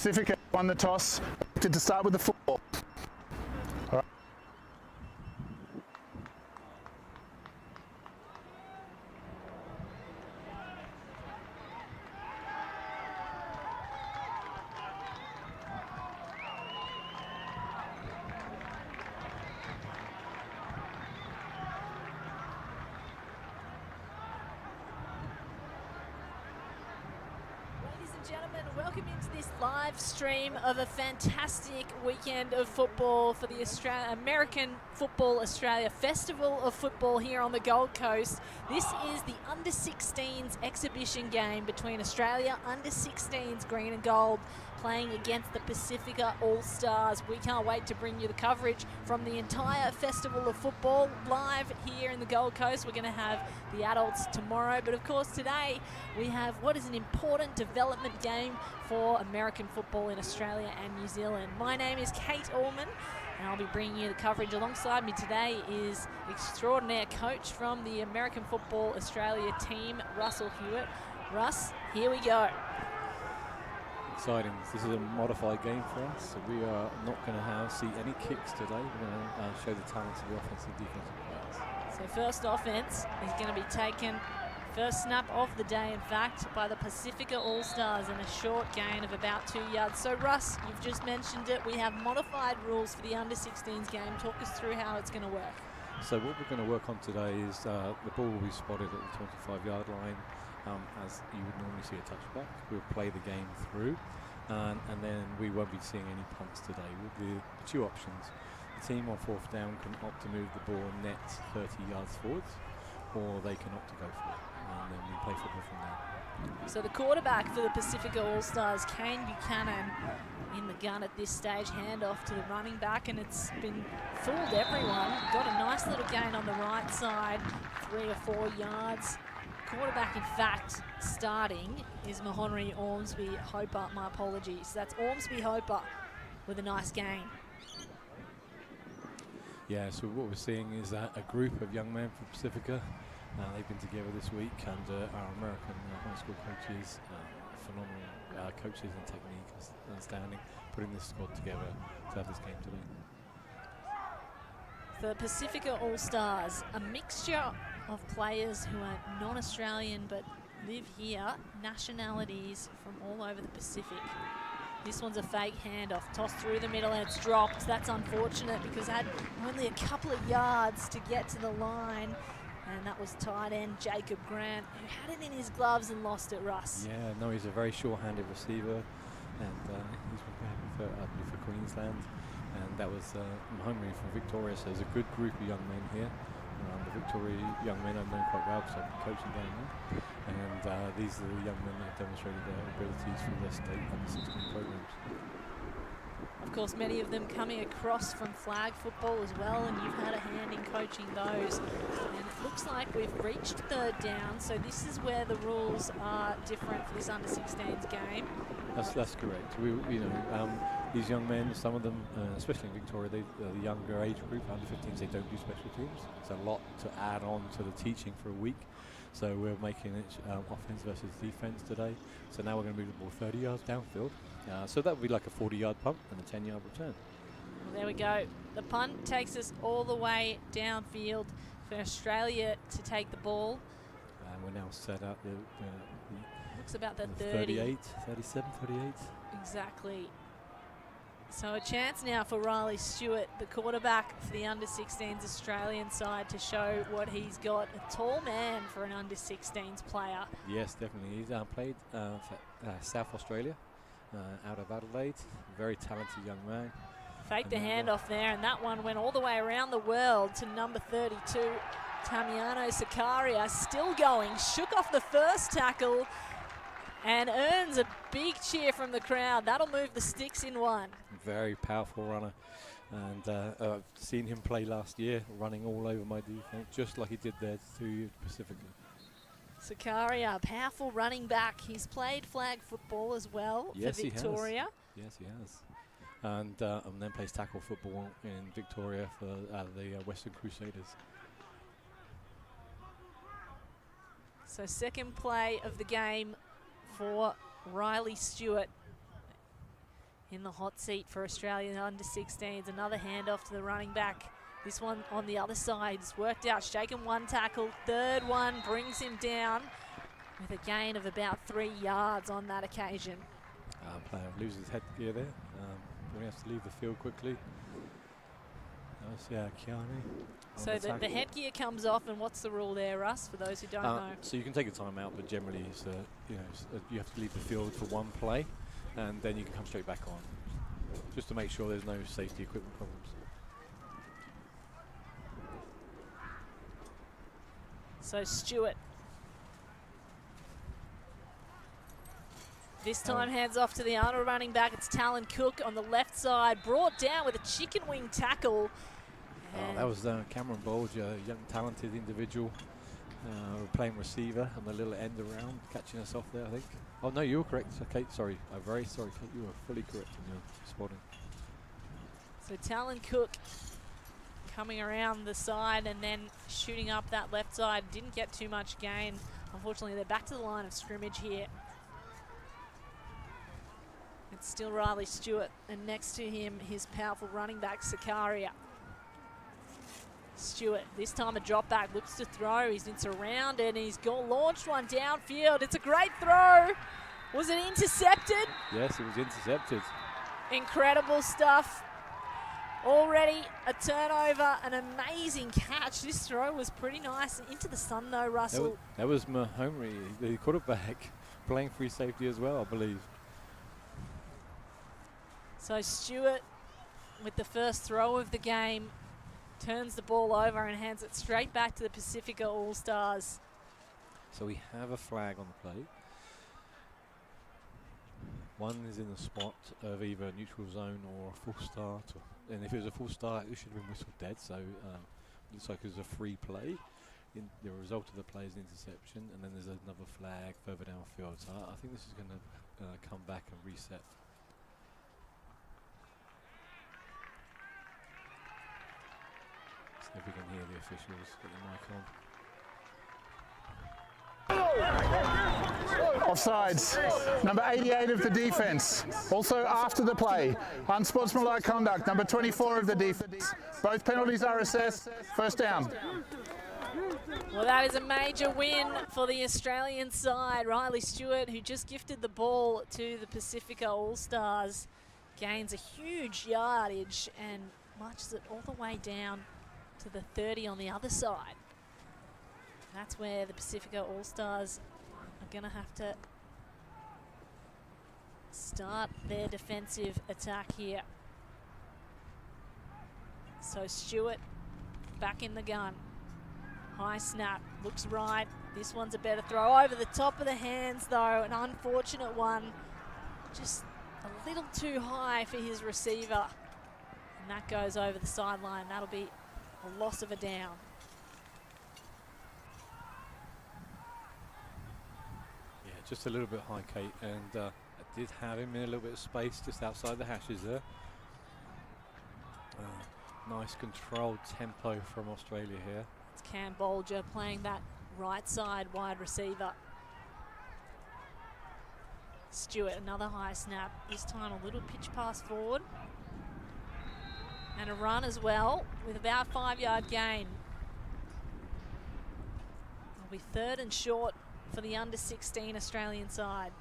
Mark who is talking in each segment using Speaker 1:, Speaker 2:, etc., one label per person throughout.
Speaker 1: Pasifika won the toss, elected to start with the football. All right.
Speaker 2: Gentlemen, welcome into this live stream of a fantastic weekend of football for the American Football Australia Festival of Football here on the Gold Coast. This is the Under-16s exhibition game between Australia Under-16s green and gold playing against the Pasifika Allstars. We can't wait to bring you the coverage from the entire Festival of Football live here in the Gold Coast. We're going to have the adults tomorrow, but of course today we have what is an important development game for American football in Australia and New Zealand. My name is Kate Allman and I'll be bringing you the coverage. Alongside me today is extraordinaire coach from the American Football Australia team, Russell Hewitt. Russ, here we go.
Speaker 3: Exciting. This is a modified game for us, so we are not going to see any kicks today. We're going to show the talents of the offensive and defensive players. So
Speaker 2: first offense is going to be taken, first snap of the day in fact, by the Pasifika Allstars in a short gain of about 2 yards. So Russ, you've just mentioned it, we have modified rules for the Under-16s game. Talk us through how it's going to work.
Speaker 3: So what we're going to work on today is the ball will be spotted at the 25-yard line. As you would normally see a touchback. We'll play the game through and then we won't be seeing any punts today. With the two options, the team on fourth down can opt to move the ball net 30 yards forwards, or they can opt to go for it, and then we play football from there.
Speaker 2: So the quarterback for the Pasifika Allstars, Kane Buchanan, in the gun at this stage, handoff to the running back, and it's been fooled everyone. Got a nice little gain on the right side, 3 or 4 yards. Quarterback, in fact, starting is Mahonry Ormsby Hoper. My apologies. That's Ormsby Hoper with a nice gain.
Speaker 3: Yeah, so what we're seeing is a group of young men from Pasifika. They've been together this week under our American high school coaches, phenomenal coaches and technique and standing, putting this squad together to have this game today.
Speaker 2: The Pasifika Allstars, a mixture of players who are non-Australian but live here, nationalities from all over the Pacific. This one's a fake handoff, tossed through the middle and it's dropped. That's unfortunate because it had only a couple of yards to get to the line, and that was tight end Jacob Grant, who had it in his gloves and lost it, Russ.
Speaker 3: Yeah, no, he's a very sure-handed receiver, and he's prepared for Queensland. And that was Mahonry from Victoria, so there's a good group of young men here. The Victoria young men I've known quite well because I've been coaching down there. And these are the young men that have demonstrated their abilities for their state under-16 programs.
Speaker 2: Of course, many of them coming across from flag football as well, and you've had a hand in coaching those. And it looks like we've reached third down, so this is where the rules are different for this Under-16s game.
Speaker 3: That's correct. These young men, some of them, especially in Victoria, the younger age group, under-15s, they don't do special teams. It's a lot to add on to the teaching for a week. So we're making it offense versus defense today. So now we're going to move the ball 30 yards downfield. So that would be like a 40-yard punt and a 10-yard return.
Speaker 2: Well, there we go. The punt takes us all the way downfield for Australia to take the ball.
Speaker 3: And we're now set up the
Speaker 2: looks about the
Speaker 3: 38, 37, 38.
Speaker 2: Exactly. So a chance now for Riley Stewart, the quarterback for the Under-16s Australian side, to show what he's got. A tall man for an Under-16s player.
Speaker 3: Yes, definitely. He's played for South Australia, out of Adelaide. Very talented young man.
Speaker 2: Faked the handoff there, and that one went all the way around the world to number 32, Tamiano Sakaria, still going. Shook off the first tackle and earns a big cheer from the crowd. That'll move the sticks in one.
Speaker 3: Very powerful runner. And I've seen him play last year, running all over my defense, just like he did there to Pasifika.
Speaker 2: Sakaria, powerful running back. He's played flag football as well for Victoria.
Speaker 3: Yes, he has. And then plays tackle football in Victoria for the Western Crusaders.
Speaker 2: So second play of the game for Riley Stewart. in the hot seat for Australia under-16s. Another handoff to the running back. This one on the other side has worked out. Shaken one tackle, third one brings him down with a gain of about 3 yards on that occasion.
Speaker 3: Player loses headgear there. We have to leave the field quickly. Kiani.
Speaker 2: So the headgear comes off, and what's the rule there, Russ, for those who don't know?
Speaker 3: So you can take a time out, but generally it's, you have to leave the field for one play, and then you can come straight back on, just to make sure there's no safety equipment problems.
Speaker 2: So Stewart. This time hands off to the other running back. It's Talon Cook on the left side, brought down with a chicken wing tackle.
Speaker 3: That was Cameron Bolge, a young talented individual, playing receiver on the little end around, catching us off there, I think. Oh no, you were correct. Okay, sorry. I'm very sorry, Kate. You were fully correct in your spotting.
Speaker 2: So Talon Cook coming around the side and then shooting up that left side. Didn't get too much gain. Unfortunately, they're back to the line of scrimmage here. It's still Riley Stewart, and next to him, his powerful running back, Sakaria. Stewart, this time a drop back, looks to throw. He's surrounded, and he's launched one downfield. It's a great throw. Was it intercepted?
Speaker 3: Yes, it was intercepted.
Speaker 2: Incredible stuff. Already a turnover, an amazing catch. This throw was pretty nice. Into the sun though, Russell.
Speaker 3: That was Mahomri, the quarterback, playing free safety as well, I believe.
Speaker 2: So Stewart, with the first throw of the game, turns the ball over and hands it straight back to the Pasifika Allstars.
Speaker 3: So we have a flag on the play. One is in the spot of either a neutral zone or a full start. And if it was a full start, it should have been whistled dead. So looks like it was a free play. The result of the play is an interception, and then there's another flag further downfield. So I think this is going to come back and reset. If we can hear the officials, get the mic on.
Speaker 1: Offsides. Number 88 of the defence. Also after the play. Unsportsmanlike conduct. Number 24 of the defence. Both penalties are assessed. First down.
Speaker 2: Well, that is a major win for the Australian side. Riley Stewart, who just gifted the ball to the Pasifika All-Stars, gains a huge yardage and marches it all the way down to the 30 on the other side. That's where the Pasifika All-Stars are going to have to start their defensive attack here. So Stewart back in the gun. High snap, looks right. This one's a better throw over the top of the hands though. An unfortunate one, just a little too high for his receiver. And that goes over the sideline. That'll be a loss of a down.
Speaker 3: Yeah, just a little bit high, Kate, and I did have him in a little bit of space just outside the hashes there. Nice controlled tempo from Australia here.
Speaker 2: It's Cam Bolger playing that right side wide receiver. Stewart, another high snap, this time a little pitch pass forward. And a run as well, with about 5-yard gain. It'll be 3rd and short for the under-16 Australian side.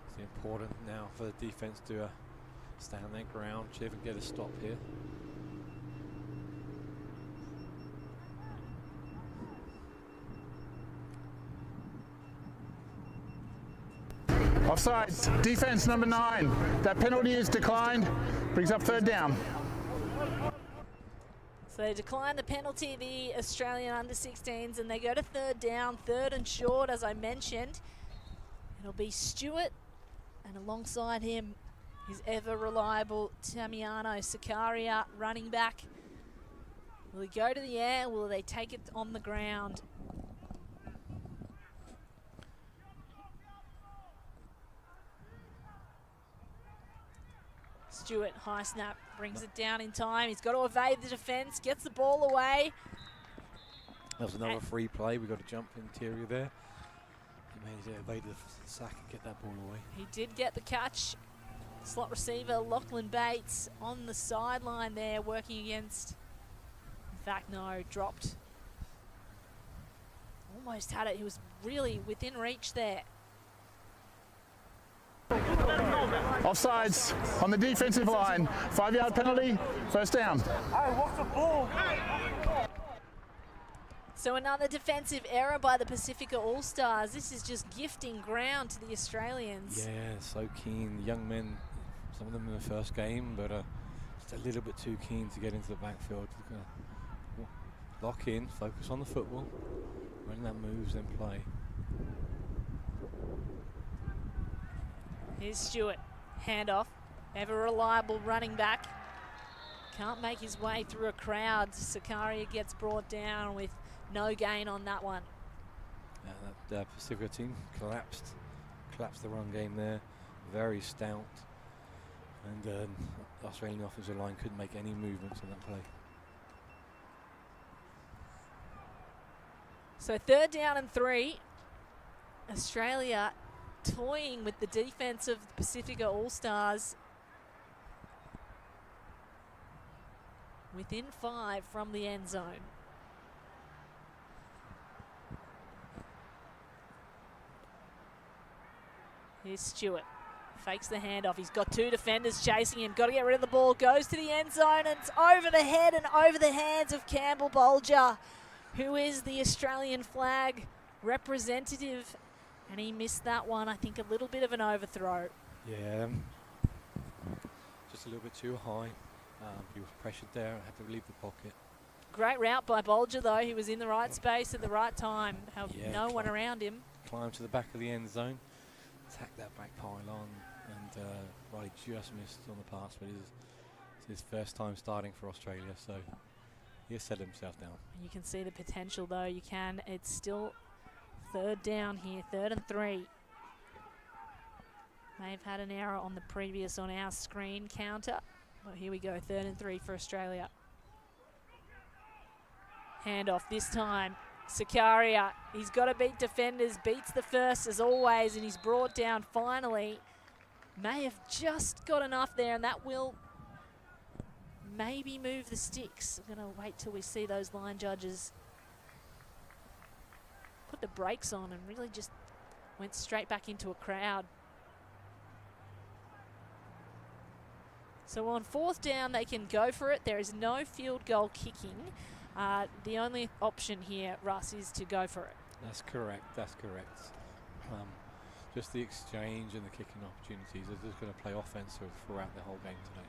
Speaker 3: It's important now for the defence to stand their ground, see if we can get a stop here.
Speaker 1: Offsides. Defence number 9. That penalty is declined. Brings up 3rd down.
Speaker 2: So they decline the penalty, the Australian under-16s, and they go to 3rd down, 3rd and short, as I mentioned. It'll be Stewart, and alongside him, his ever-reliable Tamiano Sakaria, running back. Will he go to the air, or will they take it on the ground? Stewart, high snap, brings it down in time. He's got to evade the defence, gets the ball away.
Speaker 3: That was another free play. We got a jump interior there. managed to evade the sack and get that ball away.
Speaker 2: He did get the catch. Slot receiver Lachlan Bates on the sideline there working against. In fact, no, dropped. Almost had it. He was really within reach there.
Speaker 1: Offsides on the defensive line. 5-yard penalty, first down.
Speaker 4: What's the ball?
Speaker 2: So another defensive error by the Pasifika Allstars. This is just gifting ground to the Australians.
Speaker 3: Yeah, so keen. Young men, some of them in the first game, but just a little bit too keen to get into the backfield. Lock in, focus on the football. When that moves, then play.
Speaker 2: Here's Stewart. Handoff. Ever reliable running back. Can't make his way through a crowd. Sakaria gets brought down with no gain on that one.
Speaker 3: That Pasifika team collapsed the run game there. Very stout. And the Australian offensive line couldn't make any movements on that play.
Speaker 2: So 3rd down and 3. Australia toying with the defense of the Pasifika Allstars. Within 5 from the end zone. Here's Stewart. Fakes the handoff. He's got 2 defenders chasing him. Got to get rid of the ball. Goes to the end zone and it's over the head and over the hands of Campbell Bolger, who is the Australian flag representative. And he missed that one. I think a little bit of an overthrow.
Speaker 3: Yeah, just a little bit too high. He was pressured there, had to leave the pocket.
Speaker 2: Great route by Bolger though. He was in the right space at the right time. No one around him.
Speaker 3: Climbed to the back of the end zone, attacked that back pylon, and Riley just missed on the pass, but it's his first time starting for Australia, so he has settled himself down.
Speaker 2: You can see the potential though. You can. It's still 3rd down here, 3rd and 3. May have had an error on the previous on our screen counter. Well, here we go, 3rd and 3 for Australia. Handoff this time. Sakaria, he's got to beat defenders, beats the first as always, and he's brought down finally. May have just got enough there, and that will maybe move the sticks. I'm going to wait till we see those line judges put the brakes on and really just went straight back into a crowd. So on 4th down, they can go for it. There is no field goal kicking. The only option here, Russ, is to go for it.
Speaker 3: That's correct. That's correct. Just the exchange and the kicking opportunities. They're just going to play offensive throughout the whole game today.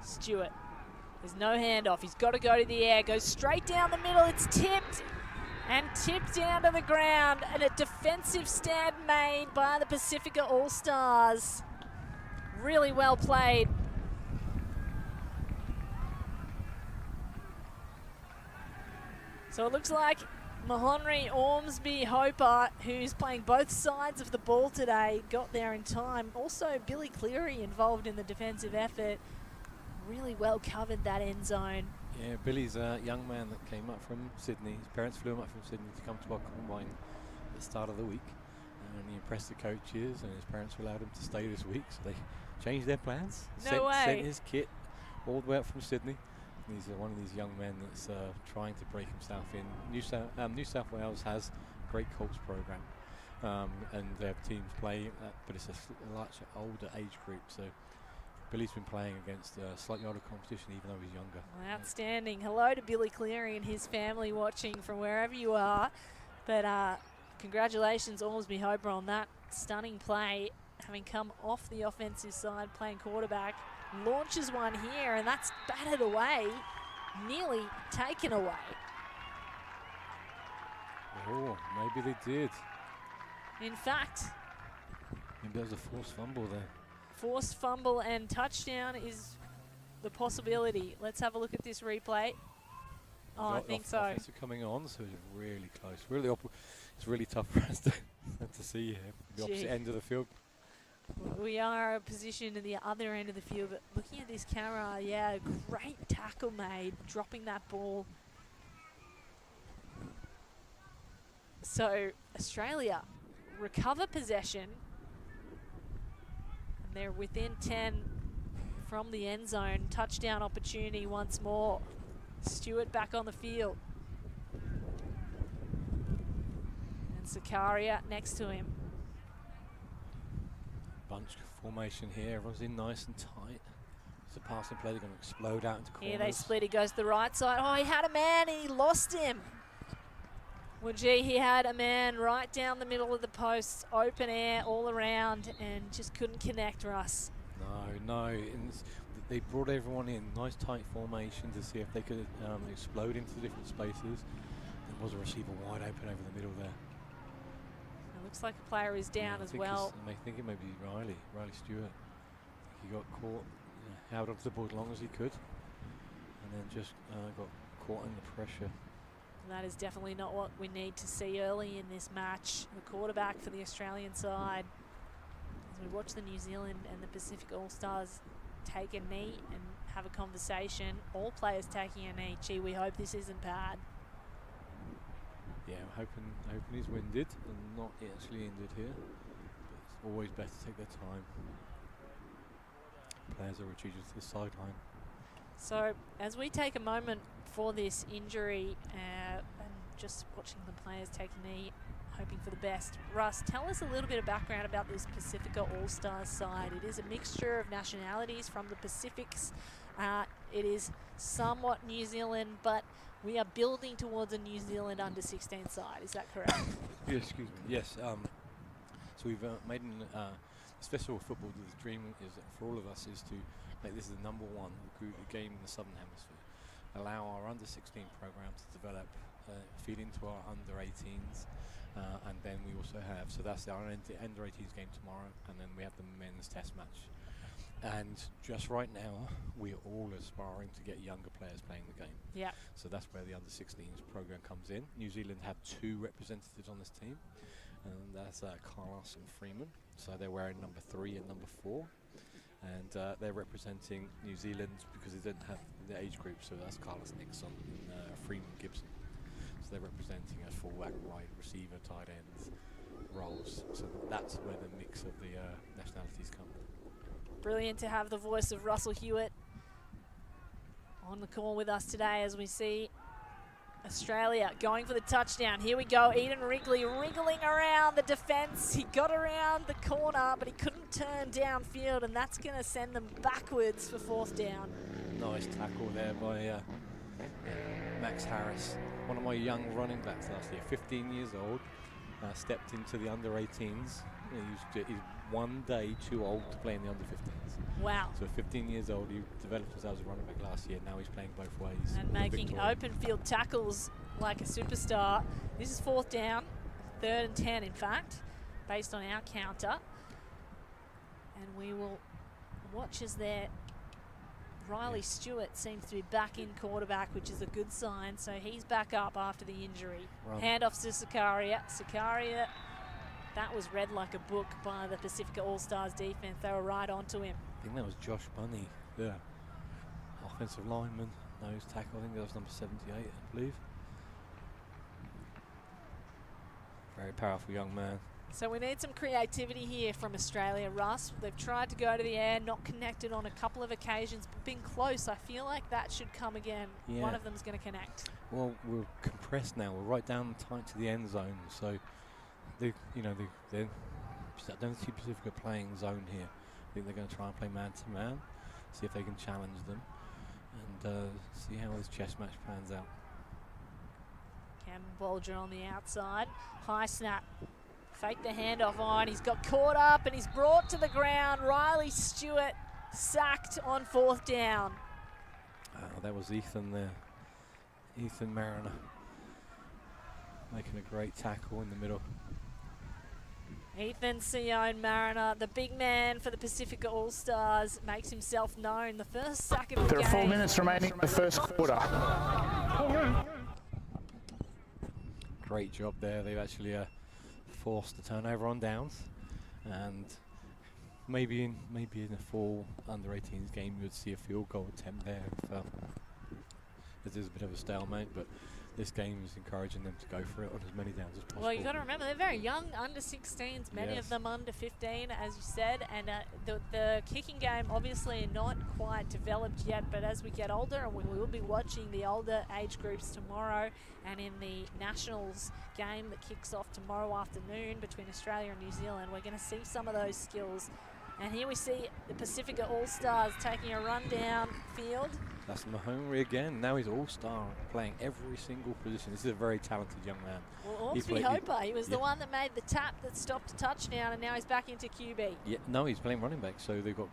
Speaker 2: Stewart. There's no handoff. He's got to go to the air. Goes straight down the middle. It's tipped. And tipped down to the ground. And a defensive stand made by the Pasifika Allstars. Really well played. So it looks like Mahonry Ormsby Hoper, who's playing both sides of the ball today, got there in time. Also Billy Cleary involved in the defensive effort. Really well covered that end zone.
Speaker 3: Yeah, Billy's a young man that came up from Sydney. His parents flew him up from Sydney to come to our combine at the start of the week. And he impressed the coaches, and his parents allowed him to stay this week, so they changed their plans.
Speaker 2: No way.
Speaker 3: Sent his kit all the way up from Sydney. He's one of these young men that's trying to break himself in. New South Wales has a great Colts program, and their teams play, but it's a much older age group. So Billy's been playing against slightly older competition, even though he's younger.
Speaker 2: Well, outstanding. Hello to Billy Cleary and his family watching from wherever you are. But congratulations, Ormsby Hoper, on that stunning play, having come off the offensive side, playing quarterback. Launches one here, and that's batted away, nearly taken away.
Speaker 3: Oh, maybe they did.
Speaker 2: In fact,
Speaker 3: maybe there was a forced fumble there.
Speaker 2: Forced fumble and touchdown is the possibility. Let's have a look at this replay. Oh, I think so.
Speaker 3: Offensive coming on, so it's really close. Really, it's really tough for us to see here. The opposite end of the field.
Speaker 2: We are positioned at the other end of the field, but looking at this camera, yeah, great tackle made, dropping that ball. So Australia recover possession, and they're within 10 from the end zone. Touchdown opportunity once more. Stewart back on the field. And Sakaria next to him.
Speaker 3: Bunch formation here. Everyone's in nice and tight. It's a passing play. They're going to explode out into corners.
Speaker 2: Here they split. He goes to the right side. Oh, he had a man and he lost him. Well, gee, he had a man right down the middle of the posts, open air all around, and just couldn't connect, Russ.
Speaker 3: No. They brought everyone in nice tight formation to see if they could explode into the different spaces. There was a receiver wide open over the middle there.
Speaker 2: It looks like a player is down as well.
Speaker 3: I think it may be Riley Stewart. He got caught, held onto the ball as long as he could, and then just got caught in the pressure.
Speaker 2: That is definitely not what we need to see early in this match. The quarterback for the Australian side, as we watch the New Zealand and the Pacific All-Stars take a knee and have a conversation, all players taking a knee. Gee, we hope this isn't bad.
Speaker 3: Yeah, I'm hoping he's winded and not actually injured here. But it's always better to take their time. Players are retreating to the sideline.
Speaker 2: So as we take a moment for this injury and just watching the players take a knee, hoping for the best. Russ, tell us a little bit of background about this Pasifika All-Stars side. It is a mixture of nationalities from the Pacifics. It is somewhat New Zealand, but we are building towards a New Zealand under-16 side. Is that correct?
Speaker 3: Yeah, excuse me. Yes. So we've made this festival of football. The dream is for all of us is to make this the #1 recruited game in the Southern Hemisphere. Allow our under-16 program to develop, feed into our under-18s, and then we also have, so that's our under-18s game tomorrow, and then we have the men's test match. And just right now, we're all aspiring to get younger players playing the game.
Speaker 2: Yeah.
Speaker 3: So that's where the under-16s program comes in. New Zealand have 2 representatives on this team, and that's Carlos and Freeman. So they're wearing number 3 and number 4. And they're representing New Zealand because they didn't have the age group, so that's Carlos Nixon and Freeman Gibson. So they're representing a fullback, wide receiver, tight ends roles. So that's where the mix of the nationalities come.
Speaker 2: Brilliant to have the voice of Russell Hewitt on the call with us today as we see Australia going for the touchdown. Here we go, Eden Wrigley wriggling around the defence. He got around the corner, but he couldn't turn downfield, and that's going to send them backwards for 4th down.
Speaker 3: Nice tackle there by Max Harris, one of my young running backs last year, 15 years old, stepped into the under-18s. He's 1 day too old to play in the under-15s.
Speaker 2: Wow.
Speaker 3: So 15 years old, he developed himself as a running back last year. Now he's playing both ways.
Speaker 2: And making open field tackles like a superstar. This is 4th down, 3rd and 10 in fact, based on our counter. And we will watch as their Riley Stewart seems to be back in quarterback, which is a good sign. So he's back up after the injury. Handoff to Sakaria. Sakaria, that was read like a book by the Pasifika All-Stars defense. They were right onto him.
Speaker 3: I think that was Josh Bunny, the offensive lineman, nose tackle. I think that was number 78, I believe. Very powerful young man.
Speaker 2: So we need some creativity here from Australia, Russ. They've tried to go to the air, not connected on a couple of occasions, but been close. I feel like that should come again.
Speaker 3: Yeah.
Speaker 2: One of them's going to connect.
Speaker 3: Well, we're compressed now. We're right down tight to the end zone. So, I don't see Pacifica playing zone here. I think they're going to try and play man-to-man, see if they can challenge them, and see how this chess match pans out.
Speaker 2: Cam Bolger on the outside. High snap. Fake the handoff on. He's got caught up and he's brought to the ground. Riley Stewart sacked on 4th down.
Speaker 3: That was Ethan there. Ethan Mariner making a great tackle in the middle.
Speaker 2: Ethan Sion Mariner, the big man for the Pasifika All-Stars, makes himself known. The first sack of the game.
Speaker 1: There are 4 minutes remaining in the first quarter.
Speaker 3: Great job there. They've actually forced the turnover on downs, and maybe in a full under-18s game you would see a field goal attempt there. It is a bit of a stalemate, but this game is encouraging them to go for it on as many downs as possible.
Speaker 2: Well, you've got to remember, they're very young, under 16s, many
Speaker 3: Yes.
Speaker 2: of them under 15, as you said. And the kicking game, obviously not quite developed yet, but as we get older, and we will be watching the older age groups tomorrow, and in the Nationals game that kicks off tomorrow afternoon between Australia and New Zealand, we're going to see some of those skills. And here we see the Pasifika Allstars taking a run down field.
Speaker 3: That's Mahoney again. Now he's all-star, playing every single position. This is a very talented young man.
Speaker 2: Well, Ormsby Hopper, he was the one that made the tap that stopped a touchdown, and now he's back into QB.
Speaker 3: Yeah, no, he's playing running back. So they've got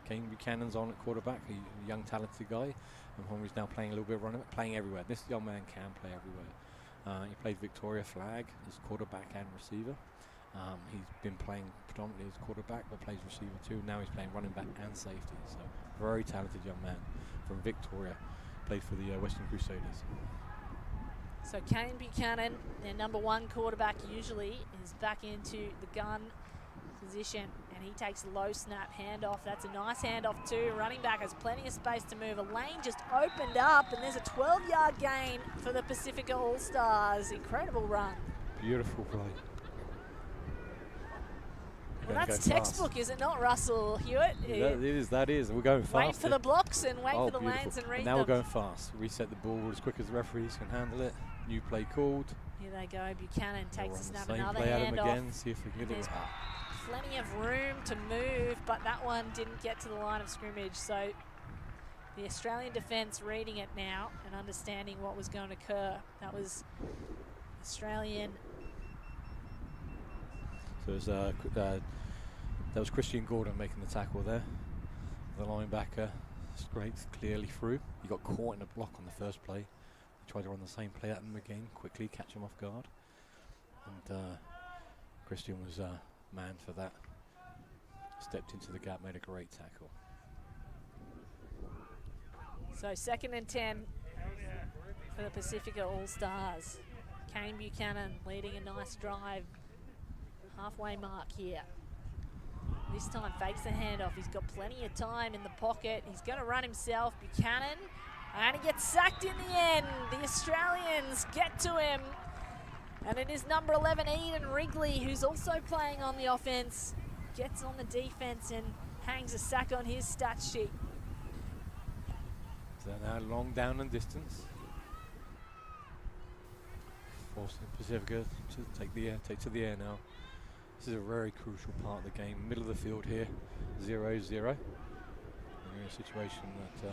Speaker 3: Kane Buchanan's on at quarterback, a young, talented guy. And Henry's now playing a little bit of running back, playing everywhere. This young man can play everywhere. He played Victoria Flag as quarterback and receiver. He's been playing predominantly as quarterback, but plays receiver too. Now he's playing running back and safety. So very talented young man from Victoria. Played for the Western Crusaders.
Speaker 2: So Kane Buchanan, their #1 quarterback usually, is back into the gun position, and he takes a low snap handoff. That's a nice handoff too. Running back has plenty of space to move. A lane just opened up, and there's a 12-yard gain for the Pasifika Allstars. Incredible run.
Speaker 3: Beautiful play.
Speaker 2: Well, that's textbook, is it not, Russell Hewitt?
Speaker 3: That is. We're going fast.
Speaker 2: Wait for the blocks and wait for the
Speaker 3: beautiful.
Speaker 2: lanes and read
Speaker 3: now
Speaker 2: them.
Speaker 3: we're going fast. Reset the ball as quick as the referees can handle it. New play called.
Speaker 2: Here they go. Buchanan takes a snap,
Speaker 3: Same
Speaker 2: another
Speaker 3: play at him
Speaker 2: handoff.
Speaker 3: again. See if we can get it.
Speaker 2: Plenty of room to move, but that one didn't get to the line of scrimmage. So the Australian defence reading it now and understanding what was going to occur. That was Australian.
Speaker 3: So it was, that was Christian Gordon making the tackle there. The linebacker scraped clearly through. He got caught in a block on the first play. He tried to run the same play at him again, quickly catch him off guard. And Christian was man for that. Stepped into the gap, made a great tackle.
Speaker 2: So 2nd and 10 for the Pasifika Allstars. Kane Buchanan leading a nice drive. Halfway mark here. This time fakes the handoff. He's got plenty of time in the pocket. He's going to run himself. Buchanan, and he gets sacked in the end. The Australians get to him. And it is number 11, Eden Wrigley, who's also playing on the offense. Gets on the defense and hangs a sack on his stat sheet.
Speaker 3: So now long down and distance. Forcing Pasifika to take to the air now. This is a very crucial part of the game. Middle of the field here, 0-0. We're in a situation that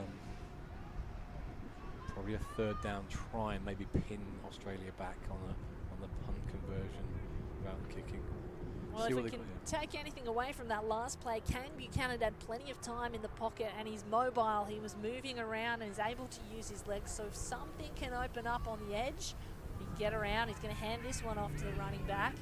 Speaker 3: probably a 3rd down try and maybe pin Australia back on the punt conversion without kicking.
Speaker 2: Well, if we can take anything away from that last play, Kane Buchanan had plenty of time in the pocket and he's mobile. He was moving around and is able to use his legs. So if something can open up on the edge, he can get around. He's going to hand this one off to the running back.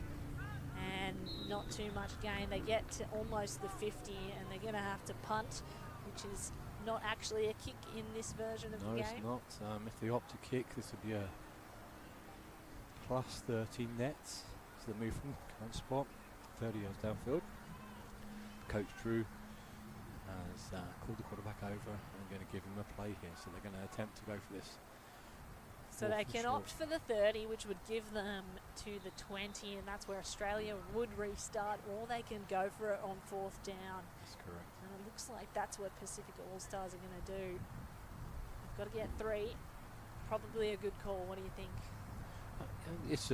Speaker 2: And not too much gain. They get to almost the 50 and they're going to have to punt, which is not actually a kick in this version of the game.
Speaker 3: No, it's not. If they opt to kick, this would be a plus 13 nets. So they move from the current spot 30 yards downfield. Coach Drew has called the quarterback over and going to give him a play here. So they're going to attempt to go for this.
Speaker 2: So they can opt for the 30, which would give them to the 20, and that's where Australia would restart, or they can go for it on 4th down.
Speaker 3: That's correct.
Speaker 2: And it looks like that's what Pasifika Allstars are going to do. They've got to get 3. Probably a good call. What do you think?
Speaker 3: It's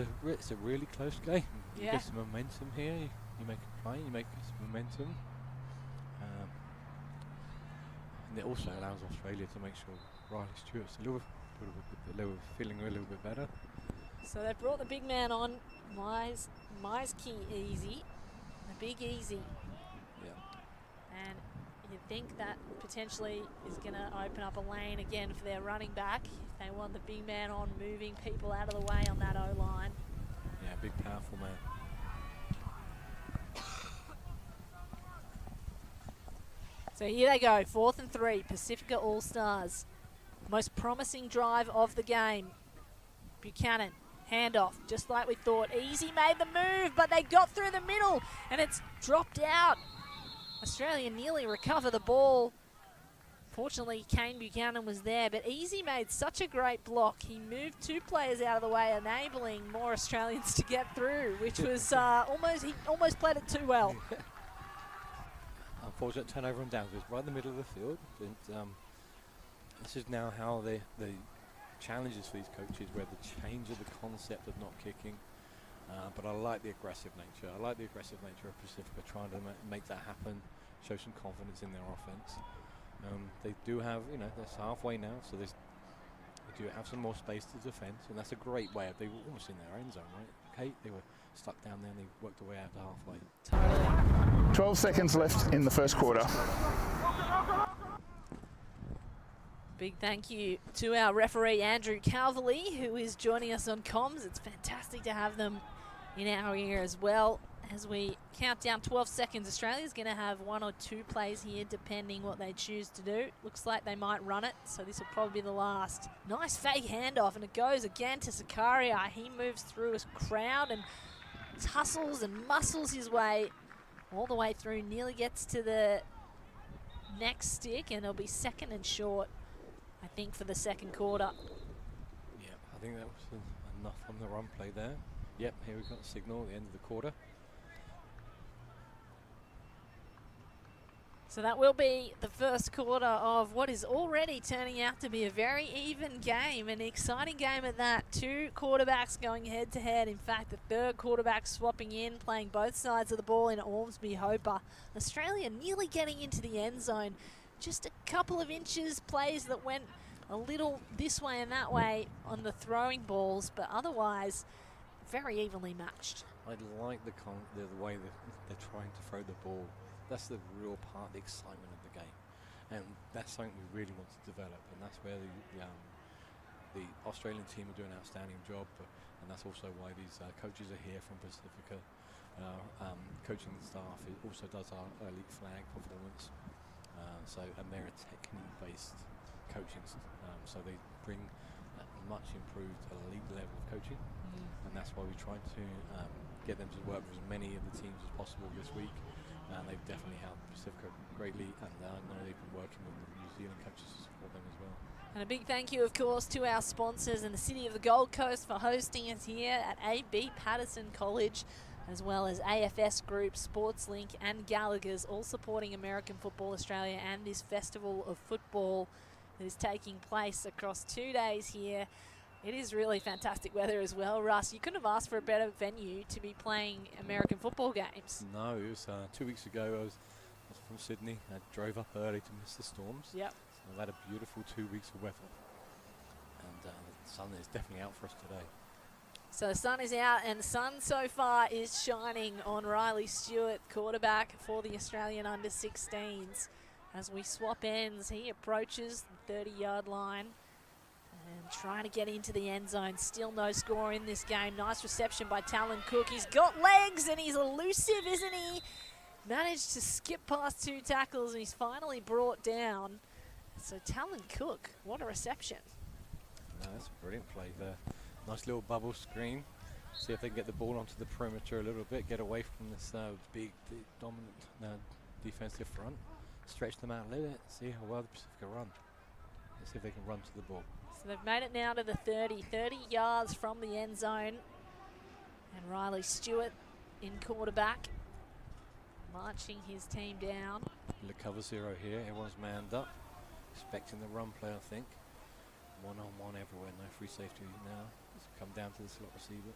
Speaker 3: a really close game. You
Speaker 2: Yeah.
Speaker 3: get some momentum here. You make a play. You make some momentum. And it also allows Australia to make sure Riley Stewart's feeling a little bit better.
Speaker 2: So they brought the big man on, Key Easy, the big Easy.
Speaker 3: Yeah.
Speaker 2: And you'd think that potentially is going to open up a lane again for their running back if they want the big man on, moving people out of the way on that O-line.
Speaker 3: Yeah, big powerful man.
Speaker 2: So here they go, 4th and 3, Pasifika Allstars. Most promising drive of the game. Buchanan, handoff, just like we thought. Easy made the move, but they got through the middle, and it's dropped out. Australia nearly recover the ball Fortunately, Kane Buchanan was there, but Easy made such a great block. He moved 2 players out of the way, enabling more Australians to get through, which was he almost played it too well.
Speaker 3: Unfortunate turnover on downs, right in the middle of the field. And, this is now how the challenges for these coaches, where the change of the concept of not kicking. But I like the aggressive nature. I like the aggressive nature of Pasifika, trying to make that happen, show some confidence in their offense. They do have, that's halfway now, so they do have some more space to defend, and that's a great way. They were almost in their end zone, right? Okay, they were stuck down there and they worked their way out to halfway.
Speaker 2: Totally.
Speaker 1: 12 seconds left in the first quarter.
Speaker 2: Big thank you to our referee, Andrew Calverley, who is joining us on comms. It's fantastic to have them in our ear as well. As we count down 12 seconds, Australia's going to have 1 or 2 plays here, depending what they choose to do. Looks like they might run it, so this will probably be the last. Nice fake handoff, and it goes again to Zakaria. He moves through a crowd and tussles and muscles his way all the way through, nearly gets to the next stick, and it'll be 2nd and short, I think, for the second quarter.
Speaker 3: Yeah, I think that was enough on the run play there. Yep, here we've got a signal at the end of the quarter.
Speaker 2: So that will be the first quarter of what is already turning out to be a very even game, an exciting game at that. 2 quarterbacks going head-to-head. In fact, the 3rd quarterback swapping in, playing both sides of the ball in Ormsby Hopper. Australia nearly getting into the end zone. Just a couple of inches, plays that went a little this way and that way on the throwing balls, but otherwise very evenly matched.
Speaker 3: I like the way that they're trying to throw the ball. That's the real part, the excitement of the game, and that's something we really want to develop. And that's where the Australian team are doing an outstanding job, and that's also why these coaches are here from Pasifika. Coaching staff also does our elite flag performance. And they're a technique-based coaching, so they bring a much improved elite level of coaching, and that's why we try to get them to work with as many of the teams as possible this week. And they've definitely helped Pasifika greatly, and I know they've been working with the New Zealand coaches to support them as well.
Speaker 2: And a big thank you, of course, to our sponsors in the city of the Gold Coast for hosting us here at AB Patterson College, as well as AFS Group, SportsLink and Gallagher's, all supporting American Football Australia and this festival of football that is taking place across 2 days here. It is really fantastic weather as well, Russ. You couldn't have asked for a better venue to be playing American football games.
Speaker 3: No, it was 2 weeks ago. I was from Sydney. I drove up early to miss the storms.
Speaker 2: Yep.
Speaker 3: So I've had a beautiful 2 weeks of weather. And the sun is definitely out for us today.
Speaker 2: So the sun is out, and the sun so far is shining on Riley Stewart, quarterback for the Australian under-16s. As we swap ends, he approaches the 30-yard line and trying to get into the end zone. Still no score in this game. Nice reception by Talon Cook. He's got legs and he's elusive, isn't he? Managed to skip past 2 tackles and he's finally brought down. So Talon Cook, what a reception.
Speaker 3: No, that's a brilliant play there. Nice little bubble screen. See if they can get the ball onto the perimeter a little bit, get away from this big, dominant defensive front. Stretch them out a little bit, see how well the Pasifika run. Let's see if they can run to the ball.
Speaker 2: So they've made it now to the 30 yards from the end zone. And Riley Stewart in quarterback, marching his team down.
Speaker 3: The cover 0 here, everyone's manned up. Expecting the run play, I think. One-on-one everywhere, no free safety now. It's come down to the slot receiver.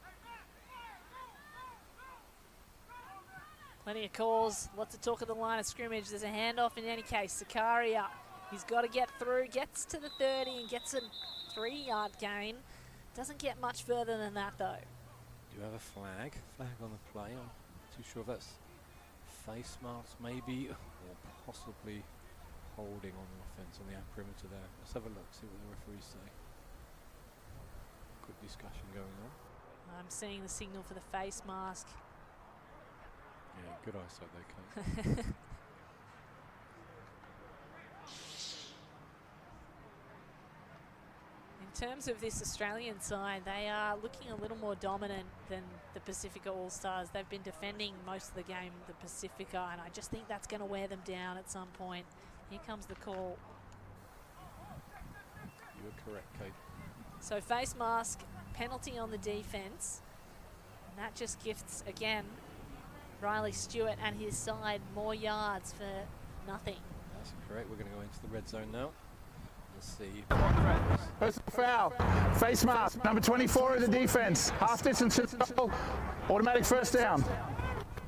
Speaker 2: Plenty of calls, lots of talk of the line of scrimmage. There's a handoff in any case. Zakaria, he's got to get through, gets to the 30 and gets a 3-yard gain. Doesn't get much further than that though.
Speaker 3: Do you have a flag on the play? I'm not too sure if that's face marks maybe, or possibly holding on the offense on the perimeter there. Let's have a look, see what the referees say. Quick discussion going on.
Speaker 2: I'm seeing the signal for the face mask.
Speaker 3: Yeah, good eyesight there, Kate.
Speaker 2: In terms of this Australian side, they are looking a little more dominant than the Pasifika Allstars. They've been defending most of the game, the Pasifika, and I just think that's going to wear them down at some point. Here comes the call.
Speaker 3: You are correct, Kate.
Speaker 2: So face mask, penalty on the defence. And that just gifts, again, Riley Stewart and his side more yards for nothing.
Speaker 3: That's correct. We're going to go into the red zone now. Let's see.
Speaker 1: Personal foul. Face mask. Number 24 of the defence. Half distance to the goal. Automatic first down.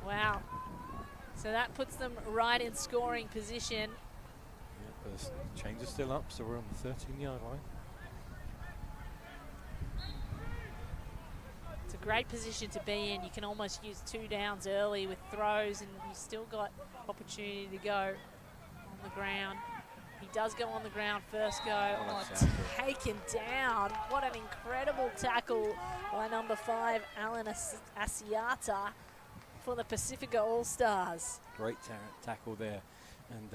Speaker 2: Wow. So that puts them right in scoring position.
Speaker 3: Yeah, the change is still up, so we're on the 13-yard line.
Speaker 2: It's a great position to be in. You can almost use 2 downs early with throws, and you still got opportunity to go on the ground. He does go on the ground first go. Oh, taken down. What an incredible tackle by number 5, Alan Asiata for the Pasifika Allstars.
Speaker 3: Great tackle there. And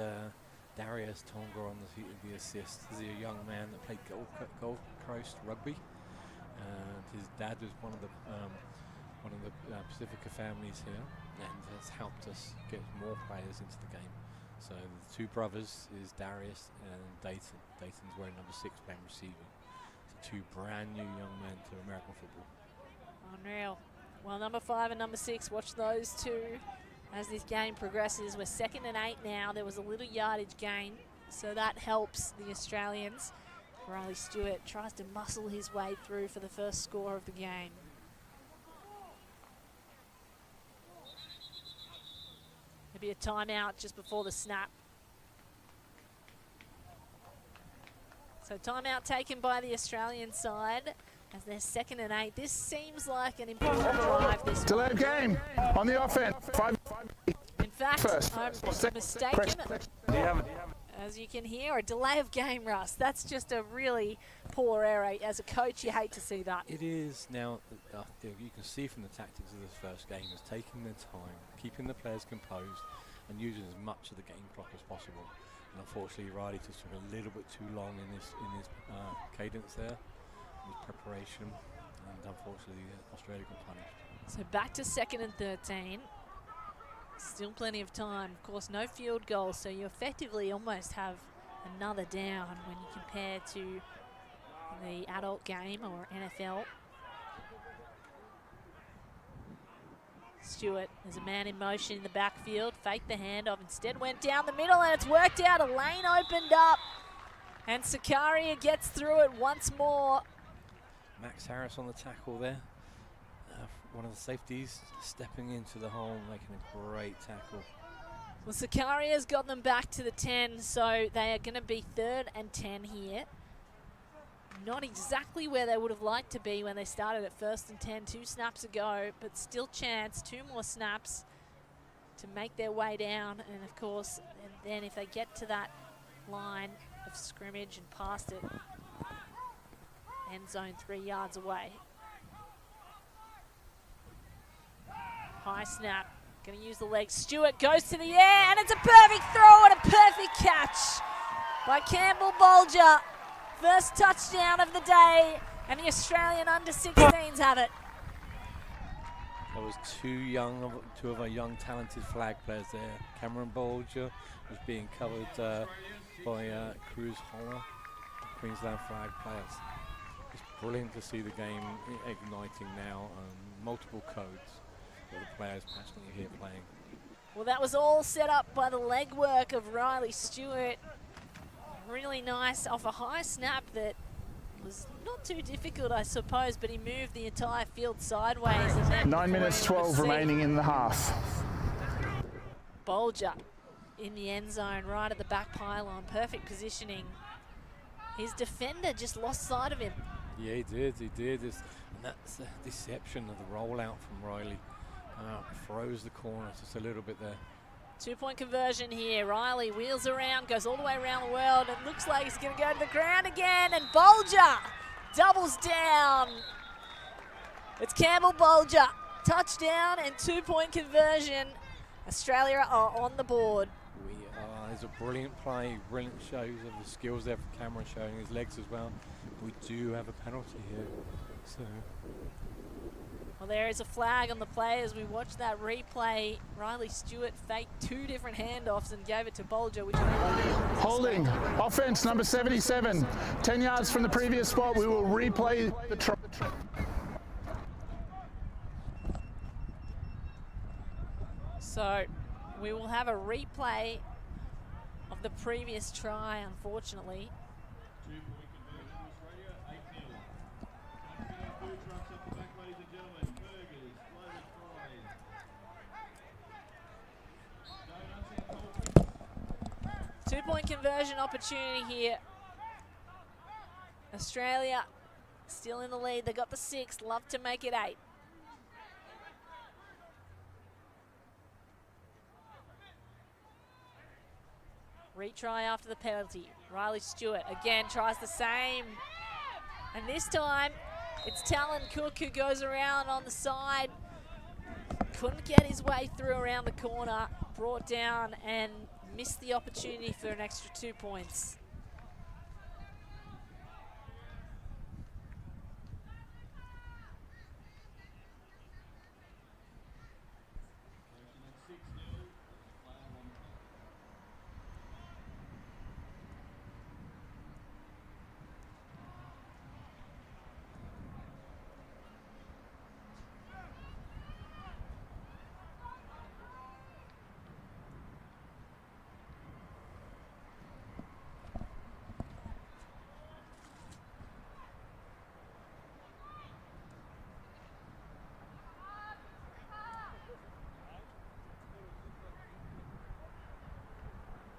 Speaker 3: Darius Tonga on the assist. He's a young man that played Gold Coast rugby. And his dad was one of the Pasifika families here, and has helped us get more players into the game. So the 2 brothers is Darius and Dayton. Dayton's wearing number 6 playing receiving. So 2 brand new young men to American football.
Speaker 2: Unreal. Well, number 5 and number 6, watch those 2 as this game progresses. We're 2nd and 8 now. There was a little yardage gain, so that helps the Australians. Riley Stewart tries to muscle his way through for the first score of the game. There'll be a timeout just before the snap. So timeout taken by the Australian side as they're 2nd and 8. This seems like an important drive. This
Speaker 1: Delayed game on the offense.
Speaker 2: In fact, I'm mistaken. As you can hear, a delay of game, Russ. That's just a really poor error. As a coach, you hate to see that.
Speaker 3: It is. Now, you can see from the tactics of this first game is taking their time, keeping the players composed, and using as much of the game clock as possible. And unfortunately, Riley just took a little bit too long in his cadence there, in his preparation, and unfortunately, Australia got punished.
Speaker 2: So back to 2nd and 13. Still plenty of time. Of course, no field goals, so you effectively almost have another down when you compare to the adult game or NFL. Stewart, there's a man in motion in the backfield, faked the handoff, instead went down the middle, and it's worked out. A lane opened up, and Sakaria gets through it once more.
Speaker 3: Max Harris on the tackle there. One of the safeties stepping into the hole, making a great tackle.
Speaker 2: Well, Sakaria's got them back to the 10, so they are going to be 3rd and 10 here. Not exactly where they would have liked to be when they started at 1st and 10 2 snaps ago, but still chance, 2 more snaps to make their way down. And of course, and then if they get to that line of scrimmage and past it, end zone 3 yards away. High snap, going to use the legs. Stewart goes to the air, and it's a perfect throw and a perfect catch by Campbell Bolger. First touchdown of the day, and the Australian under-16s have it.
Speaker 3: There was 2 of our young talented flag players there. Cameron Bolger was being covered by Cruz Holler, Queensland flag players. It's brilliant to see the game igniting now, multiple codes. The players passionately here playing.
Speaker 2: Well, that was all set up by the legwork of Riley Stewart. Really nice off a high snap that was not too difficult, I suppose, but he moved the entire field sideways. And then
Speaker 1: 9 minutes 12 remaining in the half.
Speaker 2: Bolger in the end zone, right at the back pylon, perfect positioning. His defender just lost sight of him.
Speaker 3: Yeah, he did. And that's the deception of the rollout from Riley. Froze the corner just a little bit there.
Speaker 2: 2-point conversion here. Riley wheels around, goes all the way around the world. It looks like he's going to go to the ground again, and Bolger doubles down. It's Campbell Bolger. Touchdown and 2-point conversion. Australia are on the board.
Speaker 3: We are. there's a brilliant play, brilliant shows of the skills there for Cameron, showing his legs as well. We do have a penalty here. So.
Speaker 2: Well, there is a flag on the play as we watch that replay. Riley Stewart faked 2 different handoffs and gave it to Bolger, which
Speaker 1: holding. Offense number 77. 10 yards from the previous spot. We will replay the try.
Speaker 2: So we will have a replay of the previous try, unfortunately. Two-point conversion opportunity here. Australia still in the lead. They got the 6, love to make it 8. Retry after the penalty. Riley Stewart again tries the same. And this time, it's Talon Cook who goes around on the side. Couldn't get his way through around the corner. Brought down and missed the opportunity for an extra 2 points.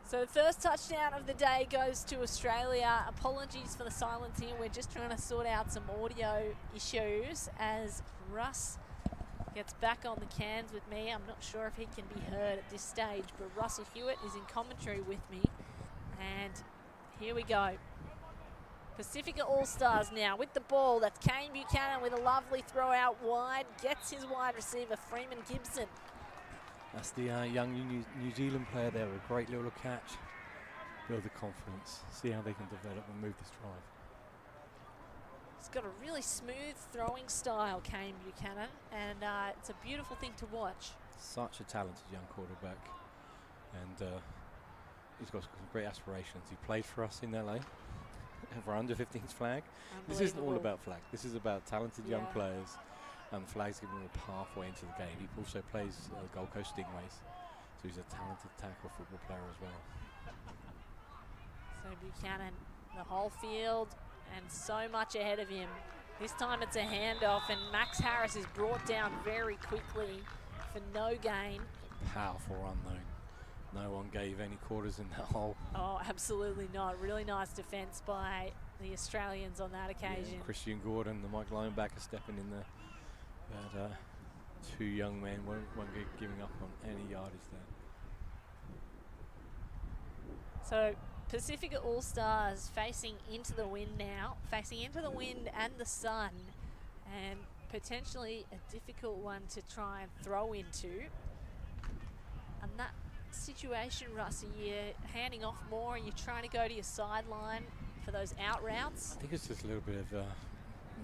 Speaker 2: So the first touchdown of the day goes to Australia. Apologies for the silence here. We're just trying to sort out some audio issues as Russ gets back on the cans with me. I'm not sure if he can be heard at this stage, but Russell Hewitt is in commentary with me. And here we go. Pasifika Allstars now with the ball. That's Kane Buchanan with a lovely throw out wide. Gets his wide receiver, Freeman Gibson.
Speaker 3: That's the young New Zealand player there, a great little catch. Build the confidence, see how they can develop and move this drive.
Speaker 2: He's got a really smooth throwing style, Kane Buchanan, and it's a beautiful thing to watch.
Speaker 3: Such a talented young quarterback, and he's got some great aspirations. He played for us in LA for under-15s flag. This isn't all about flag. This is about talented young players. And Flag's giving him a pathway into the game. He also plays Gold Coast Stingrays, so he's a talented tackle football player as well.
Speaker 2: So Buchanan, the whole field, and so much ahead of him. This time it's a handoff, and Max Harris is brought down very quickly for no gain.
Speaker 3: Powerful run though. No one gave any quarters in that hole.
Speaker 2: Oh, absolutely not. Really nice defence by the Australians on that occasion.
Speaker 3: Yeah, Christian Gordon, the Mike linebacker, stepping in there. But 2 young men won't get giving up on any yardage there.
Speaker 2: So Pasifika Allstars facing into the wind now, facing into the wind and the sun, and potentially a difficult one to try and throw into. And that situation, Russ, you're handing off more and you're trying to go to your sideline for those out routes?
Speaker 3: I think it's just a little bit of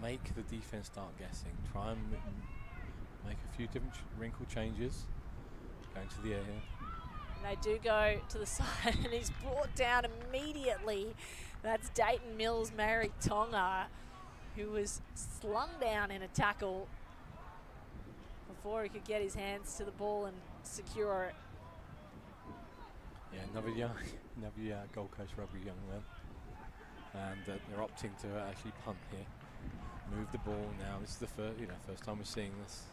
Speaker 3: make the defense start guessing. Try and make a few different wrinkle changes. Going to the air here.
Speaker 2: And they do go to the side, and he's brought down immediately. That's Dayton Mills Mary Tonga, who was slung down in a tackle before he could get his hands to the ball and secure it.
Speaker 3: Yeah, another Gold Coast Rugby young man. And they're opting to actually punt here. Move the ball now. This is the first time we're seeing this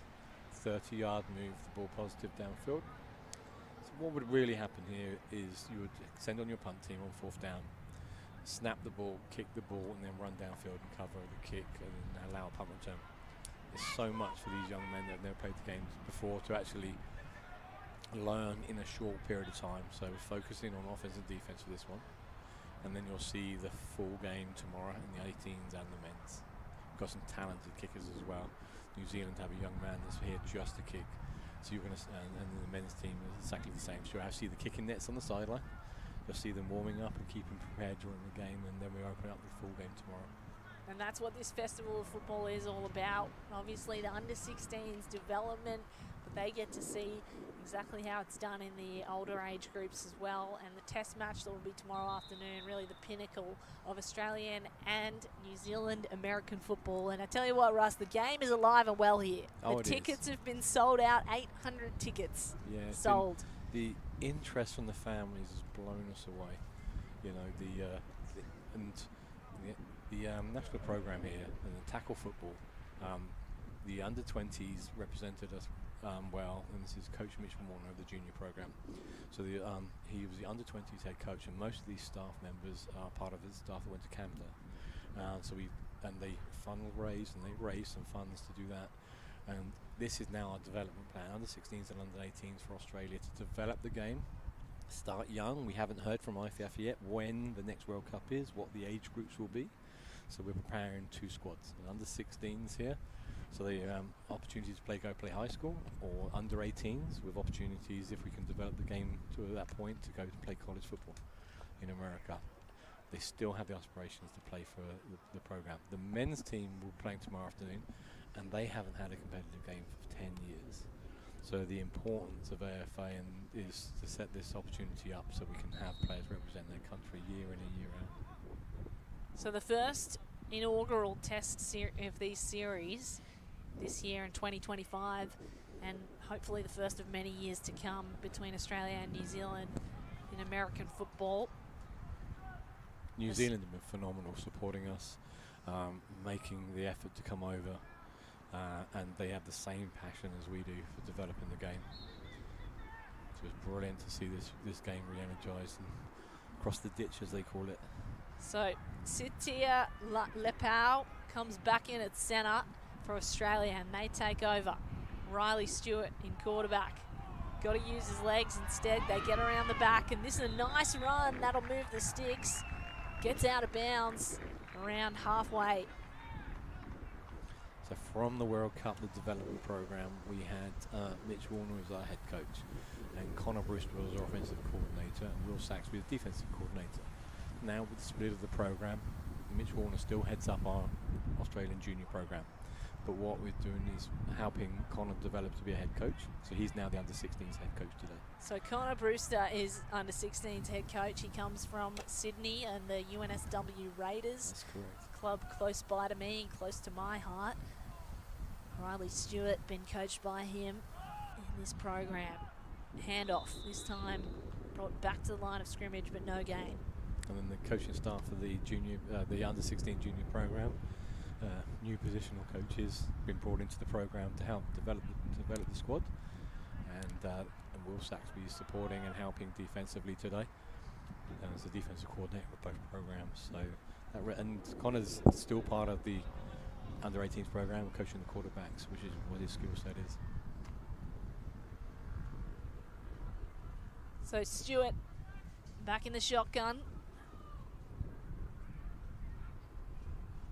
Speaker 3: 30-yard move the ball positive downfield. So what would really happen here is you would send on your punt team on 4th down, snap the ball, kick the ball, and then run downfield and cover the kick and allow a punt return. There's so much for these young men that have never played the games before to actually learn in a short period of time. So we're focusing on offense and defense for this one. And then you'll see the full game tomorrow in the 18s and the men's. Got some talented kickers as well. New Zealand have a young man that's here just to kick. So you're going to, and the men's team is exactly the same. So you see the kicking nets on the sideline. you'll see them warming up and keeping prepared during the game, and then we open up the full game tomorrow.
Speaker 2: And that's what this Festival of Football is all about. Obviously the under-16s development, but they get to see exactly how it's done in the older age groups as well. And the test match that will be tomorrow afternoon, really the pinnacle of Australian and New Zealand American football. And I tell you what, Russ, the game is alive and well here. The tickets have been sold out, 800 tickets sold.
Speaker 3: The interest from the families has blown us away. You know, the national program here and the tackle football, the under-20s represented us well, and this is Coach Mitch Warner of the junior program. So he was the under-20s head coach, and most of these staff members are part of the staff that went to Canada. They fundraised, and they raised some funds to do that. And this is now our development plan, under-16s and under-18s for Australia, to develop the game. Start young. We haven't heard from IFAF yet when the next World Cup is, what the age groups will be. So we're preparing 2 squads, under-16s here. So the opportunities to play high school, or under-18s with opportunities, if we can develop the game to that point, to go to play college football in America. They still have the aspirations to play for the program. The men's team will be playing tomorrow afternoon, and they haven't had a competitive game for 10 years. So the importance of AFA is to set this opportunity up so we can have players represent their country year in and year out.
Speaker 2: So the first inaugural test of these series this year in 2025, and hopefully the first of many years to come between Australia and New Zealand in American football.
Speaker 3: New Zealand have been phenomenal supporting us, making the effort to come over, and they have the same passion as we do for developing the game. So it's brilliant to see this game re-energized and across the ditch, as they call it.
Speaker 2: So Sitia Lepau comes back in at centre for Australia, and they take over. Riley Stewart in quarterback. Got to use his legs instead. They get around the back, and this is a nice run. That'll move the sticks. Gets out of bounds around halfway.
Speaker 3: So from the World Cup, the development program, we had Mitch Warner as our head coach, and Connor Brewster was our offensive coordinator, and Will Saxby the defensive coordinator. Now with the split of the program, Mitch Warner still heads up our Australian junior program. But what we're doing is helping Connor develop to be a head coach. So he's now the under-16s head coach today.
Speaker 2: So Connor Brewster is under-16s head coach. He comes from Sydney and the UNSW Raiders.
Speaker 3: That's correct.
Speaker 2: Club close by to me and close to my heart. Riley Stewart been coached by him in this program. Handoff this time brought back to the line of scrimmage, but no gain.
Speaker 3: And then the coaching staff for the under-16 junior program. New positional coaches been brought into the program to help develop the squad, and Will Saxby is supporting and helping defensively today as the defensive coordinator of both programs. So and Connor's still part of the under-18s program, coaching the quarterbacks, which is what his skill set is.
Speaker 2: So Stewart back in the shotgun.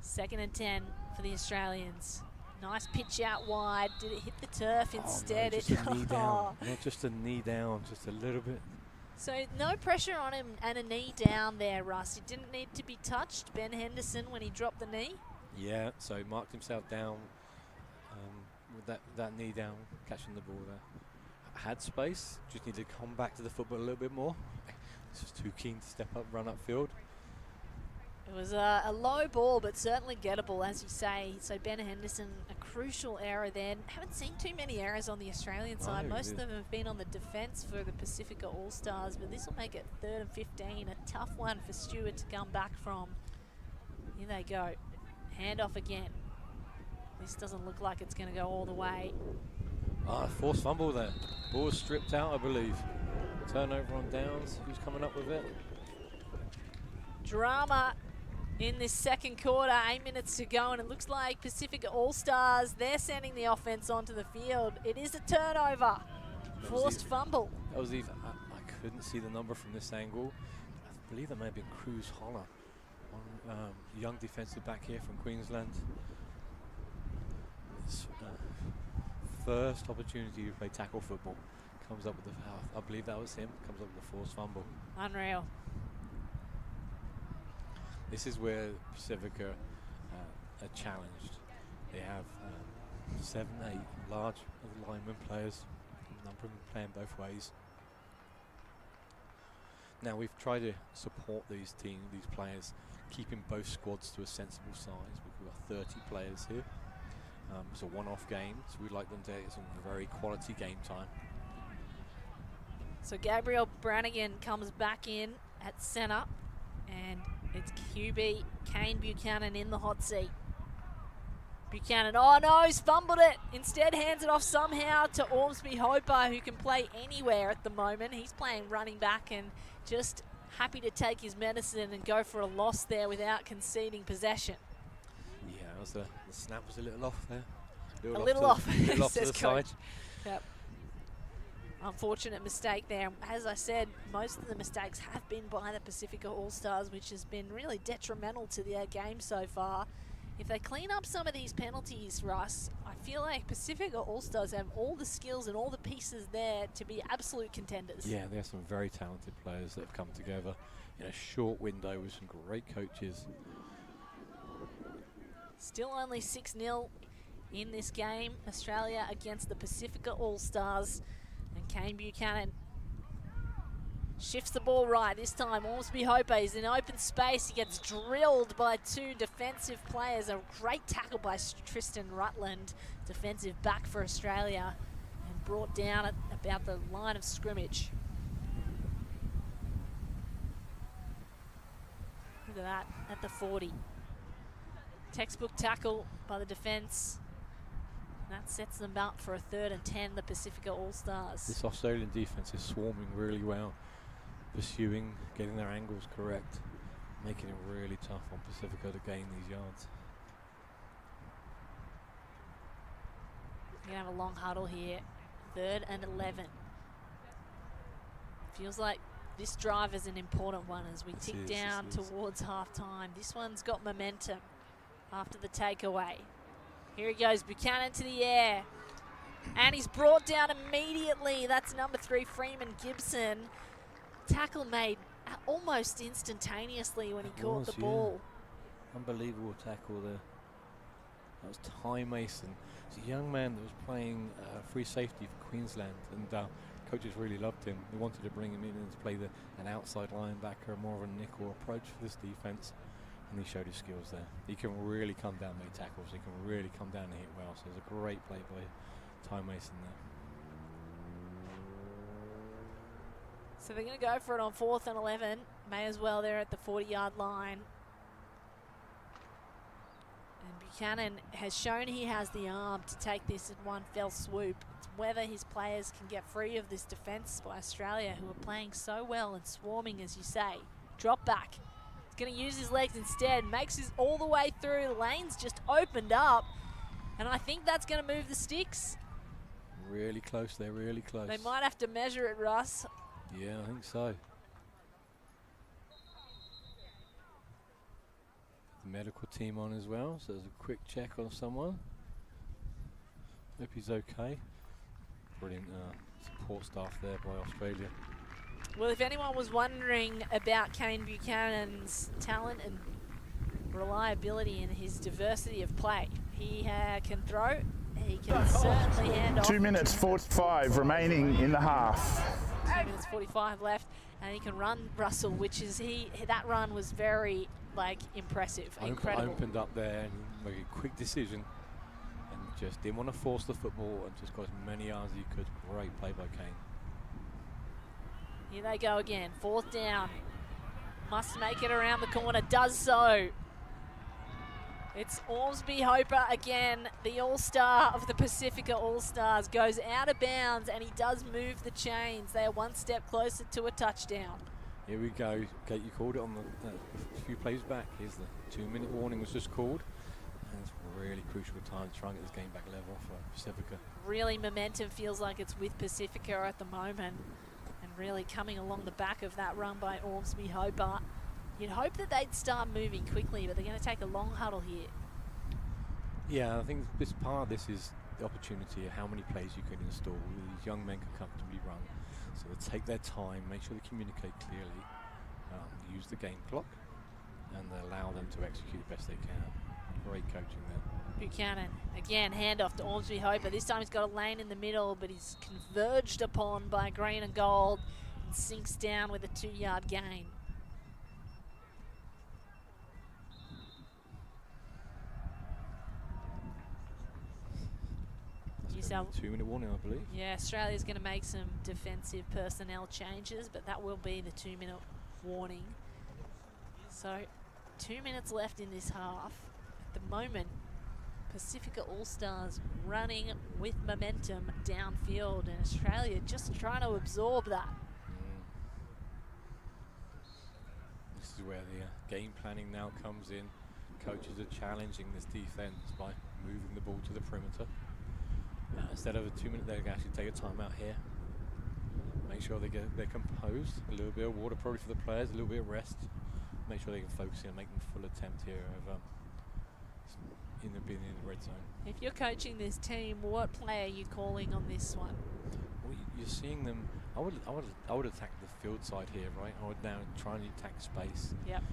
Speaker 2: 2nd and 10 for the Australians. Nice pitch out wide. Did it hit the turf instead?
Speaker 3: No, just a knee down. Not just a knee down, just a little bit.
Speaker 2: So no pressure on him and a knee down there, Russ. He didn't need to be touched, Ben Henderson, when he dropped the knee.
Speaker 3: Yeah, so he marked himself down with that knee down, catching the ball there. Had space, just needed to come back to the football a little bit more. Just too keen to step up, run upfield.
Speaker 2: It was a low ball, but certainly gettable, as you say. So Ben Henderson, a crucial error there. Haven't seen too many errors on the Australian side. Most of them have been on the defence for the Pasifika Allstars, but this will make it 3rd and 15. A tough one for Stewart to come back from. Here they go. Handoff again. This doesn't look like it's going to go all the way.
Speaker 3: Forced fumble there. Ball stripped out, I believe. Turnover on downs. Who's coming up with it?
Speaker 2: Drama in this second quarter, 8 minutes to go, and it looks like Pasifika All-Stars, they're sending the offense onto the field. It is a turnover. Forced fumble.
Speaker 3: That was even, I couldn't see the number from this angle. I believe that may have been Cruz Holler, young defensive back here from Queensland. First opportunity to play tackle football. comes up with the foul. I believe that was him. Comes up with the forced fumble.
Speaker 2: Unreal.
Speaker 3: This is where Pasifika are challenged. They have 7, 8 large lineman players, a number of them playing both ways. Now we've tried to support these players, keeping both squads to a sensible size. We've got 30 players here. It's a one-off game, so we'd like them to get some very quality game time.
Speaker 2: So Gabriel Brannigan comes back in at centre, and it's QB Kane Buchanan in the hot seat. Buchanan, oh no, he's fumbled it. Instead hands it off somehow to Ormsby Hopper, who can play anywhere at the moment. He's playing running back and just happy to take his medicine and go for a loss there without conceding possession.
Speaker 3: Yeah, the snap was a little off there.
Speaker 2: A little off,
Speaker 3: says
Speaker 2: coach. Yep. Unfortunate mistake there. As I said, most of the mistakes have been by the Pasifika Allstars, which has been really detrimental to their game so far. If they clean up some of these penalties, Russ, I feel like Pasifika Allstars have all the skills and all the pieces there to be absolute contenders.
Speaker 3: Yeah, there's some very talented players that have come together in a short window with some great coaches.
Speaker 2: Still only 6-0 in this game. Australia against the Pasifika Allstars. And Kane Buchanan shifts the ball right. This time, Ormsby Hopper is in open space. He gets drilled by 2 defensive players. A great tackle by Tristan Rutland, defensive back for Australia, and brought down at about the line of scrimmage. Look at that, at the 40. Textbook tackle by the defence. That sets them up for a 3rd and 10, the Pasifika Allstars.
Speaker 3: This Australian defence is swarming really well, pursuing, getting their angles correct, making it really tough on Pasifika to gain these yards.
Speaker 2: We're going to have a long huddle here, 3rd and 11. Feels like this drive is an important one as we tick down towards half-time. This one's got momentum after the takeaway. Here he goes, Buchanan to the air. And he's brought down immediately. That's number 3, Freeman Gibson. Tackle made almost instantaneously when he caught the ball.
Speaker 3: Unbelievable tackle there. That was Ty Mason. He's a young man that was playing free safety for Queensland, and coaches really loved him. They wanted to bring him in and to play an outside linebacker, more of a nickel approach for this defense. And he showed his skills there. He can really come down, make tackles. He can really come down and hit well. So it's a great play by Ty Mason there.
Speaker 2: So they're going to go for it on 4th and 11. May as well, they're at the 40-yard line. And Buchanan has shown he has the arm to take this in one fell swoop. It's whether his players can get free of this defence by Australia, who are playing so well and swarming, as you say. Drop back. Going to use his legs instead, makes his all the way through. The lane's just opened up, and I think that's going to move the sticks.
Speaker 3: Really close, they're really close.
Speaker 2: They might have to measure it, Russ.
Speaker 3: Yeah, I think so. The medical team on as well, so there's a quick check on someone. Hope he's okay. Brilliant support staff there by Australia.
Speaker 2: Well, if anyone was wondering about Kane Buchanan's talent and reliability and his diversity of play, he can throw, he can certainly hand off.
Speaker 1: 2 minutes 45 remaining in the half.
Speaker 2: 2 minutes 45 left, and he can run, Russell, which is that run was very impressive, incredible.
Speaker 3: Opened up there and made a quick decision and just didn't want to force the football and just got as many yards as he could. Great play by Kane.
Speaker 2: Here they go again, 4th down. Must make it around the corner, does so. It's Ormsby Hopper again, the all-star of the Pasifika All-Stars, goes out of bounds, and he does move the chains. They are one step closer to a touchdown.
Speaker 3: Here we go. Kate, you called it on a few plays back. Here's the 2-minute warning was just called. And it's a really crucial time to try and get this game back level for Pasifika.
Speaker 2: Really momentum feels like it's with Pasifika at the moment. Really coming along the back of that run by Ormsby Hopper. You'd hope that they'd start moving quickly, but they're going to take a long huddle here.
Speaker 3: Yeah, I think this part of this is the opportunity of how many plays you can install. These young men can comfortably run. So they take their time, make sure they communicate clearly, use the game clock, and they allow them to execute the best they can. Great coaching there.
Speaker 2: Buchanan, again, handoff to Ormsby Hoper. This time he's got a lane in the middle, but he's converged upon by green and gold and sinks down with a 2-yard gain.
Speaker 3: That's 2-minute warning, I believe.
Speaker 2: Yeah, Australia's going to make some defensive personnel changes, but that will be the 2-minute warning. So 2 minutes left in this half. At the moment, Pasifika Allstars running with momentum downfield, and Australia just trying to absorb that.
Speaker 3: This is where the game planning now comes in. Coaches are challenging this defense by moving the ball to the perimeter. Instead of a 2-minute, they can actually take a timeout here. Make sure they're composed. A little bit of water probably for the players, a little bit of rest. Make sure they can focus in and make them full attempt here of being in the red zone.
Speaker 2: If you're coaching this team, what play are you calling on this one?
Speaker 3: Well, you're seeing them. I would attack the field side here, right? I would now try and attack space.
Speaker 2: Yep.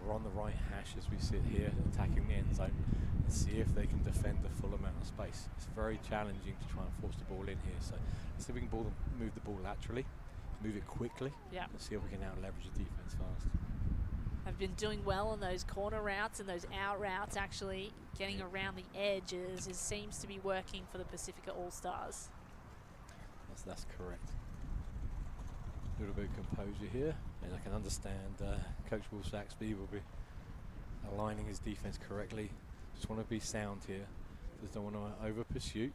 Speaker 3: We're on the right hash as we sit here, attacking the end zone, and see if they can defend the full amount of space. It's very challenging to try and force the ball in here. So let's see if we can move the ball laterally, move it quickly.
Speaker 2: Yep.
Speaker 3: And see if we can now leverage the defense fast.
Speaker 2: I've been doing well on those corner routes and those out routes, actually getting around the edges. It seems to be working for the Pasifika Allstars.
Speaker 3: That's correct. A little bit of composure here, and I can understand Coach Will Saxby will be aligning his defense correctly. Just want to be sound here. Just don't want to over pursue.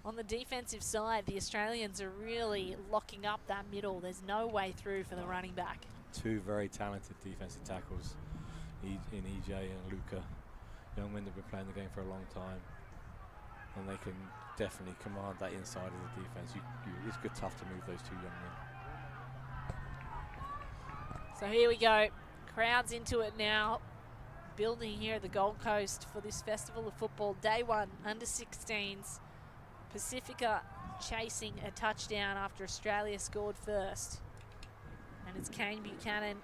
Speaker 2: On the defensive side, the Australians are really locking up that middle. There's no way through for the running back.
Speaker 3: Two very talented defensive tackles in EJ and Luca. Young men that have been playing the game for a long time, and they can definitely command that inside of the defense. It's good tough to move those two young men.
Speaker 2: So here we go. Crowds into it now. Building here at the Gold Coast for this Festival of Football. Day one, under 16s. Pasifika chasing a touchdown after Australia scored first. And it's Kane Buchanan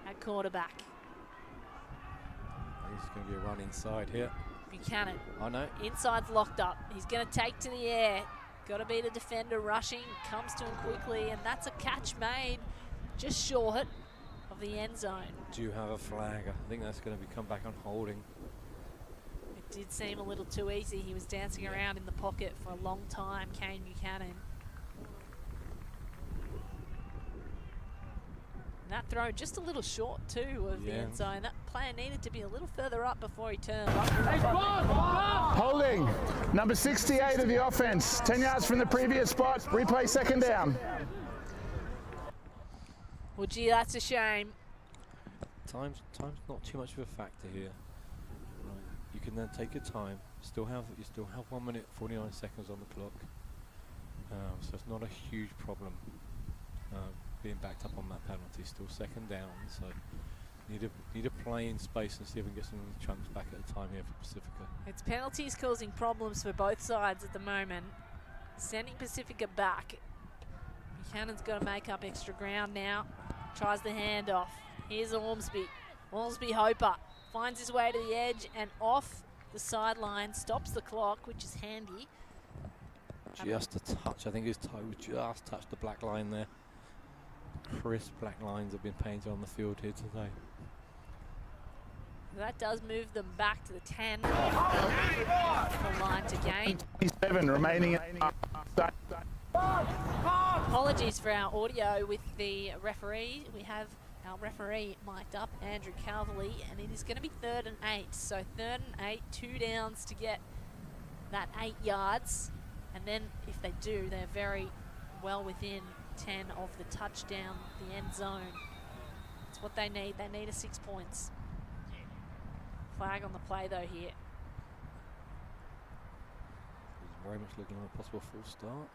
Speaker 2: at quarterback.
Speaker 3: He's going to be a run inside here.
Speaker 2: Buchanan.
Speaker 3: Oh no.
Speaker 2: Inside's locked up. He's going to take to the air. Got to be the defender rushing. Comes to him quickly, and that's a catch made just short of the end zone.
Speaker 3: Do you have a flag? I think that's going to be come back on holding.
Speaker 2: It did seem a little too easy. He was dancing around in the pocket for a long time, Kane Buchanan. And that throw just a little short too of the end zone. That player needed to be a little further up before he turned.
Speaker 1: Holding, number 68 of the offense, 10 yards from the previous spot, replay second down.
Speaker 2: Well, gee, that's a shame.
Speaker 3: Time's not too much of a factor here. Right. You can then take your time. You still have 1 minute 49 seconds on the clock. So it's not a huge problem. Being backed up on that penalty, still second down, so need a play in space and see if we can get some chunks back at a time here for Pasifika.
Speaker 2: It's penalties causing problems for both sides at the moment. Sending Pasifika back. Buchanan's got to make up extra ground now. Tries the handoff. Here's Ormsby. Ormsby Hoper finds his way to the edge and off the sideline, stops the clock, which is handy.
Speaker 3: Just a touch. I think his toe just touched the black line there. Crisp black lines have been painted on the field here today.
Speaker 2: That does move them back to the 10. The line to gain.
Speaker 1: 7 remaining.
Speaker 2: Apologies for our audio with the referee. We have our referee mic'd up, Andrew Calverley, and it is going to be 3rd and 8. So 3rd and 8, 2 downs to get that 8 yards. And then if they do, they're very well within 10 of the touchdown, the end zone. It's what they need. They need a 6 points. Flag on the play though here.
Speaker 3: He's very much looking at a possible full start.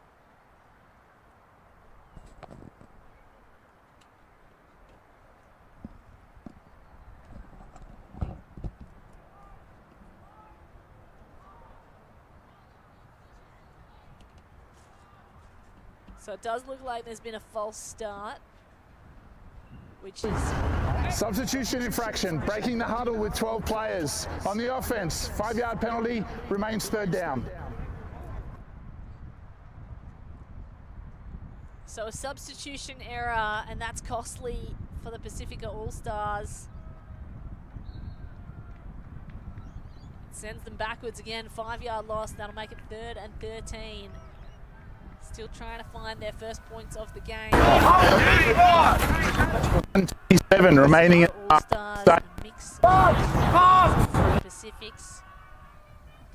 Speaker 2: So it does look like there's been a false start, which is...
Speaker 1: Substitution infraction, breaking the huddle with 12 players. On the offense, 5-yard penalty, remains third down.
Speaker 2: So a substitution error, and that's costly for the Pasifika Allstars. Sends them backwards again, 5-yard loss. That'll make it 3rd and 13. Still trying to find their first points of the game.
Speaker 1: 27 remaining.
Speaker 2: Allstars, mix of Pacifics.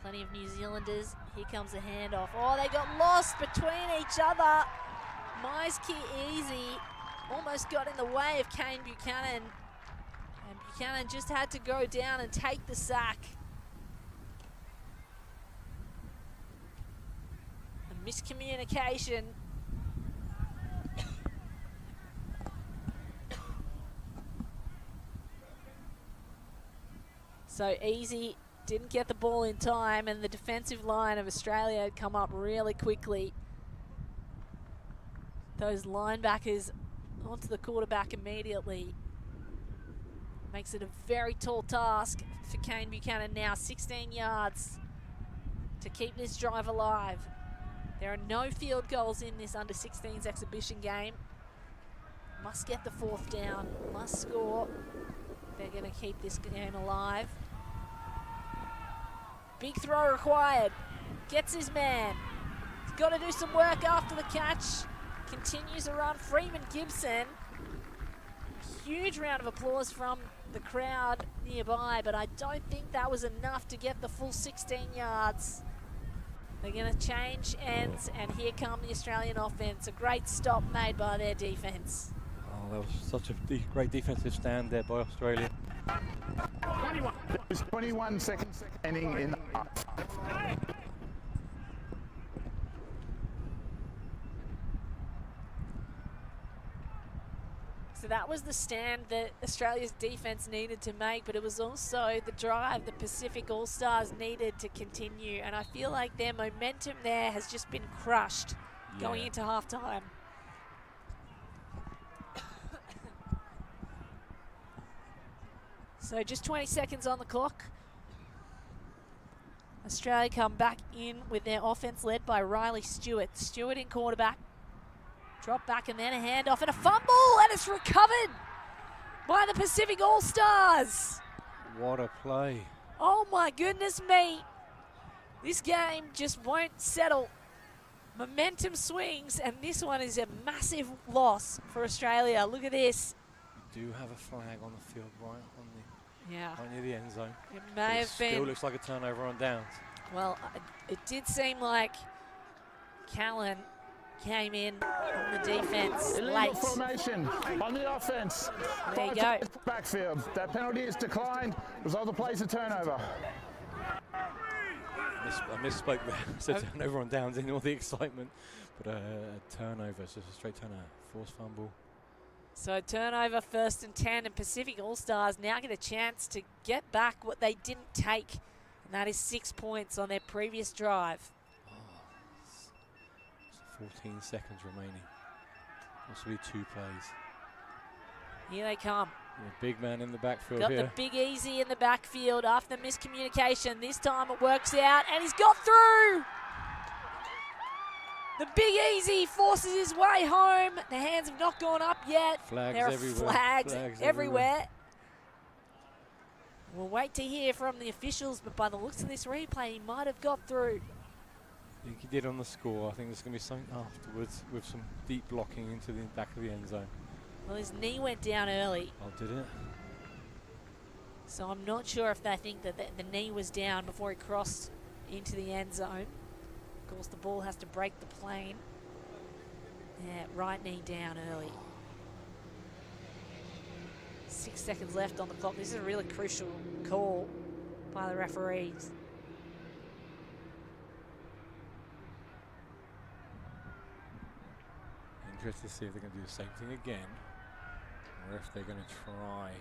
Speaker 2: Plenty of New Zealanders. Here comes a handoff. Oh, they got lost between each other. Maiski Easy almost got in the way of Kane Buchanan. And Buchanan just had to go down and take the sack. Miscommunication. So Easy didn't get the ball in time, and the defensive line of Australia had come up really quickly. Those linebackers onto the quarterback immediately. Makes it a very tall task for Kane Buchanan now. 16 yards to keep this drive alive. There are no field goals in this under-16s exhibition game. Must get the 4th down, must score. They're going to keep this game alive. Big throw required. Gets his man. He's got to do some work after the catch. Continues to run. Freeman Gibson. Huge round of applause from the crowd nearby, but I don't think that was enough to get the full 16 yards. They're going to change ends, and here come the Australian offense. A great stop made by their defense.
Speaker 3: Oh, that was such a great defensive stand there by Australia.
Speaker 1: There's 21 seconds ending in the half.
Speaker 2: So that was the stand that Australia's defense needed to make, but it was also the drive the Pacific All-Stars needed to continue. And I feel like their momentum there has just been crushed going into halftime. So just 20 seconds on the clock. Australia come back in with their offense led by Riley Stewart. Stewart in quarterback. Drop back and then a handoff and a fumble, and it's recovered by the Pacific All-Stars.
Speaker 3: What a play.
Speaker 2: Oh my goodness me. This game just won't settle. Momentum swings, and this one is a massive loss for Australia. Look at this.
Speaker 3: You do have a flag on the field right near the end zone.
Speaker 2: It may have been.
Speaker 3: Still looks like a turnover on downs.
Speaker 2: Well, it did seem like Callan came in on the defense
Speaker 1: Illegal
Speaker 2: late.
Speaker 1: formation on the offense.
Speaker 2: There you go.
Speaker 1: Backfield. That penalty is declined. Result of the play is a turnover.
Speaker 3: I misspoke there. I said turnover on downs in all the excitement, but a turnover, so it's a straight turnover, forced fumble.
Speaker 2: So turnover, 1st and 10, and Pacific All-Stars now get a chance to get back what they didn't take, and that is 6 points on their previous drive.
Speaker 3: 14 seconds remaining. Possibly 2 plays.
Speaker 2: Here they come.
Speaker 3: The big man in the backfield
Speaker 2: Got
Speaker 3: here.
Speaker 2: the big easy in the backfield after the miscommunication. This time it works out, and he's got through. The big easy forces his way home. The hands have not gone up yet.
Speaker 3: Flags
Speaker 2: there are
Speaker 3: everywhere.
Speaker 2: flags everywhere.
Speaker 3: Everywhere.
Speaker 2: We'll wait to hear from the officials, but by the looks of this replay, he might have got through.
Speaker 3: I think he did on the score. I think there's going to be something afterwards with some deep blocking into the back of the end zone.
Speaker 2: Well, his knee went down early.
Speaker 3: Oh, did it?
Speaker 2: So I'm not sure if they think that the knee was down before he crossed into the end zone. Of course, the ball has to break the plane. Yeah, right knee down early. 6 seconds left on the clock. This is a really crucial call by the referees.
Speaker 3: Interested to see if they're going to do the same thing again, or if they're going to try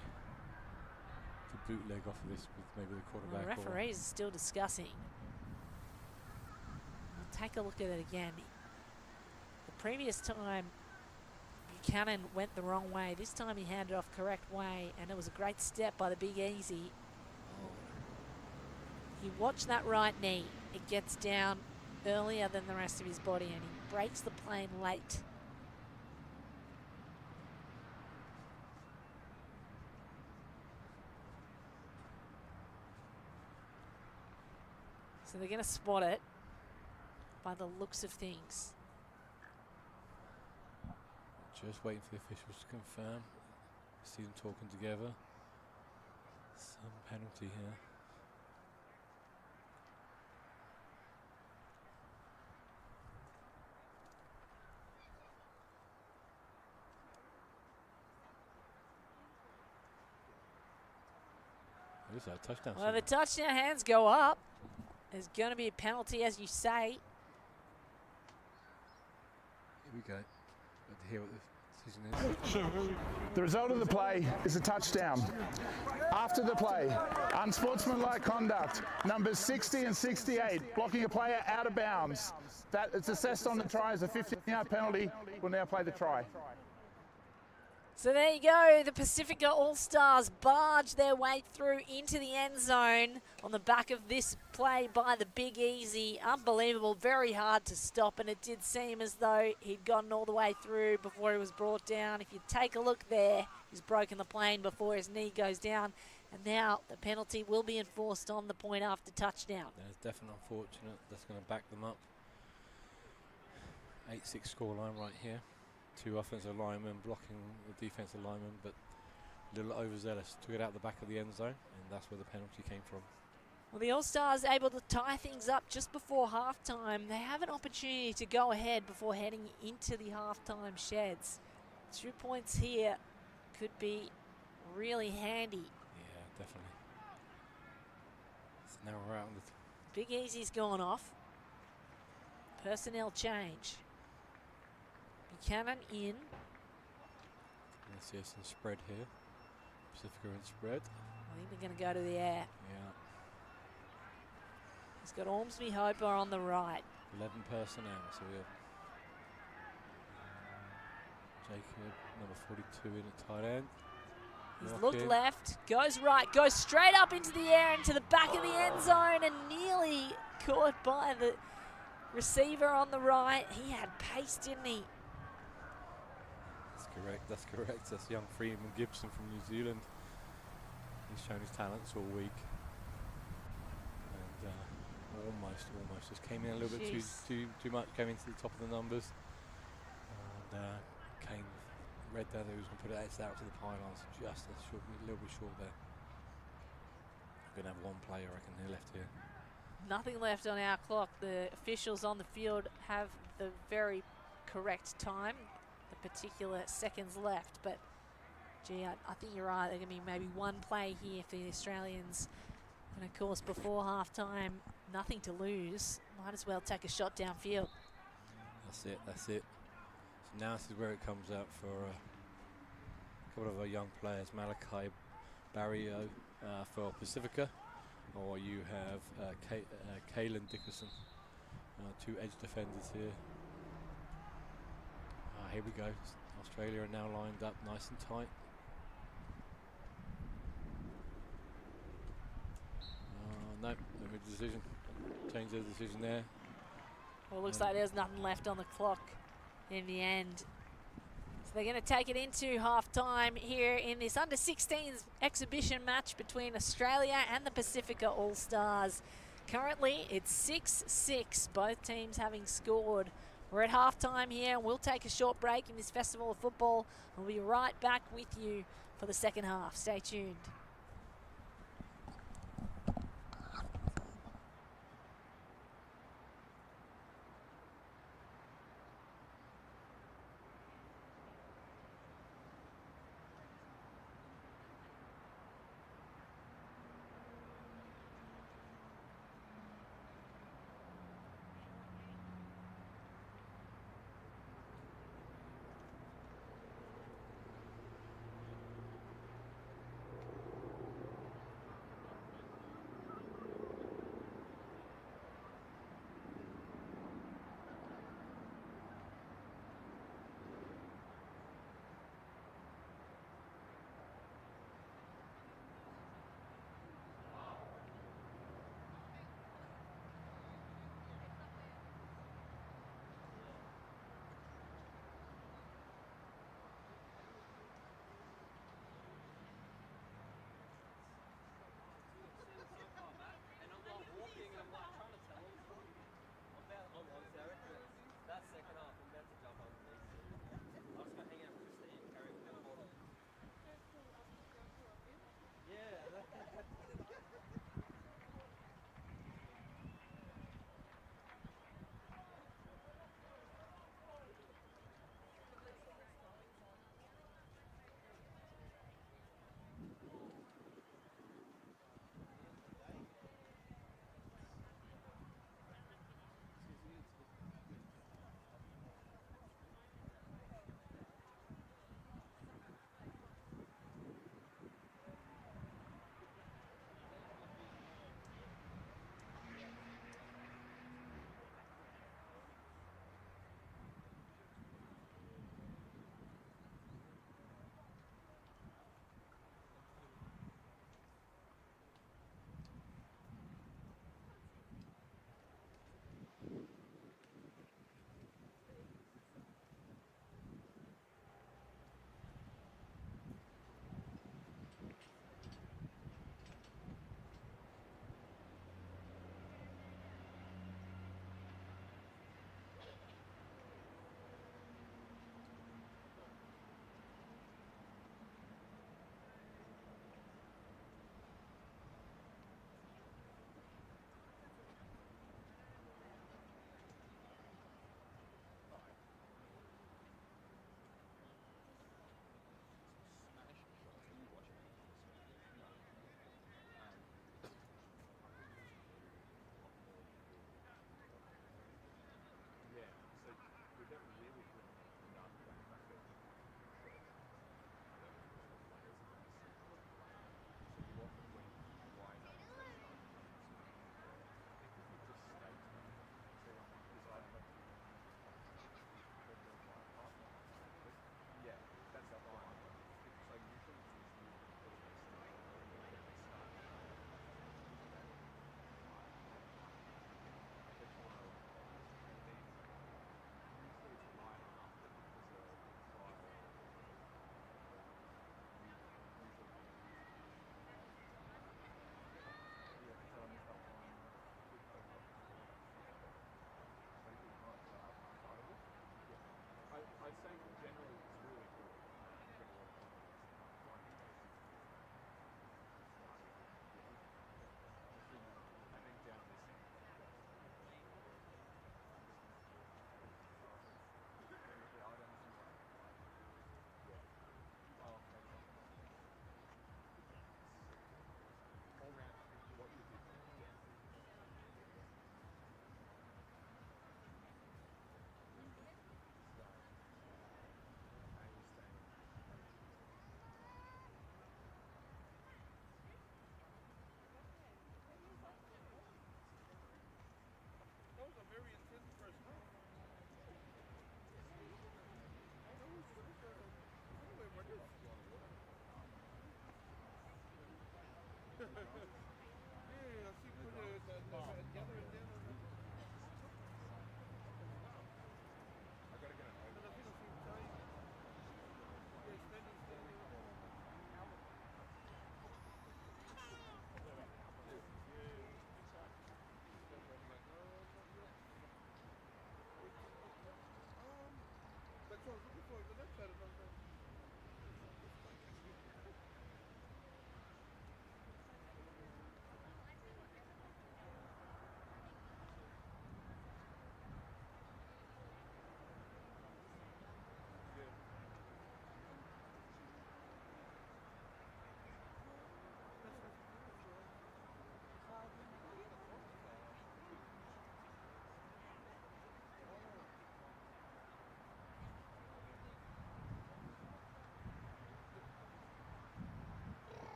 Speaker 3: to bootleg off of this with maybe the quarterback.
Speaker 2: Well, the referees are still discussing. We'll take a look at it again. The previous time, Buchanan went the wrong way. This time he handed off correct way, and it was a great step by the Big Easy. You watch that right knee. It gets down earlier than the rest of his body, and he breaks the plane late. So they're going to spot it by the looks of things.
Speaker 3: Just waiting for the officials to confirm. See them talking together. Some penalty here. There's that touchdown.
Speaker 2: Well, the touchdown hands go up. There's going to be a penalty, as you say.
Speaker 3: Here we go. Let's hear what the decision is.
Speaker 1: The result of the play is a touchdown. After the play, unsportsmanlike conduct, numbers 60 and 68, blocking a player out of bounds. That is assessed on the try as a 15-yard penalty. We'll now play the try.
Speaker 2: So there you go, the Pasifika All-Stars barge their way through into the end zone on the back of this play by the Big Easy. Unbelievable, very hard to stop, and it did seem as though he'd gotten all the way through before he was brought down. If you take a look there, he's broken the plane before his knee goes down, and now the penalty will be enforced on the point after touchdown.
Speaker 3: That's definitely unfortunate. That's going to back them up. 8-6 scoreline right here. Two offensive linemen blocking the defensive lineman, but a little overzealous. Took it out the back of the end zone, and that's where the penalty came from.
Speaker 2: Well, the All-Stars able to tie things up just before halftime. They have an opportunity to go ahead before heading into the halftime sheds. 2 points here could be really handy.
Speaker 3: Yeah, definitely. So now we're out on the
Speaker 2: Big Easy's gone off. Personnel change. Buchanan in.
Speaker 3: Let's see some spread here. Pasifika in spread.
Speaker 2: I think they're going to go to the air.
Speaker 3: Yeah.
Speaker 2: He's got Ormsby Hopper on the right.
Speaker 3: 11 personnel. So we have Jacob, number 42 in at tight end.
Speaker 2: He's
Speaker 3: Knock
Speaker 2: looked
Speaker 3: in.
Speaker 2: left, goes right, goes straight up into the air, into the back of the end zone, and nearly caught by the receiver on the right. He had pace, didn't he?
Speaker 3: That's correct. That's young Freeman Gibson from New Zealand. He's shown his talents all week. And almost just came in a little bit too much, came into the top of the numbers. And Kane read that he was going to put it out to the pylons, just a little bit short there. We're going to have one player, I reckon, here left here.
Speaker 2: Nothing left on our clock. The officials on the field have the very correct time. The particular seconds left, but gee, I think you're right. There's going to be maybe one play here for the Australians, and of course before halftime, nothing to lose. Might as well take a shot downfield.
Speaker 3: That's it. So now this is where it comes out for a couple of our young players. Malachi Barrio for Pasifika, or you have Kalen Dickerson, two edge defenders here. Here we go. Australia are now lined up nice and tight. No, they made a decision. Change their decision there.
Speaker 2: Well, it looks like there's nothing left on the clock in the end. So they're going to take it into halftime here in this under-16s exhibition match between Australia and the Pasifika All-Stars. Currently, it's 6-6, both teams having scored. We're at halftime here, and we'll take a short break in this festival of football. We'll be right back with you for the second half. Stay tuned.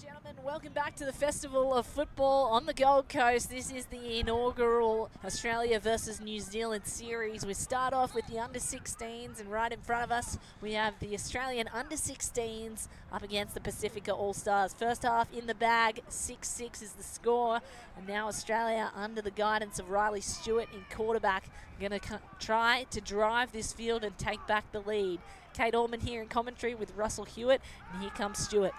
Speaker 2: Gentlemen, welcome back to the Festival of Football on the Gold Coast. This is the inaugural Australia versus New Zealand series. We start off with the under-16s, and right in front of us we have the Australian under-16s up against the Pasifika Allstars. First half in the bag, 6-6 is the score, and now Australia, under the guidance of Riley Stewart in quarterback, going to try to drive this field and take back the lead. Kate Allman here in commentary with Russell Hewitt, and here comes Stewart.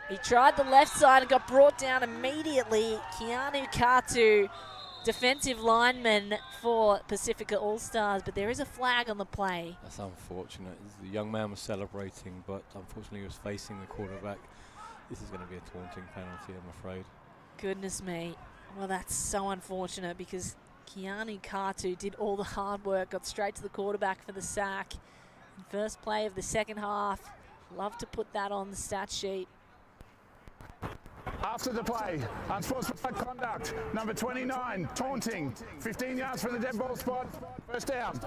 Speaker 2: He tried the left side and got brought down immediately. Keanu Katu, defensive lineman for Pasifika Allstars, but there is a flag on the play.
Speaker 3: That's unfortunate. The young man was celebrating, but unfortunately he was facing the quarterback. This is going to be a taunting penalty, I'm afraid.
Speaker 2: Goodness me. Well, that's so unfortunate because Keanu Katu did all the hard work, got straight to the quarterback for the sack. And first play of the second half. Love to put that on the stat sheet.
Speaker 1: After the play, unsportsmanlike conduct, number 29, taunting, 15 yards from the dead ball spot, first down.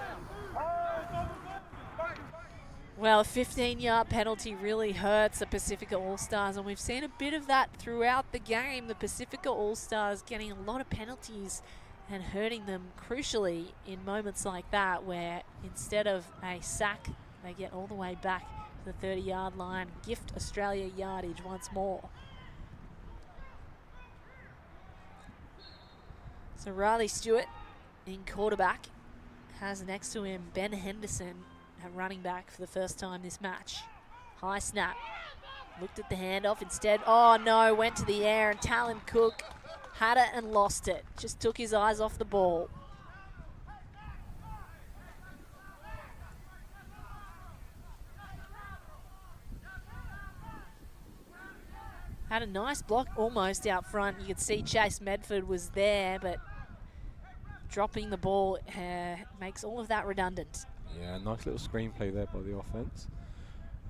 Speaker 2: Well, a 15-yard penalty really hurts the Pasifika Allstars, and we've seen a bit of that throughout the game. The Pasifika Allstars getting a lot of penalties and hurting them crucially in moments like that, where instead of a sack, they get all the way back to the 30-yard line, gift Australia yardage once more. So Riley Stewart in quarterback has next to him Ben Henderson at running back for the first time this match. High snap. Looked at the handoff instead. Oh no, went to the air, and Talon Cook had it and lost it. Just took his eyes off the ball. Had a nice block almost out front. You could see Chase Medford was there, but dropping the ball makes all of that redundant.
Speaker 3: Yeah, nice little screenplay there by the offense.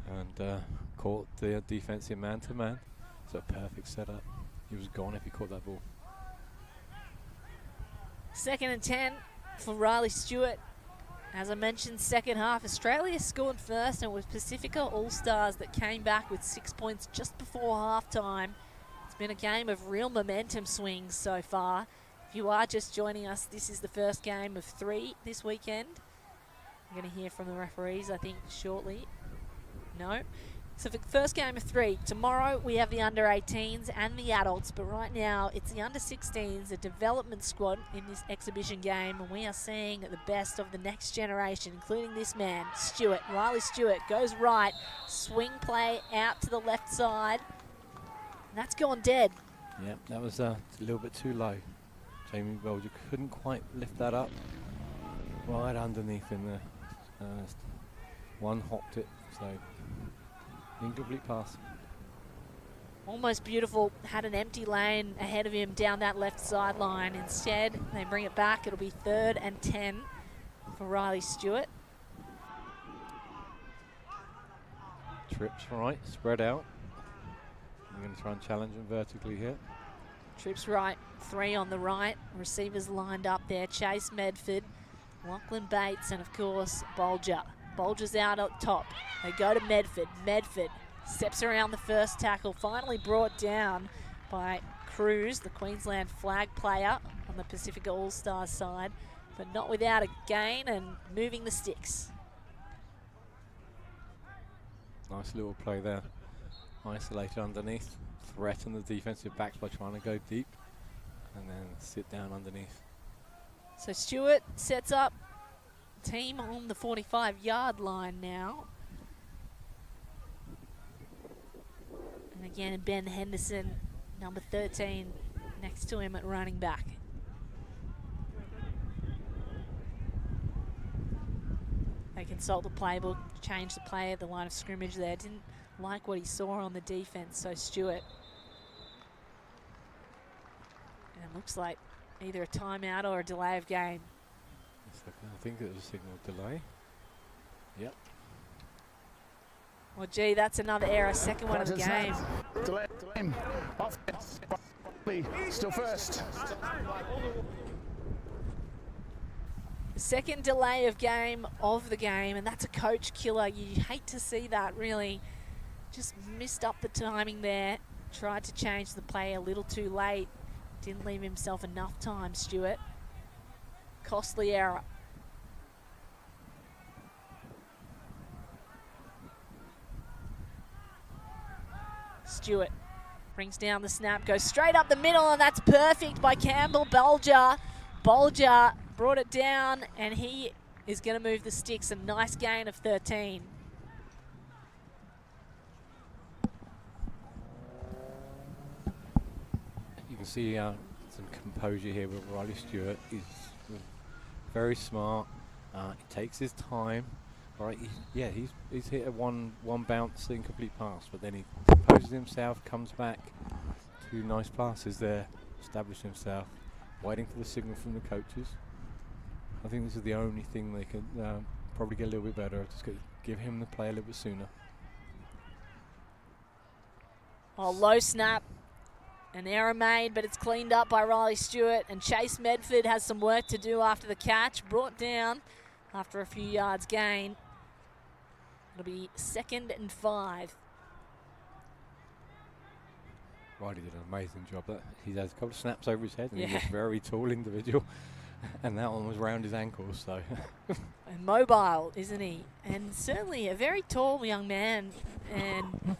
Speaker 3: And caught the defensive man-to-man. It's a perfect setup. He was gone if he caught that ball.
Speaker 2: 2nd and 10 for Riley Stewart. As I mentioned, second half, Australia scored first, and it was Pasifika Allstars that came back with 6 points just before halftime. It's been a game of real momentum swings so far. If you are just joining us, this is the first game of 3 this weekend. We're going to hear from the referees, I think, shortly. No. So for the first game of 3, tomorrow we have the under-18s and the adults, but right now it's the under-16s, the development squad in this exhibition game, and we are seeing the best of the next generation, including this man, Stewart. Riley Stewart goes right, swing play out to the left side, and that's gone dead.
Speaker 3: Yeah, that was a little bit too low. Jamie Bolger couldn't quite lift that up. Right underneath him there. One hopped it, so incomplete pass.
Speaker 2: Almost beautiful. Had an empty lane ahead of him down that left sideline. Instead, they bring it back. It'll be 3rd and 10 for Riley Stewart.
Speaker 3: Trips right, spread out. I'm going to try and challenge him vertically here.
Speaker 2: Trips right, 3 on the right. Receivers lined up there. Chase Medford, Lachlan Bates, and of course, Bolger. Bolger's out up top. They go to Medford. Medford steps around the first tackle, finally brought down by Cruz, the Queensland flag player on the Pasifika All-Stars side, but not without a gain and moving the sticks.
Speaker 3: Nice little play there. Isolated underneath. Threaten the defensive backs by trying to go deep and then sit down underneath.
Speaker 2: So Stewart sets up team on the 45-yard line now. And again, Ben Henderson, number 13, next to him at running back. They consult the playbook, change the play at the line of scrimmage there. Didn't like what he saw on the defense, so Stewart. And it looks like either a timeout or a delay of game.
Speaker 3: I think it was a signal delay. Yep.
Speaker 2: Well, gee, that's another error. Second one of the game.
Speaker 1: Delay. Offense. Still first.
Speaker 2: The second delay of game of the game, and that's a coach killer. You hate to see that, really. Just missed up the timing there. Tried to change the play a little too late. Didn't leave himself enough time, Stewart. Costly error. Stewart brings down the snap, goes straight up the middle, and that's perfect by Campbell Bolger. Bolger brought it down, and he is going to move the sticks. A nice gain of 13.
Speaker 3: You can see some composure here with Riley Stewart. He's very smart. He takes his time. All right, he's hit a one bounce incomplete pass, but then he composes himself, comes back. 2 nice passes there, established himself, waiting for the signal from the coaches. I think this is the only thing they can probably get a little bit better. Just give him the play a little bit sooner.
Speaker 2: Oh, low snap. An error made, but it's cleaned up by Riley Stewart, and Chase Medford has some work to do after the catch. Brought down after a few yards gain. It'll be 2nd and 5.
Speaker 3: Riley did an amazing job. He has a couple of snaps over his head, and he's a very tall individual. And that one was round his ankles, so.
Speaker 2: And mobile, isn't he? And certainly a very tall young man, and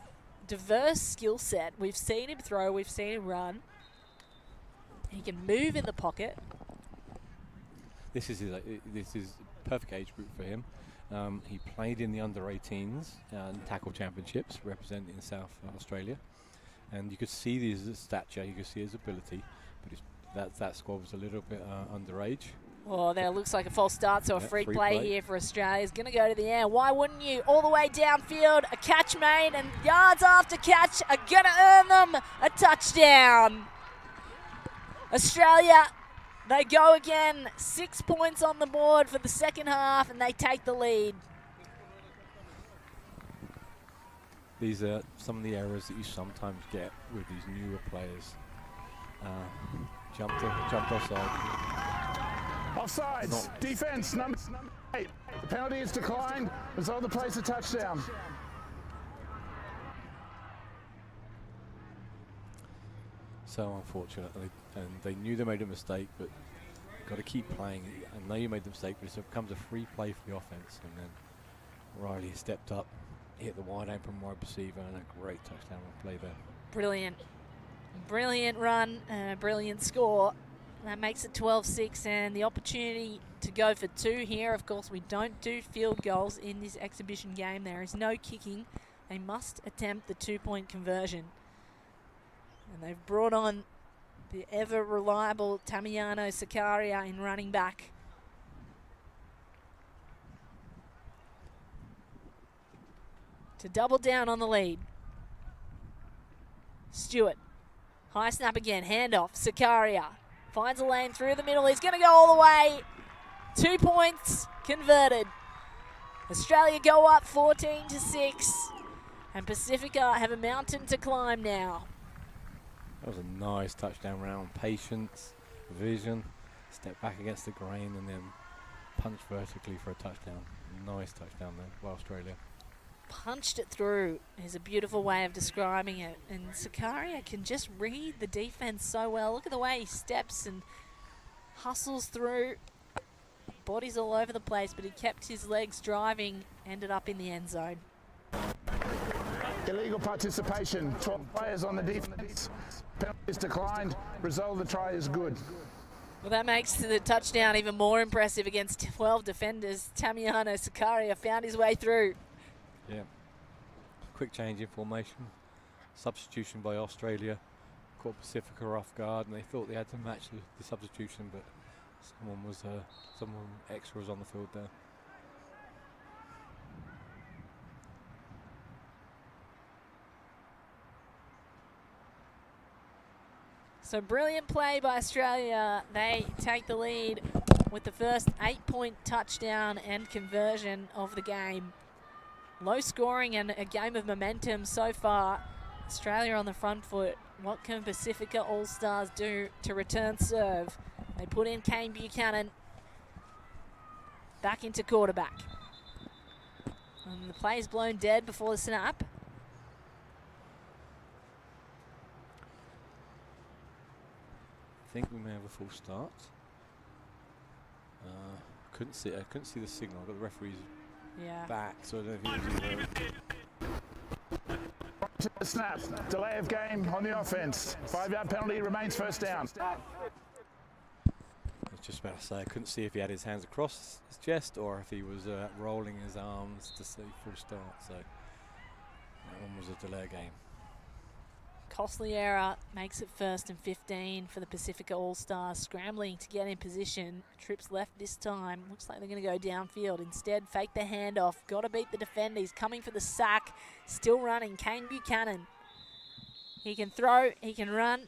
Speaker 2: diverse skill set. We've seen him throw, we've seen him run. He can move in the pocket.
Speaker 3: This is perfect age group for him. He played in the under-18s tackle championships, representing South Australia, and you could see his stature, you could see his ability, but that squad was a little bit underage.
Speaker 2: Oh, there looks like a false start, so a free play here for Australia. Is going to go to the air. Why wouldn't you? All the way downfield, a catch made, and yards after catch are going to earn them a touchdown. Australia, they go again. 6 points on the board for the second half, and they take the lead.
Speaker 3: These are some of the errors that you sometimes get with these newer players. Jumped offside.
Speaker 1: Offsides. Defense, number 8. The penalty is declined. Result of the place a touchdown.
Speaker 3: So unfortunate, and they knew they made a mistake, but got to keep playing. I know you made the mistake, but it becomes a free play for the offense, and then Riley stepped up, hit the wide open wide receiver, and a great touchdown play there.
Speaker 2: Brilliant. Brilliant run, brilliant score. That makes it 12-6, and the opportunity to go for 2 here. Of course, we don't do field goals in this exhibition game. There is no kicking. They must attempt the 2-point conversion. And they've brought on the ever-reliable Tamiano Sakaria in running back. To double down on the lead. Stewart. High snap again. Handoff. Sakaria. Finds a lane through the middle. He's going to go all the way. 2 points converted. Australia go up 14-6. And Pasifika have a mountain to climb now.
Speaker 3: That was a nice touchdown round. Patience, vision, step back against the grain, and then punch vertically for a touchdown. Nice touchdown there by Australia.
Speaker 2: Punched it through is a beautiful way of describing it. And Sakaria can just read the defense so well. Look at the way he steps and hustles through. Body's all over the place, but he kept his legs driving, ended up in the end zone.
Speaker 1: Illegal participation. 12 players on the defense. Penalty is declined. Result of the try is good.
Speaker 2: Well, that makes the touchdown even more impressive against 12 defenders. Tamiano Sakaria found his way through.
Speaker 3: Yeah. Quick change in formation. Substitution by Australia. Caught Pasifika off guard, and they thought they had to match the substitution, but someone extra was on the field there.
Speaker 2: So brilliant play by Australia. They take the lead with the first 8-point touchdown and conversion of the game. Low scoring and a game of momentum so far. Australia on the front foot. What can Pasifika Allstars do to return serve? They put in Kane Buchanan back into quarterback. And the play is blown dead before the snap.
Speaker 3: think we may have a full start. Couldn't see the signal. I got the referee's back, so I don't know if he was
Speaker 1: The snap, delay of game on the offense. 5-yard penalty, remains first down.
Speaker 3: I was just about to say, I couldn't see if he had his hands across his chest or if he was rolling his arms to say full start. So that one was a delay game.
Speaker 2: Costly error makes it 1st and 15 for the Pasifika Allstars, scrambling to get in position. Trips left this time. Looks like they're going to go downfield. Instead, fake the handoff. Got to beat the defender. He's coming for the sack. Still running. Kane Buchanan. He can throw. He can run.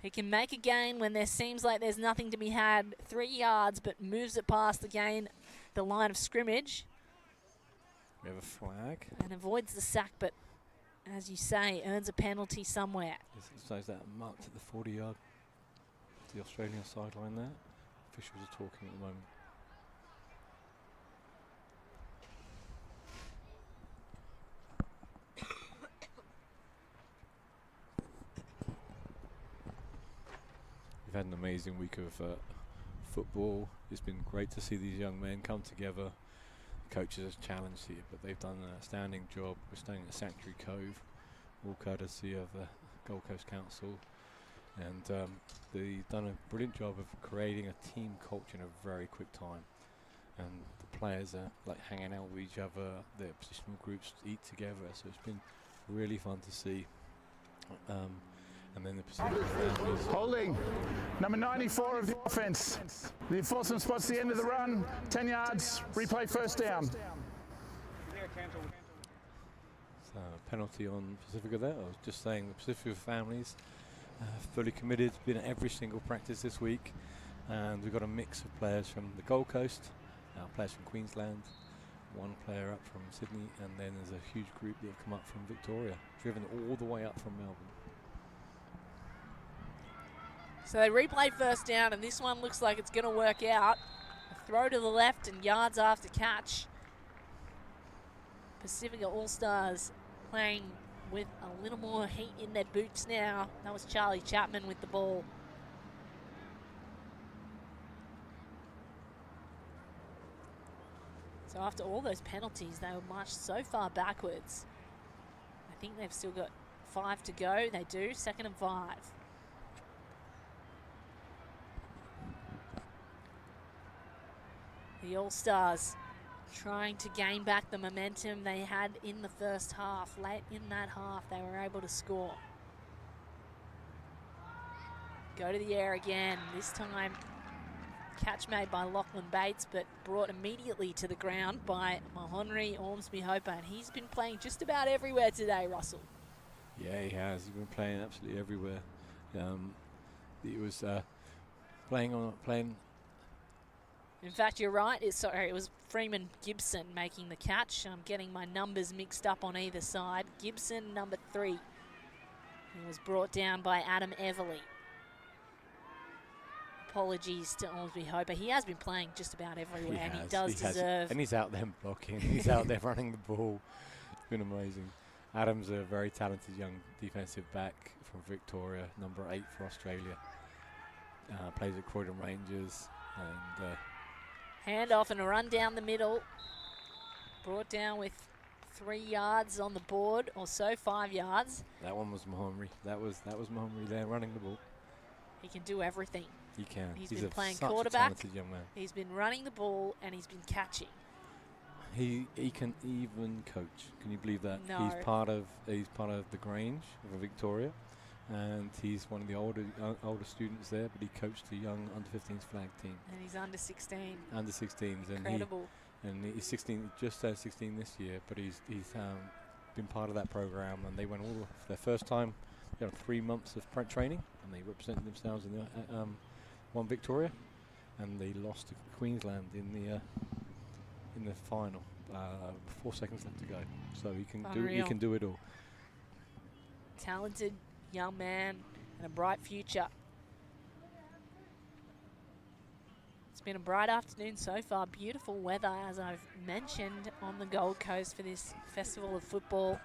Speaker 2: He can make a gain when there seems like there's nothing to be had. 3 yards, but moves it past the line of scrimmage.
Speaker 3: We have a flag.
Speaker 2: And avoids the sack, but as you say, earns a penalty somewhere.
Speaker 3: So is that marked at the 40-yard, the Australian sideline there? Officials are talking at the moment. We've had an amazing week of football. It's been great to see these young men come together. Coaches have challenged here, but they've done an outstanding job. We're staying at Sanctuary Cove, all courtesy of the Gold Coast Council, and they've done a brilliant job of creating a team culture in a very quick time. And the players are like hanging out with each other. Their positional groups eat together, so it's been really fun to see. And then the Pacific families.
Speaker 1: Holding, number 94 of the offense. The enforcement spots the end of the run, 10 yards, replay first down.
Speaker 3: So penalty on Pacifica there. I was just saying the Pacifica families fully committed, been at every single practice this week, and we've got a mix of players from the Gold Coast, players from Queensland, one player up from Sydney, and then there's a huge group that have come up from Victoria, driven all the way up from Melbourne.
Speaker 2: So they replay first down, and this one looks like it's going to work out. A throw to the left and yards after catch. Pacifica Allstars playing with a little more heat in their boots now. That was Charlie Chapman with the ball. So after all those penalties, they were marched so far backwards. I think they've still got 5 to go. They do, 2nd and 5. The All-Stars trying to gain back the momentum they had in the first half. Late in that half, they were able to score. Go to the air again. This time, catch made by Lachlan Bates, but brought immediately to the ground by Mahonry Ormsby-Hoper. And he's been playing just about everywhere today, Russell.
Speaker 3: Yeah, he has. He's been playing absolutely everywhere. He was playing.
Speaker 2: In fact, you're right. It was Freeman Gibson making the catch. I'm getting my numbers mixed up on either side. Gibson, number 3. He was brought down by Adam Everly. Apologies to Ormsby-Hoper. He has been playing just about everywhere, and he does deserve.
Speaker 3: And he's out there blocking. He's out there running the ball. It's been amazing. Adam's a very talented young defensive back from Victoria, number 8 for Australia. Plays at Croydon Rangers. And
Speaker 2: handoff and a run down the middle. Brought down with 3 yards on the board, or so 5 yards.
Speaker 3: That one was Mahonry. That was Mahonry there running the ball.
Speaker 2: He can do everything.
Speaker 3: He can.
Speaker 2: He's
Speaker 3: been
Speaker 2: playing
Speaker 3: such
Speaker 2: quarterback.
Speaker 3: A talented young man.
Speaker 2: He's been running the ball and he's been catching.
Speaker 3: He can even coach. Can you believe that?
Speaker 2: No.
Speaker 3: He's part of the Grange of Victoria, and he's one of the older students there. But he coached the young under-15s flag team.
Speaker 2: And he's under 16.
Speaker 3: Under 16s.
Speaker 2: Incredible.
Speaker 3: And he's 16, just turned 16 this year. But he's been part of that program, and they went all for their first time. They had 3 months of training, and they represented themselves in the One Victoria, and they lost to Queensland in the final. 4 seconds left to go, so he can do it all.
Speaker 2: Talented young man and a bright future. It's been a bright afternoon so far. Beautiful weather, as I've mentioned, on the Gold Coast for this Festival of Football.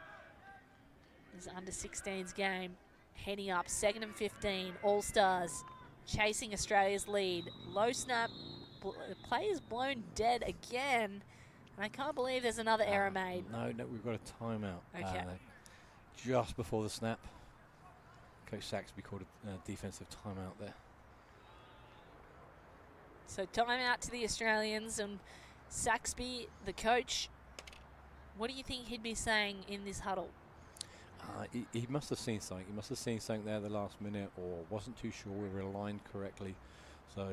Speaker 2: This under-16s game heading up, 2nd and 15. All-Stars chasing Australia's lead. Low snap, play is blown dead again. And I can't believe there's another error made.
Speaker 3: No, we've got a timeout.
Speaker 2: Okay.
Speaker 3: Just before the snap. Coach Saxby called a defensive timeout there.
Speaker 2: So timeout to the Australians, and Saxby, the coach, what do you think he'd be saying in this huddle?
Speaker 3: He must have seen something. He must have seen something there the last minute, or wasn't too sure we were aligned correctly. So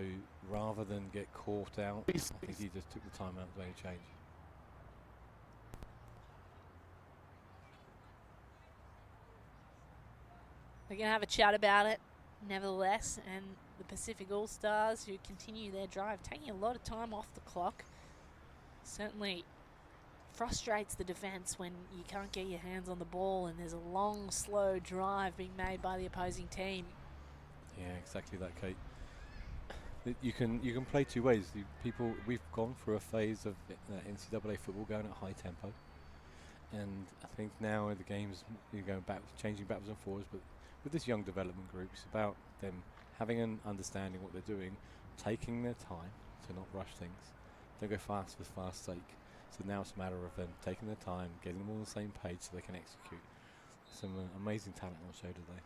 Speaker 3: rather than get caught out, I think he just took the timeout to make a change.
Speaker 2: We're going to have a chat about it, nevertheless, and the Pacific Allstars, who continue their drive, taking a lot of time off the clock, certainly frustrates the defense when you can't get your hands on the ball and there's a long, slow drive being made by the opposing team.
Speaker 3: Yeah, exactly that, Kate. You can play two ways. We've gone through a phase of NCAA football going at high tempo, and I think now the game's going back, changing backwards and forwards, but with this young development group, it's about them having an understanding what they're doing, taking their time to not rush things. Don't go fast for fast's sake. So now it's a matter of them taking their time, getting them all on the same page so they can execute. Some amazing talent on show today.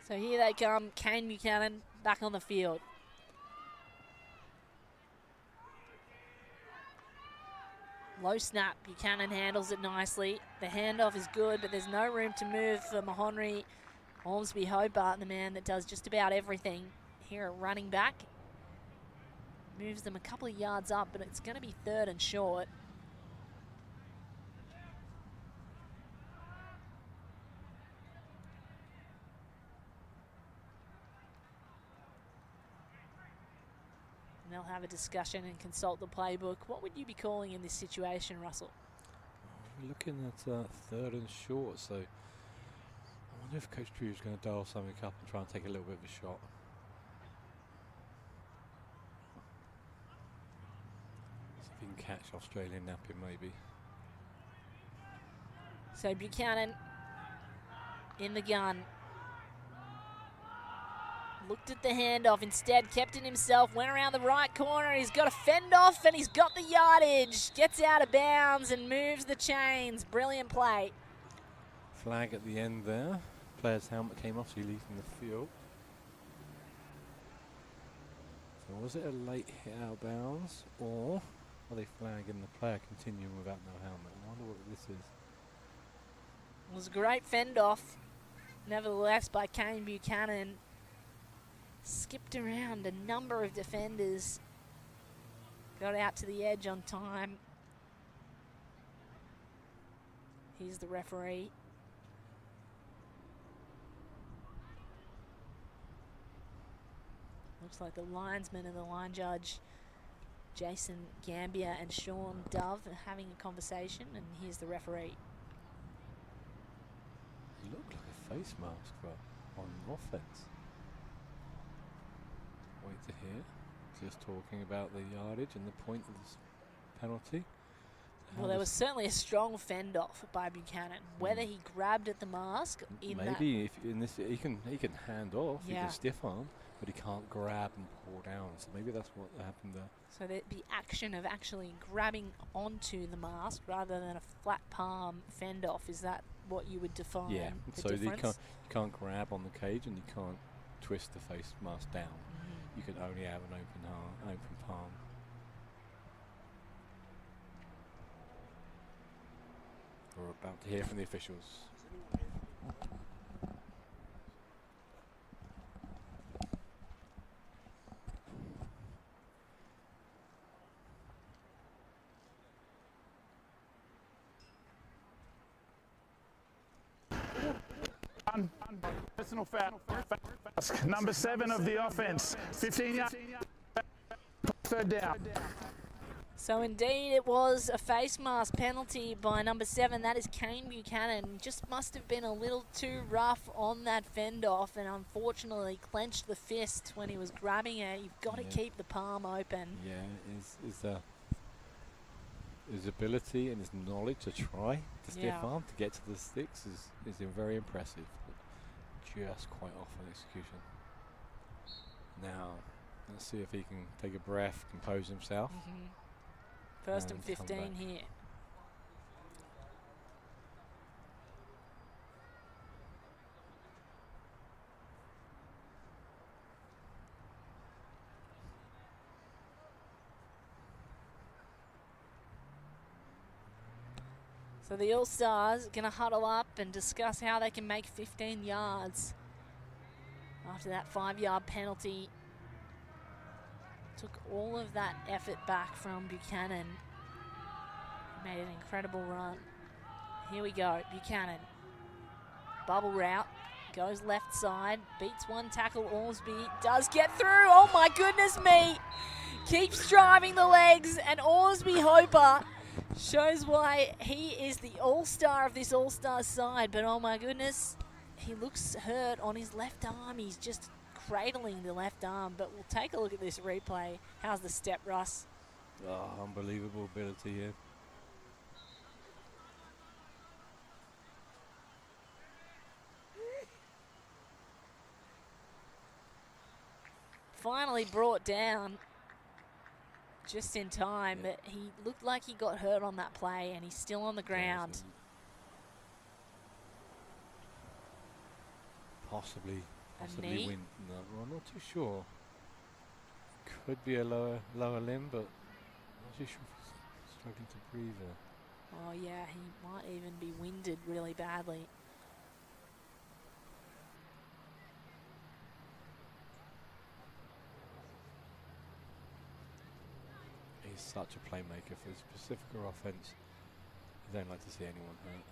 Speaker 2: So here they come, Kane Buchanan back on the field. Low snap, Buchanan handles it nicely. The handoff is good, but there's no room to move for Mahonry. Ormsby Hobart, the man that does just about everything here at running back. Moves them a couple of yards up, but it's going to be 3rd and short. And they'll have a discussion and consult the playbook. What would you be calling in this situation, Russell?
Speaker 3: We're looking at 3rd and short, so I wonder if Coach Drew is going to dial something up and try and take a little bit of a shot. See if he can catch Australian napping maybe.
Speaker 2: So Buchanan in the gun. Looked at the handoff, instead kept it himself, went around the right corner, he's got a fend off and he's got the yardage. Gets out of bounds and moves the chains. Brilliant play.
Speaker 3: Flag at the end there. Player's helmet came off, so he leaves from the field. So was it a late hit out of bounds, or are they flagging the player continuing without no helmet? I wonder what this is.
Speaker 2: It was a great fend off, nevertheless, by Kane Buchanan. Skipped around a number of defenders. Got out to the edge on time. Here's the referee. Looks like the linesman and the line judge, Jason Gambia and Sean Dove, are having a conversation, and here's the referee.
Speaker 3: It looked like a face mask on offense. Wait to hear. Just talking about the yardage and the point of this penalty.
Speaker 2: Well, there was certainly a strong fend off by Buchanan. Whether he grabbed at the mask in
Speaker 3: maybe if in this he can hand off, he
Speaker 2: Yeah.
Speaker 3: can stiff arm, but he can't grab and pull down. So maybe that's what happened there.
Speaker 2: So the action of actually grabbing onto the mask rather than a flat palm fend off, is that what you would define?
Speaker 3: Yeah.
Speaker 2: The
Speaker 3: So
Speaker 2: difference?
Speaker 3: you can't grab on the cage and you can't twist the face mask down. You can only have an open palm. We're about to hear from the officials.
Speaker 1: Personal foul. Number 7 of the offense. 15 yards. 3rd down.
Speaker 2: So indeed it was a face mask penalty by number 7. That is Kane Buchanan. Just must have been a little too rough on that fend off, and unfortunately clenched the fist when he was grabbing it. You've got to keep the palm open.
Speaker 3: Yeah, his ability and his knowledge to try to stiff arm to get to the sticks is very impressive. But just quite off on execution. Now, let's see if he can take a breath, compose himself.
Speaker 2: First and 15 here. So the All-Stars are going to huddle up and discuss how they can make 15 yards after that 5-yard penalty. Took all of that effort back from Buchanan. Made an incredible run. Here we go, Buchanan. Bubble route, goes left side, beats one tackle, Orsby does get through. Oh my goodness me! Keeps driving the legs, and Orsby Hooper shows why he is the all-star of this all-star side. But oh my goodness, he looks hurt on his left arm. He's just cradling the left arm. But we'll take a look at this replay. How's the step, Russ?
Speaker 3: Oh, unbelievable ability here.
Speaker 2: Finally brought down just in time, but he looked like he got hurt on that play, and he's still on the ground.
Speaker 3: Possibly
Speaker 2: knee?
Speaker 3: win. No, I'm not too sure. Could be a lower limb, but not too sure if he's struggling to breathe there.
Speaker 2: Oh yeah, he might even be winded really badly.
Speaker 3: He's such a playmaker for his Pasifika offense. I don't like to see anyone hurt.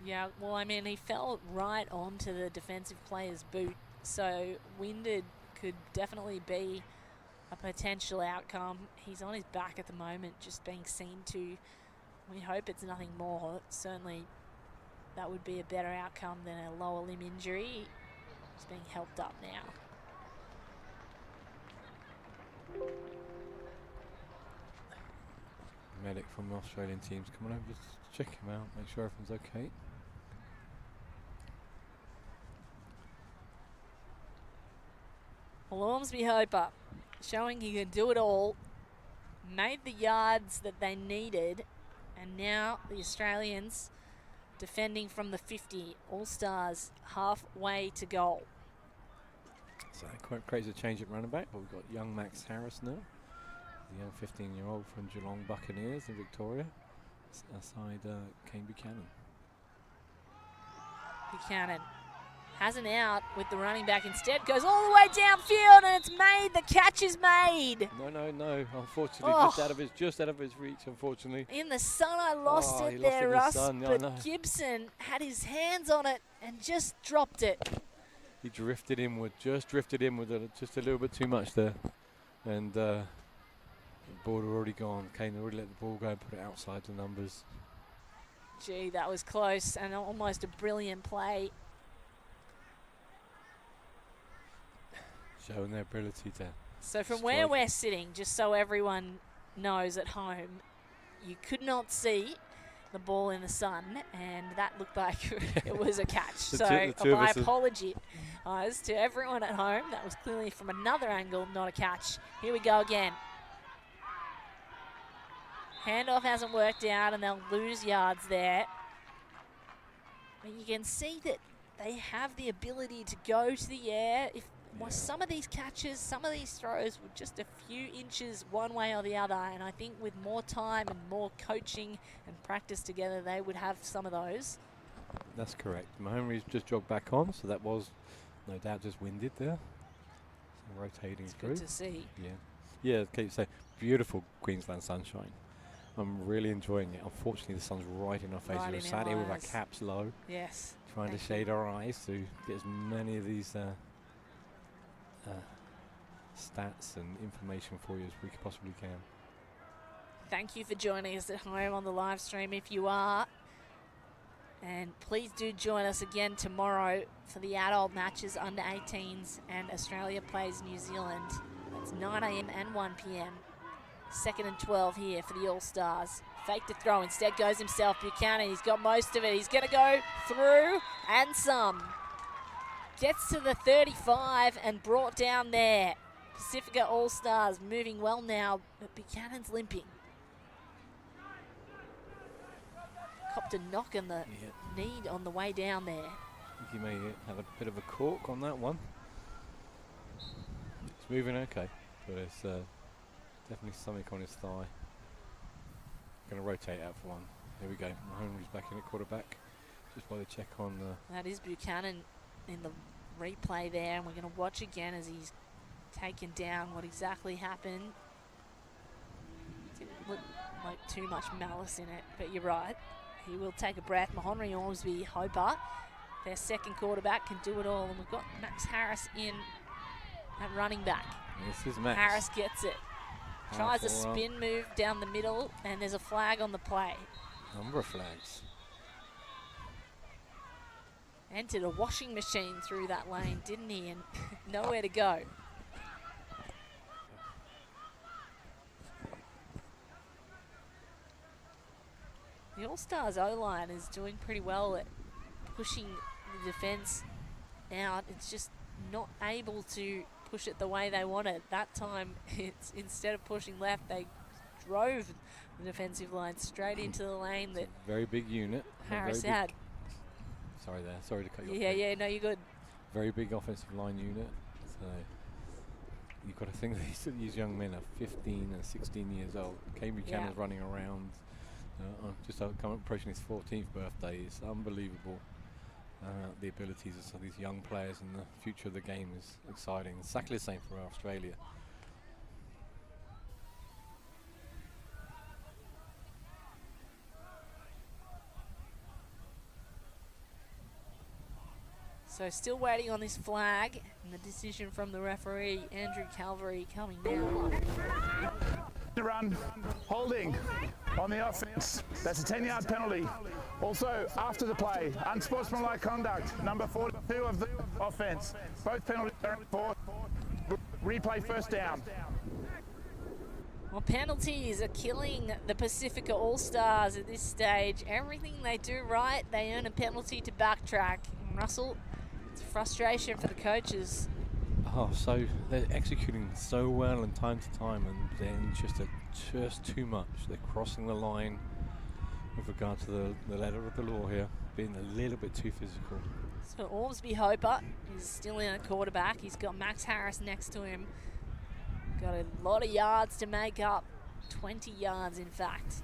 Speaker 2: Yeah, well, I mean, he fell right onto the defensive player's boot, so winded could definitely be a potential outcome. He's on his back at the moment, just being seen to. We hope it's nothing more. Certainly, that would be a better outcome than a lower limb injury. He's being helped up now.
Speaker 3: Medic from the Australian team's coming over to check him out, make sure everything's okay.
Speaker 2: Well, Ormsby Hooper showing he can do it all, made the yards that they needed, and now the Australians defending from the 50. All-Stars halfway to goal.
Speaker 3: So quite crazy change at running back, but we've got young Max Harris now, the young 15-year-old from Geelong Buccaneers in Victoria, aside Kane Buchanan.
Speaker 2: Buchanan has an out with the running back, instead goes all the way downfield, and it's made. The catch is made.
Speaker 3: No. Unfortunately, just out of his reach. Unfortunately.
Speaker 2: In the sun, I lost it there, Russ. But Gibson had his hands on it and just dropped it.
Speaker 3: He drifted inward, just a little bit too much there, and the ball had already gone. Kane already let the ball go and put it outside the numbers.
Speaker 2: Gee, that was close and almost a brilliant play.
Speaker 3: Showing their ability to.
Speaker 2: So from where we're sitting, just so everyone knows at home, you could not see the ball in the sun, and that looked like it was a catch. So my apology to everyone at home. That was clearly from another angle, not a catch. Here we go again. Handoff hasn't worked out, and they'll lose yards there. But you can see that they have the ability to go to the air. If some of these catches, some of these throws were just a few inches one way or the other, and I think with more time and more coaching and practice together, they would have some of those.
Speaker 3: That's correct. Mahomes just jogged back on, so that was no doubt just winded there. So rotating through.
Speaker 2: Good to see.
Speaker 3: Yeah, keep saying beautiful Queensland sunshine. I'm really enjoying it. Unfortunately, the sun's right in our face. We're sat here with our caps low.
Speaker 2: Yes.
Speaker 3: Trying to shade our eyes to get as many of these stats and information for you as we possibly can.
Speaker 2: Thank you for joining us at home on the live stream if you are. And please do join us again tomorrow for the adult matches under 18s, and Australia plays New Zealand at It's 9 a.m. and 1 p.m. 2nd and 12 here for the All-Stars. Fake the throw, instead goes himself. Buchanan, he's got most of it. He's going to go through and some. Gets to the 35 and brought down there. Pasifika All-Stars moving well now, but Buchanan's limping. Copped a knock on the knee on the way down there.
Speaker 3: I think he may have a bit of a cork on that one. It's moving okay, but it's definitely something on his thigh. Going to rotate out for one. Here we go. Mahoney's back in at quarterback. Just by the check on the...
Speaker 2: That is Buchanan in the replay there, and we're going to watch again as he's taken down what exactly happened. Didn't look like too much malice in it, but you're right. He will take a breath. Mahoney Ormsby Hopper, their second quarterback, can do it all. And we've got Max Harris in at running back.
Speaker 3: This is Max.
Speaker 2: Harris gets it. Tries a spin move down the middle, and there's a flag on the play.
Speaker 3: Number of flags.
Speaker 2: Entered a washing machine through that lane, didn't he? And nowhere to go. The All-Stars O-line is doing pretty well at pushing the defense out. It's just not able to push it the way they wanted. That time, it's instead of pushing left, they drove the defensive line straight into the lane that
Speaker 3: very big unit.
Speaker 2: Harris had.
Speaker 3: Sorry there, sorry to cut you off.
Speaker 2: Yeah, no, you're good.
Speaker 3: Very big offensive line unit. So you've got to think that these young men are 15 and 16 years old. Kane Buchanan's running around. Just approaching his 14th birthday. It's unbelievable. The abilities of some of these young players and the future of the game is exciting. Exactly the same for Australia.
Speaker 2: So still waiting on this flag and the decision from the referee, Andrew Calvary, coming down.
Speaker 1: Run, holding on the offense. That's a 10-yard penalty. Also, after the play, unsportsmanlike conduct, number 42 of the offense. Both penalties are for replay first down.
Speaker 2: Well, penalties are killing the Pasifika All-Stars at this stage. Everything they do right, they earn a penalty to backtrack. And Russell, it's frustration for the coaches.
Speaker 3: Oh, so they're executing so well in time to time, and then just too much. They're crossing the line with regard to the letter of the law here, being a little bit too physical.
Speaker 2: So Ormsby Hopper is still in at quarterback. He's got Max Harris next to him. Got a lot of yards to make up, 20 yards in fact.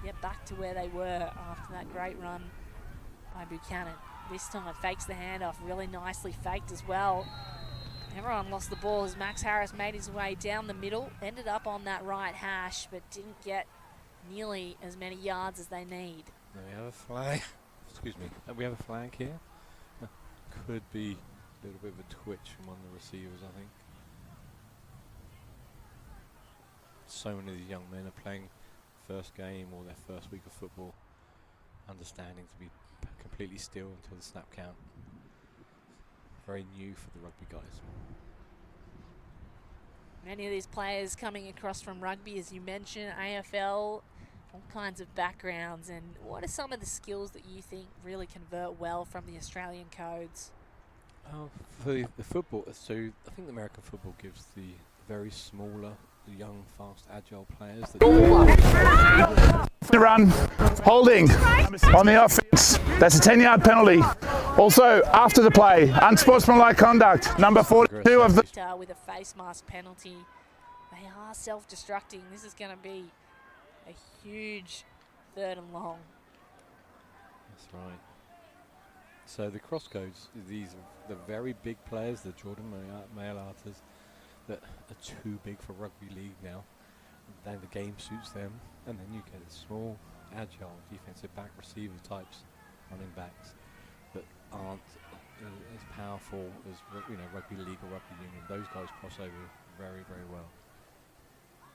Speaker 2: Get back to where they were after that great run by Buchanan. This time fakes the handoff, really nicely faked as well. Everyone lost the ball as Max Harris made his way down the middle, ended up on that right hash, but didn't get nearly as many yards as they need.
Speaker 3: We have a flag. Excuse me. We have a flag here. Could be a little bit of a twitch from one of the receivers, I think. So many of these young men are playing first game or their first week of football, understanding to be completely still until the snap count. Very new for the rugby guys.
Speaker 2: Many of these players coming across from rugby, as you mentioned, AFL, all kinds of backgrounds. And what are some of the skills that you think really convert well from the Australian codes?
Speaker 3: For the football, so I think the American football gives the very smaller, the young, fast, agile players
Speaker 1: The run, holding on the offense. That's a 10-yard penalty. Also, after the play, unsportsmanlike conduct, number 42 of the...
Speaker 2: With a face mask penalty, they are self-destructing. This is going to be a huge 3rd and long.
Speaker 3: That's right. So the crosscodes, these are the very big players, the Jordan Mail-Arters, that are too big for rugby league now. Then the game suits them, and then you get small, agile defensive back receiver types, running backs that aren't as powerful as rugby league or rugby union. Those guys cross over very, very well.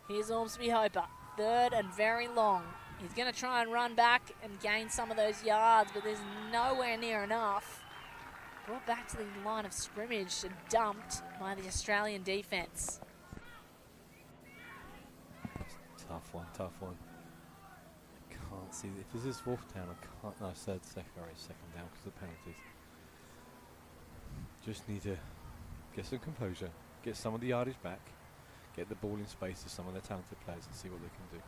Speaker 2: Here's Ormsby Hopper, 3rd and very long. He's going to try and run back and gain some of those yards, but there's nowhere near enough. Brought back to the line of scrimmage and dumped by the Australian defence.
Speaker 3: Tough one, tough one. I can't see, if this is fourth down, I can't, no, second down because of the penalties. Just need to get some composure, get some of the yardage back, get the ball in space to some of their talented players and see what they can do.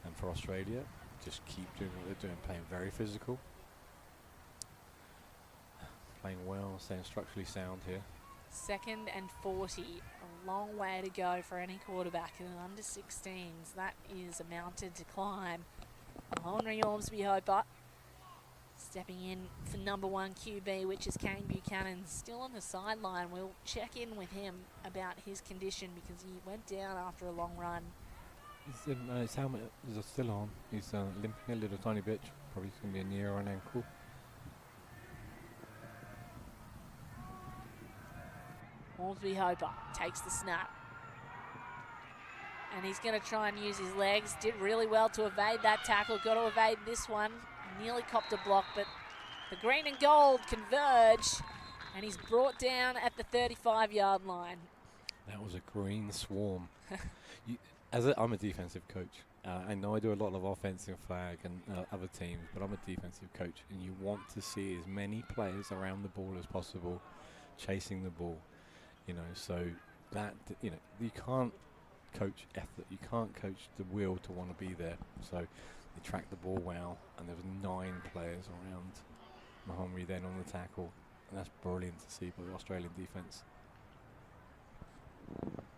Speaker 3: And for Australia, just keep doing what they're doing, playing very physical, playing well, staying structurally sound here.
Speaker 2: 2nd and 40, a long way to go for any quarterback in an under 16s. That is a mountain to climb. Henry Ormsby Hopper stepping in for number 1 QB, which is Kane Buchanan, still on the sideline. We'll check in with him about his condition because he went down after a long run.
Speaker 3: His helmet is still on. He's limping a little tiny bit. Probably going to be a knee or an ankle.
Speaker 2: Ormsby Hopper takes the snap. And he's going to try and use his legs. Did really well to evade that tackle. Got to evade this one. Nearly copped a block, but the green and gold converge. And he's brought down at the 35-yard line.
Speaker 3: That was a green swarm. I'm a defensive coach. I know I do a lot of offensive flag and other teams, but I'm a defensive coach, and you want to see as many players around the ball as possible chasing the ball. You know, so that, you know, you can't coach effort. You can't coach the will to want to be there. So they tracked the ball well, and there was 9 players around Montgomery then on the tackle, and that's brilliant to see by the Australian defence.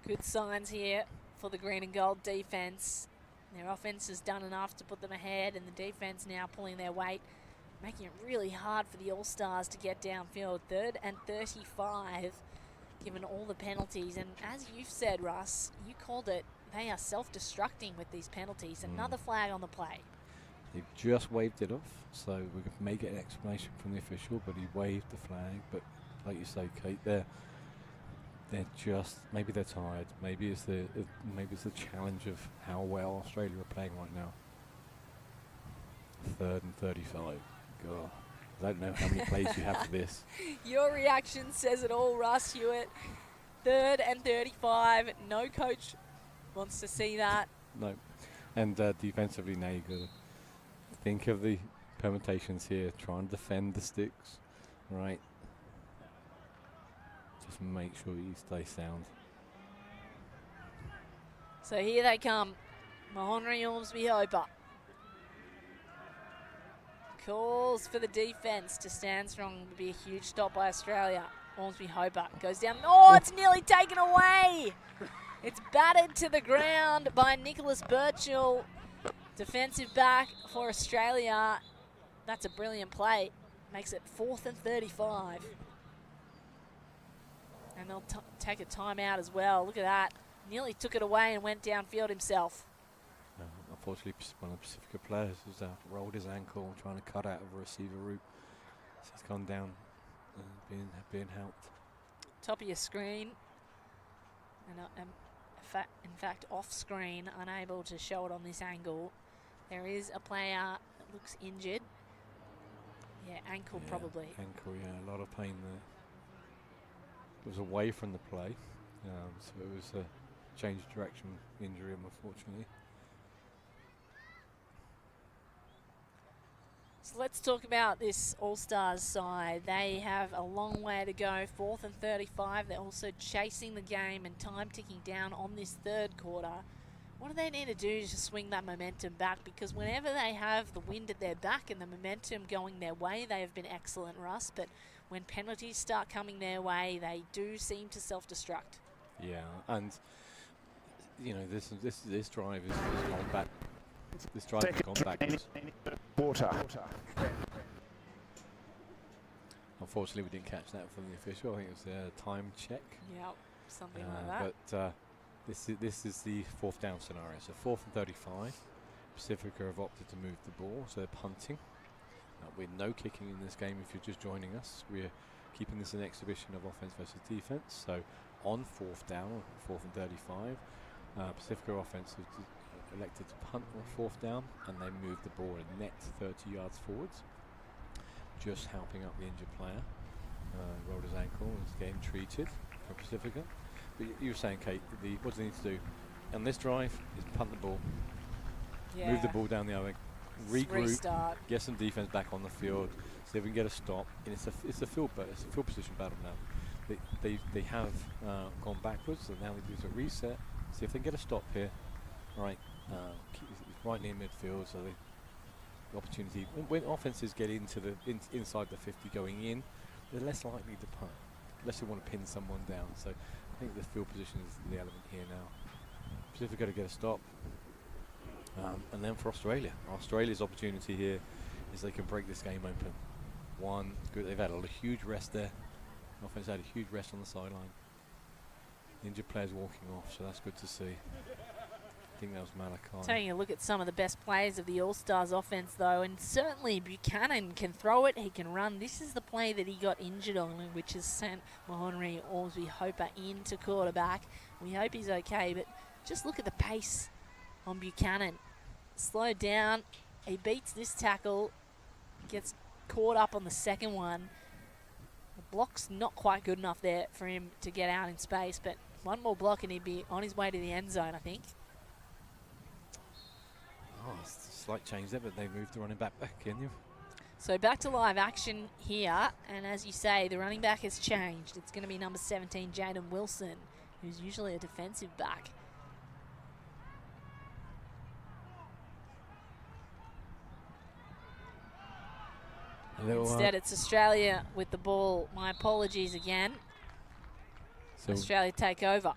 Speaker 2: Good signs here for the green and gold defence. Their offence has done enough to put them ahead, and the defence now pulling their weight, making it really hard for the All-Stars to get downfield. 3rd and 35, given all the penalties. And as you've said, Russ, you called it, they are self-destructing with these penalties. Another flag on the play.
Speaker 3: They've just waved it off, so we may get an explanation from the official, but he waved the flag. But like you say, Kate, they're just, maybe they're tired. Maybe it's the challenge of how well Australia are playing right now. 3rd and 35. God, I don't know how many plays you have for this.
Speaker 2: Your reaction says it all, Russ Hewitt. 3rd and 35. No coach wants to see that.
Speaker 3: No. And defensively now you've got to think of the permutations here. Try and defend the sticks. Right. Just make sure you stay sound.
Speaker 2: So here they come. Henry Ormsby Hopper calls for the defence to stand strong. Would be a huge stop by Australia. Ormsby Hopper goes down. Oh, it's nearly taken away. It's battered to the ground by Nicholas Birchall. Defensive back for Australia. That's a brilliant play. Makes it 4th and 35. And they'll take a timeout as well. Look at that. Nearly took it away and went downfield himself.
Speaker 3: Unfortunately, one of the Pasifika players has rolled his ankle trying to cut out of a receiver route. So he's gone down and being helped.
Speaker 2: Top of your screen. And in fact, off screen, unable to show it on this angle. There is a player that looks injured. Yeah, ankle probably.
Speaker 3: Ankle, yeah, a lot of pain there. It was away from the play, so it was a change of direction injury, unfortunately.
Speaker 2: So let's talk about this All-Stars side. They have a long way to go. 4th and 35. They're also chasing the game and time ticking down on this 3rd quarter. What do they need to do to swing that momentum back? Because whenever they have the wind at their back and the momentum going their way, they have been excellent, Russ. But when penalties start coming their way, they do seem to self-destruct. Yeah,
Speaker 3: and you know this drive is gone back. This drive has gone backwards.
Speaker 1: Water.
Speaker 3: Unfortunately, we didn't catch that from the official. I think it was a time check.
Speaker 2: Yep, something like that.
Speaker 3: But this is the 4th down scenario. So 4th and 35. Pasifika have opted to move the ball, so they're punting. With no kicking in this game if you're just joining us. We're keeping this an exhibition of offense versus defense. So on 4th down, 4th and 35, Pasifika offense has elected to punt on 4th down, and they moved the ball a net 30 yards forwards, just helping up the injured player. Rolled his ankle, is getting treated for Pasifika. But you were saying, Kate, what do they need to do? on this drive is punt the ball,
Speaker 2: Yeah.
Speaker 3: move the ball down the other, regroup,
Speaker 2: Restart.
Speaker 3: get some defense back on the field, see if we can get a stop. And it's a field position battle now. They have gone backwards, and now they do a reset. See if they can get a stop here. Right, it's right near midfield, so the opportunity. When offenses get into inside the 50 going in, they're less likely to punt, unless they want to pin someone down. So I think the field position is the element here now. Pacifica to get a stop. And then for Australia's opportunity here is they can break this game open. One, good. They've had a huge rest there. Offense had a huge rest on the sideline. Injured players walking off, so that's good to see. I think that was Malachi.
Speaker 2: Taking a look at some of the best players of the All-Stars offense, though, and certainly Buchanan can throw it, he can run. This is the play that he got injured on, which has sent Mahonry Orsby Hopper into quarterback. We hope he's okay, but just look at the pace on Buchanan. Slowed down, he beats this tackle, gets caught up on the second one. The block's not quite good enough there for him to get out in space, but one more block and he'd be on his way to the end zone, I think.
Speaker 3: Oh, it's a slight change there, but they moved the running back in.
Speaker 2: So back to live action here, and as you say, the running back has changed. It's going to be number 17, Jaden Wilson, who's usually a defensive back. Instead, it's Australia with the ball. My apologies again. So Australia take over.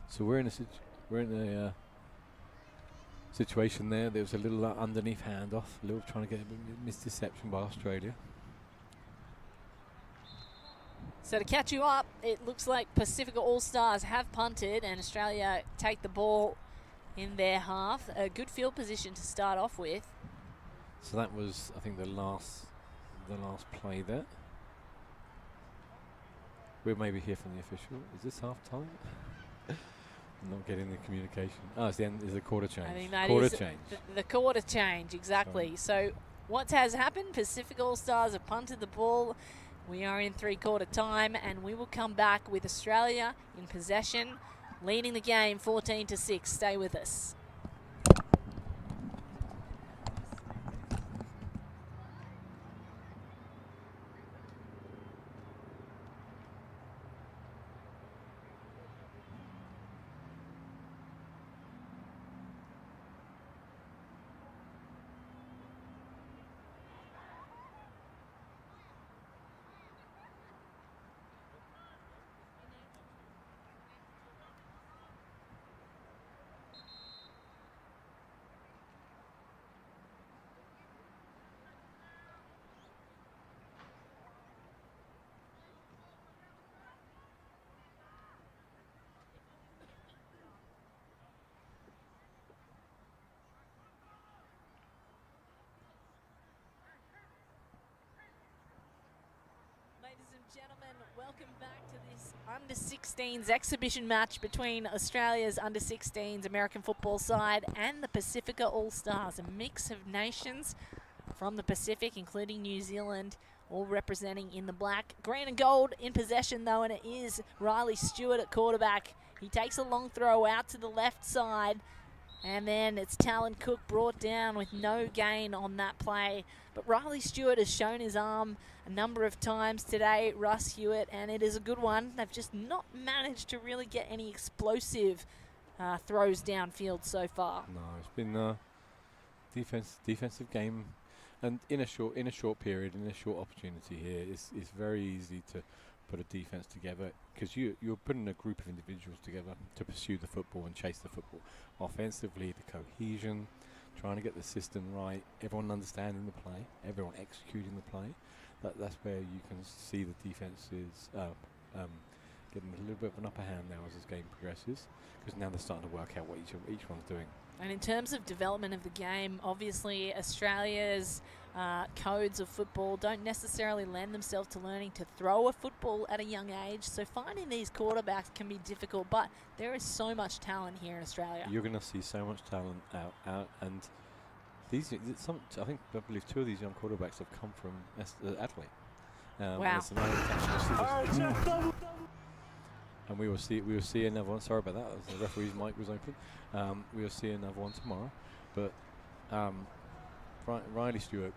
Speaker 3: So we're in a situation there. There was a little underneath handoff, a little trying to get a misdeception by Australia.
Speaker 2: So to catch you up, it looks like Pasifika All-Stars have punted and Australia take the ball in their half. A good field position to start off with.
Speaker 3: So that was, I think, the last play there. We'll maybe hear from the official. Is this half time? I'm not getting the communication. Oh, it's the end. Is the quarter change?
Speaker 2: I think that
Speaker 3: quarter
Speaker 2: is
Speaker 3: change.
Speaker 2: The quarter change, exactly. So what has happened? Pacific All-Stars have punted the ball. We are in three-quarter time, and we will come back with Australia in possession, leading the game 14-6. Stay with us. Gentlemen, welcome back to this Under-16s exhibition match between Australia's Under-16s American football side and the Pasifika All-Stars, a mix of nations from the Pacific, including New Zealand, all representing in the black, green and gold in possession though, and it is Riley Stewart at quarterback. He takes a long throw out to the left side, and then it's Talon Cook brought down with no gain on that play. But Riley Stewart has shown his arm a number of times today, Russ Hewitt, and it is a good one. They've just not managed to really get any explosive throws downfield so far.
Speaker 3: No, it's been defensive game, and in a short period, in a short opportunity here, it's very easy to put a defense together because you're putting a group of individuals together to pursue the football and chase the football. Offensively, the cohesion, trying to get the system right, everyone understanding the play, everyone executing the play. That's where you can see the defense is getting a little bit of an upper hand now as this game progresses, because now they're starting to work out what each one's doing.
Speaker 2: And in terms of development of the game, obviously Australia's codes of football don't necessarily lend themselves to learning to throw a football at a young age. So finding these quarterbacks can be difficult, but there is so much talent here in Australia.
Speaker 3: You're going to see so much talent out, and I believe two of these young quarterbacks have come from Adelaide.
Speaker 2: Wow.
Speaker 3: and we will see another one. Sorry about that. The referee's mic was open. We will see another one tomorrow. But Riley Stewart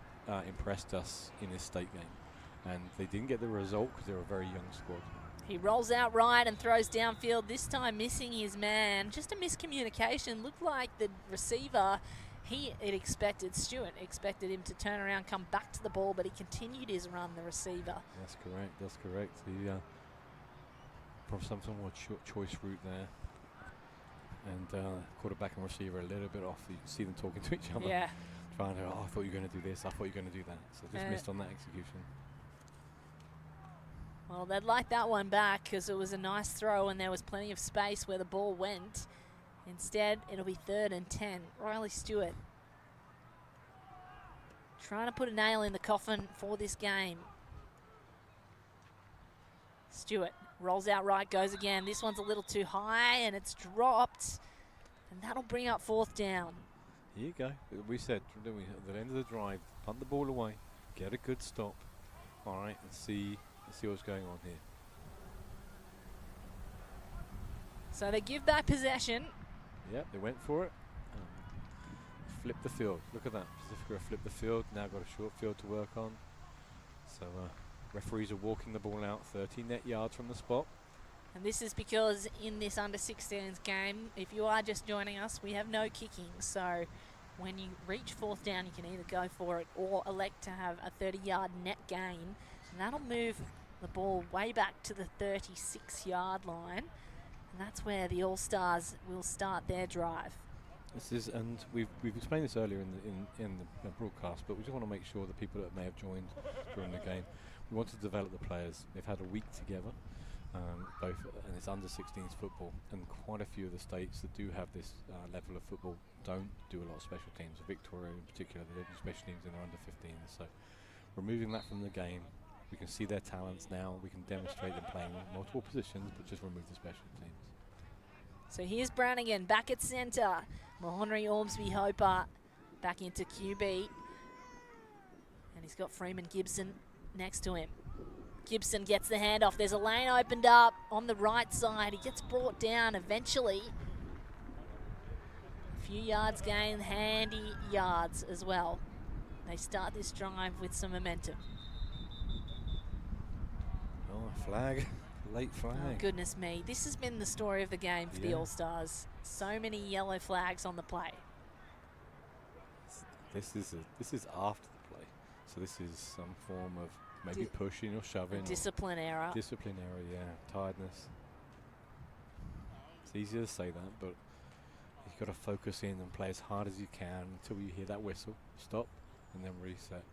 Speaker 3: impressed us in his state game, and they didn't get the result because they're a very young squad.
Speaker 2: He rolls out right and throws downfield, this time missing his man. Just a miscommunication. Looked like the receiver, Stewart expected him to turn around, come back to the ball, but he continued his run, the receiver. That's correct,
Speaker 3: that's correct. He probably some more choice route there. And quarterback and receiver a little bit off. You can see them talking to each other.
Speaker 2: Yeah.
Speaker 3: Trying to, I thought you were going to do this, I thought you were going to do that. So just missed on that execution.
Speaker 2: Well, they'd like that one back because it was a nice throw and there was plenty of space where the ball went. Instead, it'll be 3rd and 10. Riley Stewart trying to put a nail in the coffin for this game. Stewart rolls out right, goes again. This one's a little too high and it's dropped. And that'll bring up 4th down.
Speaker 3: Here you go. We said, didn't we, at the end of the drive, punt the ball away, get a good stop. All right, and see what's going on here.
Speaker 2: So they give back possession.
Speaker 3: Yep, they went for it. Flip the field. Look at that. Pasifika flip the field. Now got a short field to work on. So referees are walking the ball out 30 net yards from the spot.
Speaker 2: And this is because in this under-16s game, if you are just joining us, we have no kicking. So when you reach 4th down, you can either go for it or elect to have a 30-yard net gain. And that'll move the ball way back to the 36-yard line. And that's where the All-Stars will start their drive.
Speaker 3: This is, and we've explained this earlier in the broadcast, but we just want to make sure the people that may have joined during the game, we want to develop the players. They've had a week together, both, and it's under-16s football, and quite a few of the states that do have this level of football don't do a lot of special teams. Victoria in particular, they don't do special teams in their under-15s. So removing that from the game, we can see their talents now. We can demonstrate them playing multiple positions, but just remove the special teams.
Speaker 2: So here's Brannigan back at centre. Mahonry Ormsby Hoper back into QB. And he's got Freeman Gibson next to him. Gibson gets the handoff. There's a lane opened up on the right side. He gets brought down eventually. A few yards gained, handy yards as well. They start this drive with some momentum.
Speaker 3: Oh, a flag. Late flag.
Speaker 2: Oh, goodness me. This has been the story of the game for the All-Stars. So many yellow flags on the play.
Speaker 3: This is after the play. So this is some form of maybe pushing or shoving.
Speaker 2: Discipline error.
Speaker 3: Discipline error, yeah. Tiredness. It's easier to say that, but you've got to focus in and play as hard as you can until you hear that whistle. Stop and then reset.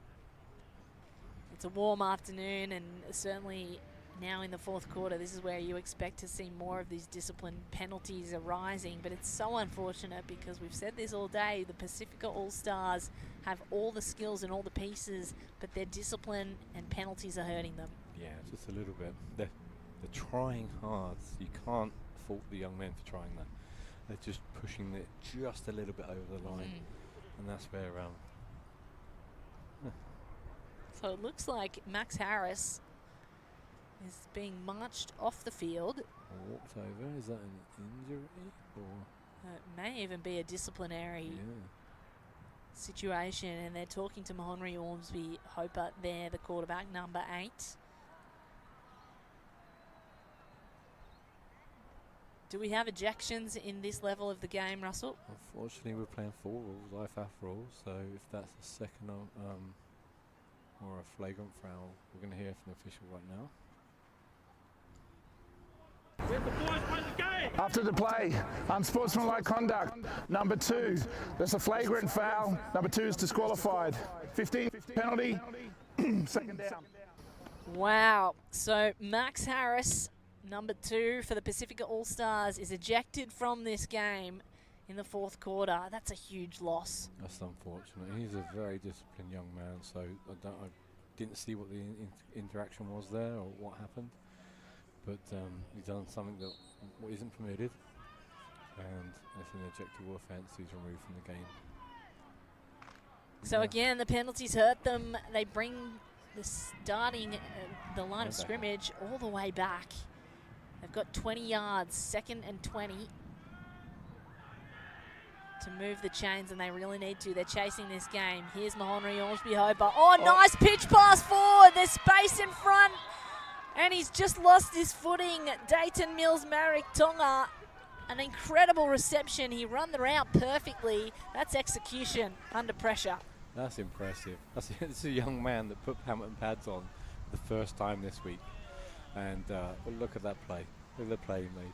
Speaker 2: It's a warm afternoon, and certainly now in the 4th quarter, this is where you expect to see more of these discipline penalties arising, but it's so unfortunate because we've said this all day, the Pasifika All-Stars have all the skills and all the pieces, but their discipline and penalties are hurting them.
Speaker 3: Yeah, just a little bit. They're trying hard. You can't fault the young men for trying that. They're just pushing it just a little bit over the line, and that's where...
Speaker 2: So it looks like Max Harris is being marched off the field.
Speaker 3: Walked over. Is that an injury? Or
Speaker 2: it may even be a disciplinary situation, and they're talking to Mahonry Ormsby Hoper there, the quarterback, number 8. Do we have ejections in this level of the game, Russell?
Speaker 3: Unfortunately, we're playing 4 rules, IFAF rules, so if that's a second or a flagrant foul, we're going to hear from the official right now.
Speaker 1: After the play, unsportsmanlike conduct. Number 2, there's a flagrant foul. Number 2 is disqualified. 15 penalty, 2nd down.
Speaker 2: Wow. So Max Harris, number 2 for the Pasifika All-Stars, is ejected from this game in the 4th quarter. That's a huge loss.
Speaker 3: That's unfortunate. He's a very disciplined young man, so I didn't see what the interaction was there or what happened. But he's done something that isn't permitted, and it's an ejectable offence. He's removed from the game.
Speaker 2: So again, the penalties hurt them. They bring the starting, the line of scrimmage all the way back. They've got 20 yards, 2nd and 20 to move the chains, and they really need to. They're chasing this game. Here's Mahonry Ormsby Hobart. Oh, nice pitch pass forward. There's space in front, and he's just lost his footing. Dayton Mills Marek Tonga. An incredible reception. He run the route perfectly. That's execution under pressure.
Speaker 3: That's impressive. It's a young man that put Hamilton pads on the first time this week. And look at that play. Look at the play he made.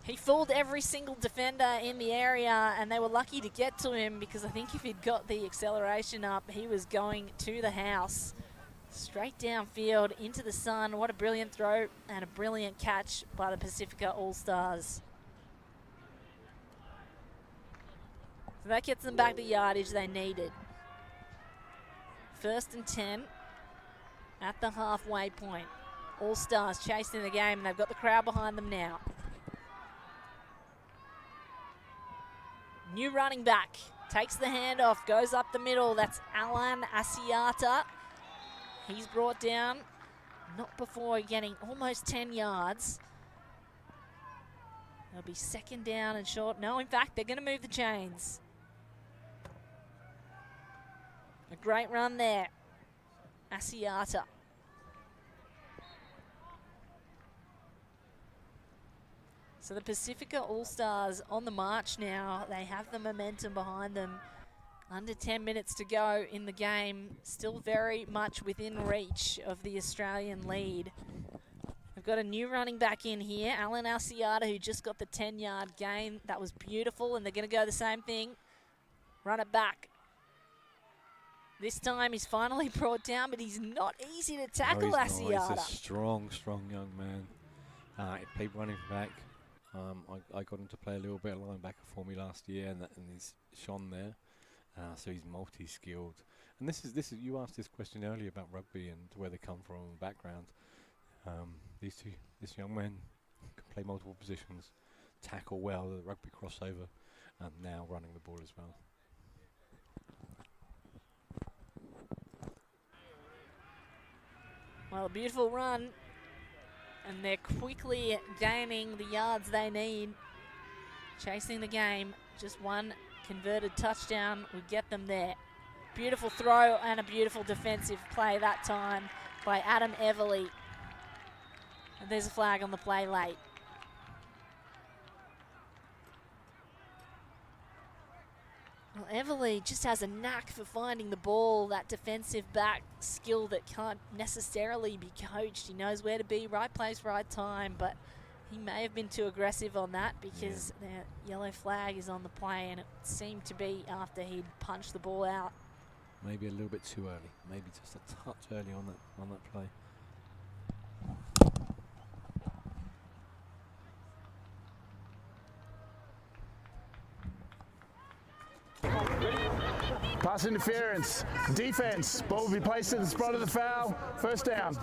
Speaker 2: He fooled every single defender in the area, and they were lucky to get to him, because I think if he'd got the acceleration up, he was going to the house. Straight downfield into the sun. What a brilliant throw and a brilliant catch by the Pasifika All-Stars. So that gets them back the yardage they needed. 1st and 10 at the halfway point. All-Stars chasing the game, and they've got the crowd behind them now. New running back, takes the handoff, goes up the middle. That's Alan Asiata. He's brought down, not before getting almost 10 yards. They'll be 2nd down and short. No, in fact, they're going to move the chains. A great run there, Asiata. So the Pasifika All-Stars on the march now. They have the momentum behind them. Under 10 minutes to go in the game. Still very much within reach of the Australian lead. They've got a new running back in here, Alan Alciata, who just got the 10-yard gain. That was beautiful, and they're going to go the same thing. Run it back. This time he's finally brought down, but he's not easy to tackle, Alciata.
Speaker 3: He's a strong, strong young man. He played running back. I got him to play a little bit of linebacker for me last year, and he's shone there. So he's multi-skilled. And this is you asked this question earlier about rugby and where they come from and background. This young man can play multiple positions, tackle well, the rugby crossover, and now running the ball as well.
Speaker 2: Well, a beautiful run, and they're quickly gaining the yards they need. Chasing the game, just one converted touchdown would get them there. Beautiful throw and a beautiful defensive play that time by Adam Everly. And there's a flag on the play late. Well, Everly just has a knack for finding the ball, that defensive back skill that can't necessarily be coached. He knows where to be, right place, right time, but he may have been too aggressive on that because the yellow flag is on the play, and it seemed to be after he'd punched the ball out.
Speaker 3: Maybe a little bit too early. Maybe just a touch early on that play.
Speaker 1: Pass interference, defense. Ball will be placed at the spot of the foul. 1st down.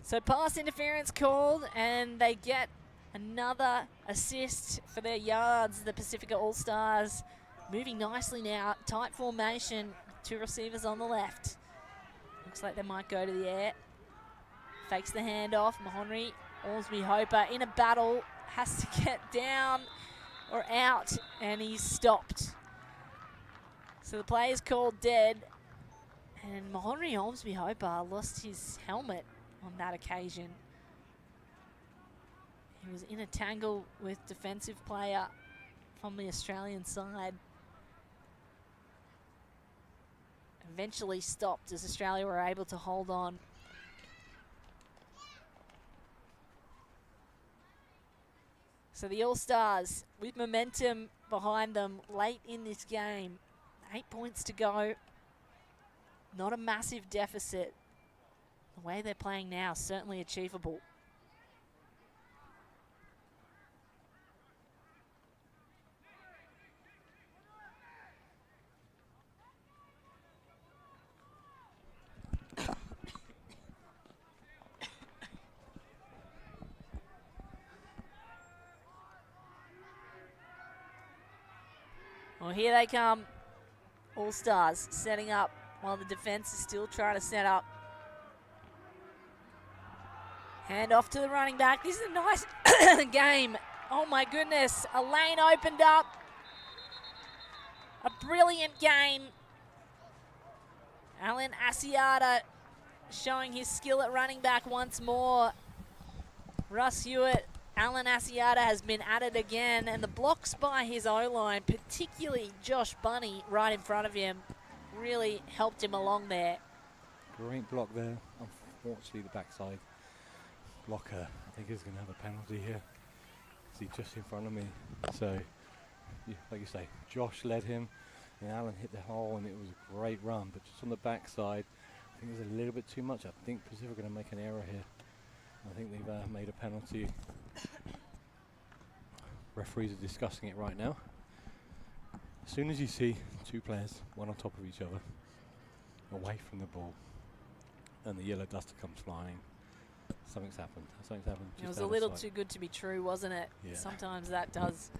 Speaker 2: So pass interference called, and they get another assist for their yards. The Pasifika All-Stars moving nicely now. Tight formation, 2 receivers on the left. Looks like they might go to the air. Fakes the handoff. Mahonry, Ormsby Hoper in a battle, has to get down or out, and he's stopped. So the play is called dead, and Mahonry Ormsby Hoper lost his helmet on that occasion. He was in a tangle with defensive player from the Australian side. Eventually stopped as Australia were able to hold on. So the All-Stars with momentum behind them late in this game. 8 points to go. Not a massive deficit. The way they're playing now, certainly achievable. Well, here they come. All-Stars setting up while the defense is still trying to set up Hand off to the running back. This is a nice game. Oh my goodness, a lane opened up. A brilliant game. Alan Asiata showing his skill at running back once more. Russ Hewitt, Alan Asiata has been at it again, and the blocks by his O-line, particularly Josh Bunny right in front of him, really helped him along there.
Speaker 3: Great block there. Unfortunately, the backside blocker, I think, is going to have a penalty here. See, just in front of me. So, like you say, Josh led him, and Alan hit the hole, and it was a great run. But just on the backside, I think there's a little bit too much. I think Pacific are going to make an error here. I think they've made a penalty. Referees are discussing it right now. As soon as you see two players, one on top of each other, away from the ball, and the yellow duster comes flying, something's happened. Something's happened.
Speaker 2: It was a little too good to be true, wasn't it?
Speaker 3: Yeah.
Speaker 2: Sometimes that does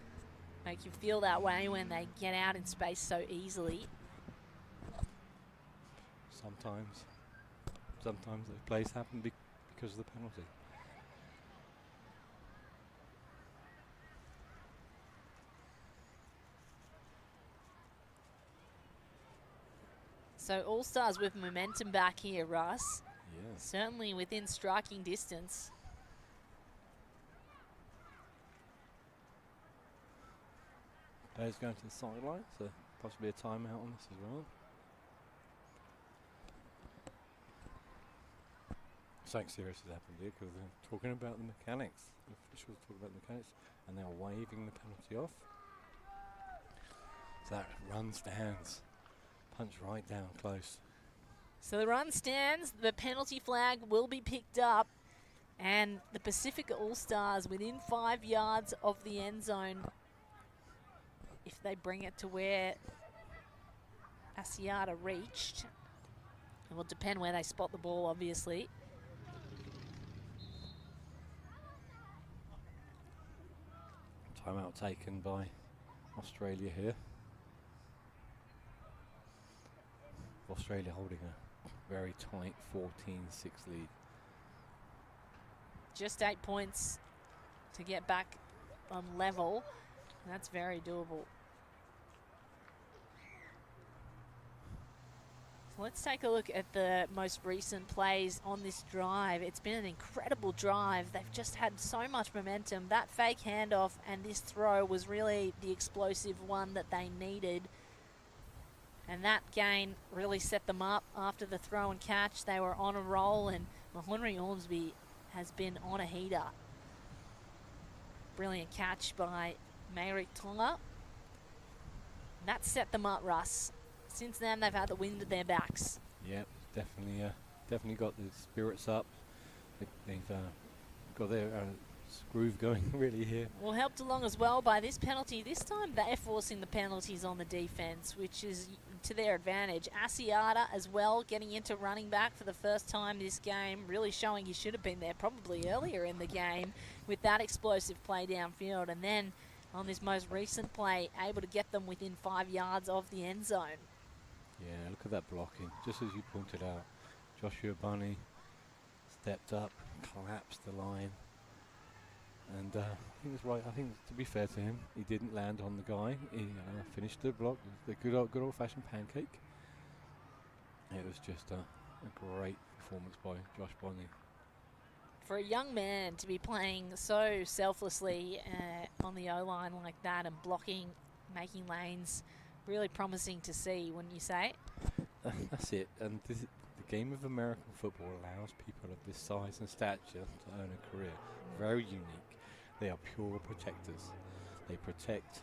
Speaker 2: make you feel that way when they get out in space so easily.
Speaker 3: Sometimes the plays happen because of the penalty.
Speaker 2: So All-Stars with momentum back here, Russ.
Speaker 3: Yeah.
Speaker 2: Certainly within striking distance.
Speaker 3: Players going to the sideline, so possibly a timeout on this as well. Something serious has happened here because they're talking about the mechanics. The officials talking about the mechanics, and they're waving the penalty off. So that run stands. Punch right down close.
Speaker 2: So the run stands, the penalty flag will be picked up, and the Pasifika All-Stars within 5 yards of the end zone. If they bring it to where Asiata reached, it will depend where they spot the ball, obviously.
Speaker 3: Timeout taken by Australia here. Australia holding a very tight 14-6 lead.
Speaker 2: Just 8 points to get back on level. That's very doable. So let's take a look at the most recent plays on this drive. It's been an incredible drive. They've just had so much momentum. That fake handoff and this throw was really the explosive one that they needed. And that gain really set them up after the throw and catch. They were on a roll, and Mahonry Ormsby has been on a heater. Brilliant catch by Mayrik Tonga. That set them up, Russ. Since then, they've had the wind at their backs.
Speaker 3: Yep, definitely got the spirits up. They've got their groove going really here.
Speaker 2: Well, helped along as well by this penalty. This time they're forcing the penalties on the defense, which is to their advantage. Asiata as well, getting into running back for the first time this game, really showing he should have been there probably earlier in the game with that explosive play downfield. And then on this most recent play, able to get them within 5 yards of the end zone.
Speaker 3: Yeah, look at that blocking. Just as you pointed out, Joshua Bunny stepped up, collapsed the line. And I think it's right. I think, to be fair to him, he didn't land on the guy. He finished the block, the good old-fashioned pancake. It was just a great performance by Josh Bonny.
Speaker 2: For a young man to be playing so selflessly on the O-line like that and blocking, making lanes, really promising to see, wouldn't you say?
Speaker 3: That's it. And the game of American football allows people of this size and stature to earn a career. Very unique. They are pure protectors. They protect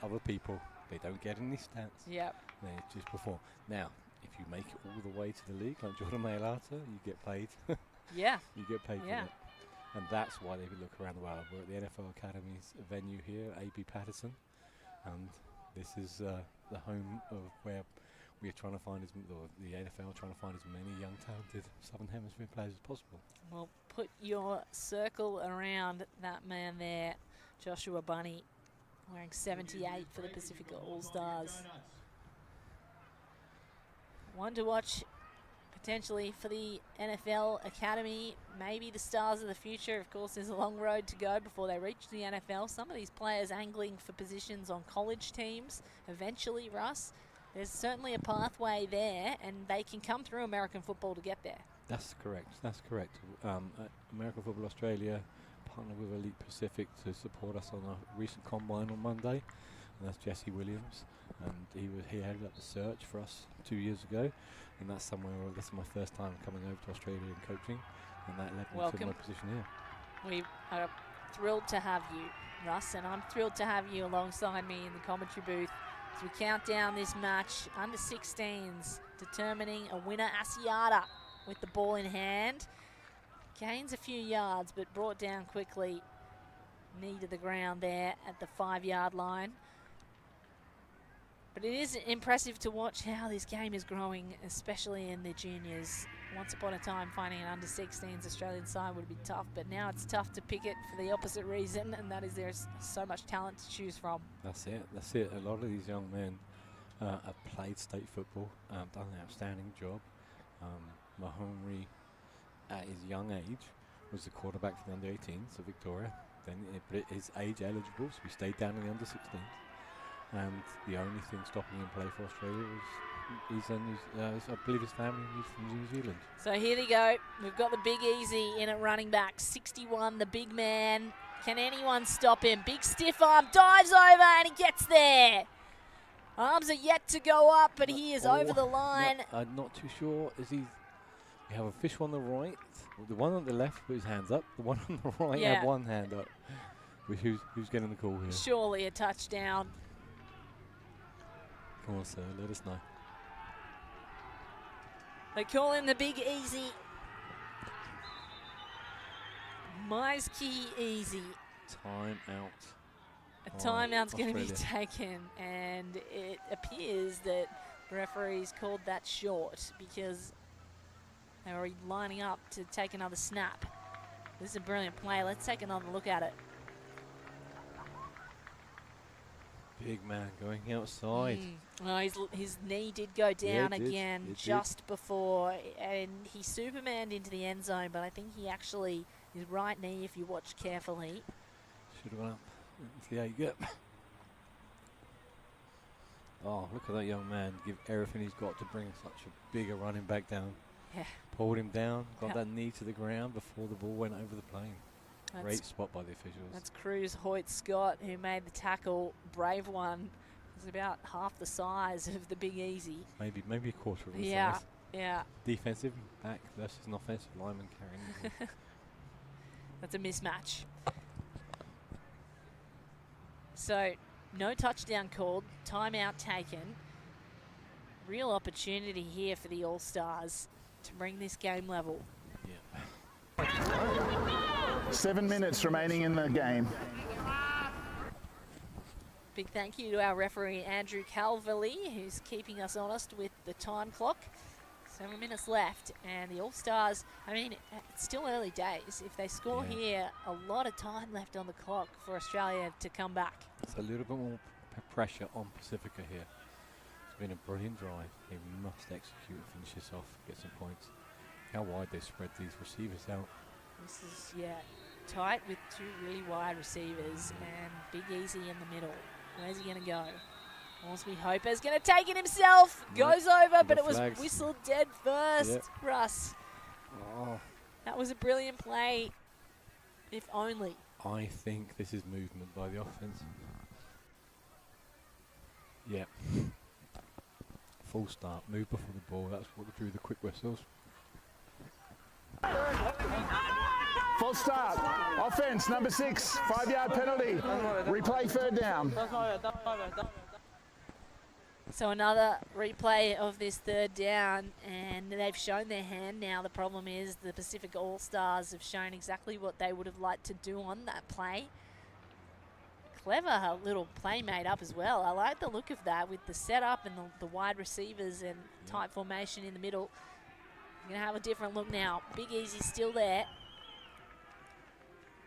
Speaker 3: other people. They don't get any stats.
Speaker 2: Yep.
Speaker 3: They just perform. Now, if you make it all the way to the league, like Jordan Mailata, you get paid.
Speaker 2: Yeah.
Speaker 3: You get paid for
Speaker 2: Yeah.
Speaker 3: that. And that's why they look around the world. We're at the NFL Academy's venue here, AB Patterson. And this is the home of where we're trying to find the NFL trying to find as many young, talented Southern Hemisphere players as possible.
Speaker 2: Well, put your circle around that man there, Joshua Bunny, wearing 78 for the Pasifika All-Stars. One to watch potentially for the NFL Academy, maybe the stars of the future. Of course, there's a long road to go before they reach the NFL. Some of these players angling for positions on college teams eventually, Russ. There's certainly a pathway there, and they can come through American football to get there.
Speaker 3: That's correct. That's correct. American Football Australia partnered with Elite Pacific to support us on a recent combine on Monday, and that's Jesse Williams, and he headed up the search for us 2 years ago, and that's my first time coming over to Australia and coaching, and that led me to my position here.
Speaker 2: We are thrilled to have you, Russ, and I'm thrilled to have you alongside me in the commentary booth as we count down this match. Under 16s determining a winner. Asiata with the ball in hand. Gains a few yards, but brought down quickly. Knee to the ground there at the 5-yard line. But it is impressive to watch how this game is growing, especially in the juniors. Once upon a time, finding an under 16s Australian side would be tough, but now it's tough to pick it for the opposite reason, and that is there's so much talent to choose from.
Speaker 3: That's it. That's it. A lot of these young men have played state football, done an outstanding job. Mahonry, at his young age, was the quarterback for the under 18s of Victoria. Then but it is age eligible, so we stayed down in the under 16s. And the only thing stopping him play for Australia was I believe his family is from New Zealand.
Speaker 2: So here they go. We've got the Big Easy in at running back. 61, the big man. Can anyone stop him? Big stiff arm, dives over, and he gets there. Arms are yet to go up, but he is over the line.
Speaker 3: I'm not too sure. We have a official on the right. The one on the left put his hands up. The one on the right had one hand up. Who's getting the call here?
Speaker 2: Surely a touchdown.
Speaker 3: Come on, sir. Let us know.
Speaker 2: They call him the Big Easy. Maiski Easy.
Speaker 3: Time out.
Speaker 2: A timeout's going to be taken, and it appears that referees called that short because they were lining up to take another snap. This is a brilliant play. Let's take another look at it.
Speaker 3: Big man going outside.
Speaker 2: Well, his knee did go down again just before, and he supermaned into the end zone, but I think he actually, his right knee, if you watch carefully.
Speaker 3: Should have gone up. There you go. Oh, look at that young man. Give everything he's got to bring such a bigger running back down.
Speaker 2: Yeah.
Speaker 3: Pulled him down, got that knee to the ground before the ball went over the plane. Great spot by the officials.
Speaker 2: That's Cruz Hoyt-Scott who made the tackle. Brave one. He's about half the size of the Big Easy.
Speaker 3: Maybe a quarter of the size.
Speaker 2: Yeah.
Speaker 3: Defensive back versus an offensive lineman carrying the ball.
Speaker 2: That's a mismatch. So, no touchdown called, timeout taken. Real opportunity here for the All-Stars to bring this game level.
Speaker 3: Yeah.
Speaker 1: 7 minutes remaining in the game.
Speaker 2: Big thank you to our referee, Andrew Calverley, who's keeping us honest with the time clock. 7 minutes left, and the All-Stars, I mean, it's still early days. If they score here, a lot of time left on the clock for Australia to come back.
Speaker 3: It's a little bit more pressure on Pasifika here. It's been a brilliant drive. They must execute and finish this off, get some points. How wide they spread these receivers out.
Speaker 2: This is, tight with two really wide receivers and Big Easy in the middle. Where's he going to go? Ormsby Hopper's going to take it himself. Goes over, but it was whistled dead first. Russ.
Speaker 3: Oh.
Speaker 2: That was a brilliant play, if only.
Speaker 3: I think this is movement by the offense. Yeah. Full start. Move before the ball. That's what drew the quick whistles.
Speaker 1: Full start. Offense, number 6. 5-yard penalty. Replay 3rd down.
Speaker 2: So another replay of this 3rd down, and they've shown their hand now. The problem is the Pacific All-Stars have shown exactly what they would have liked to do on that play. Clever little play made up as well. I like the look of that with the setup and the wide receivers and tight formation in the middle. We're going to have a different look now. Big Easy still there.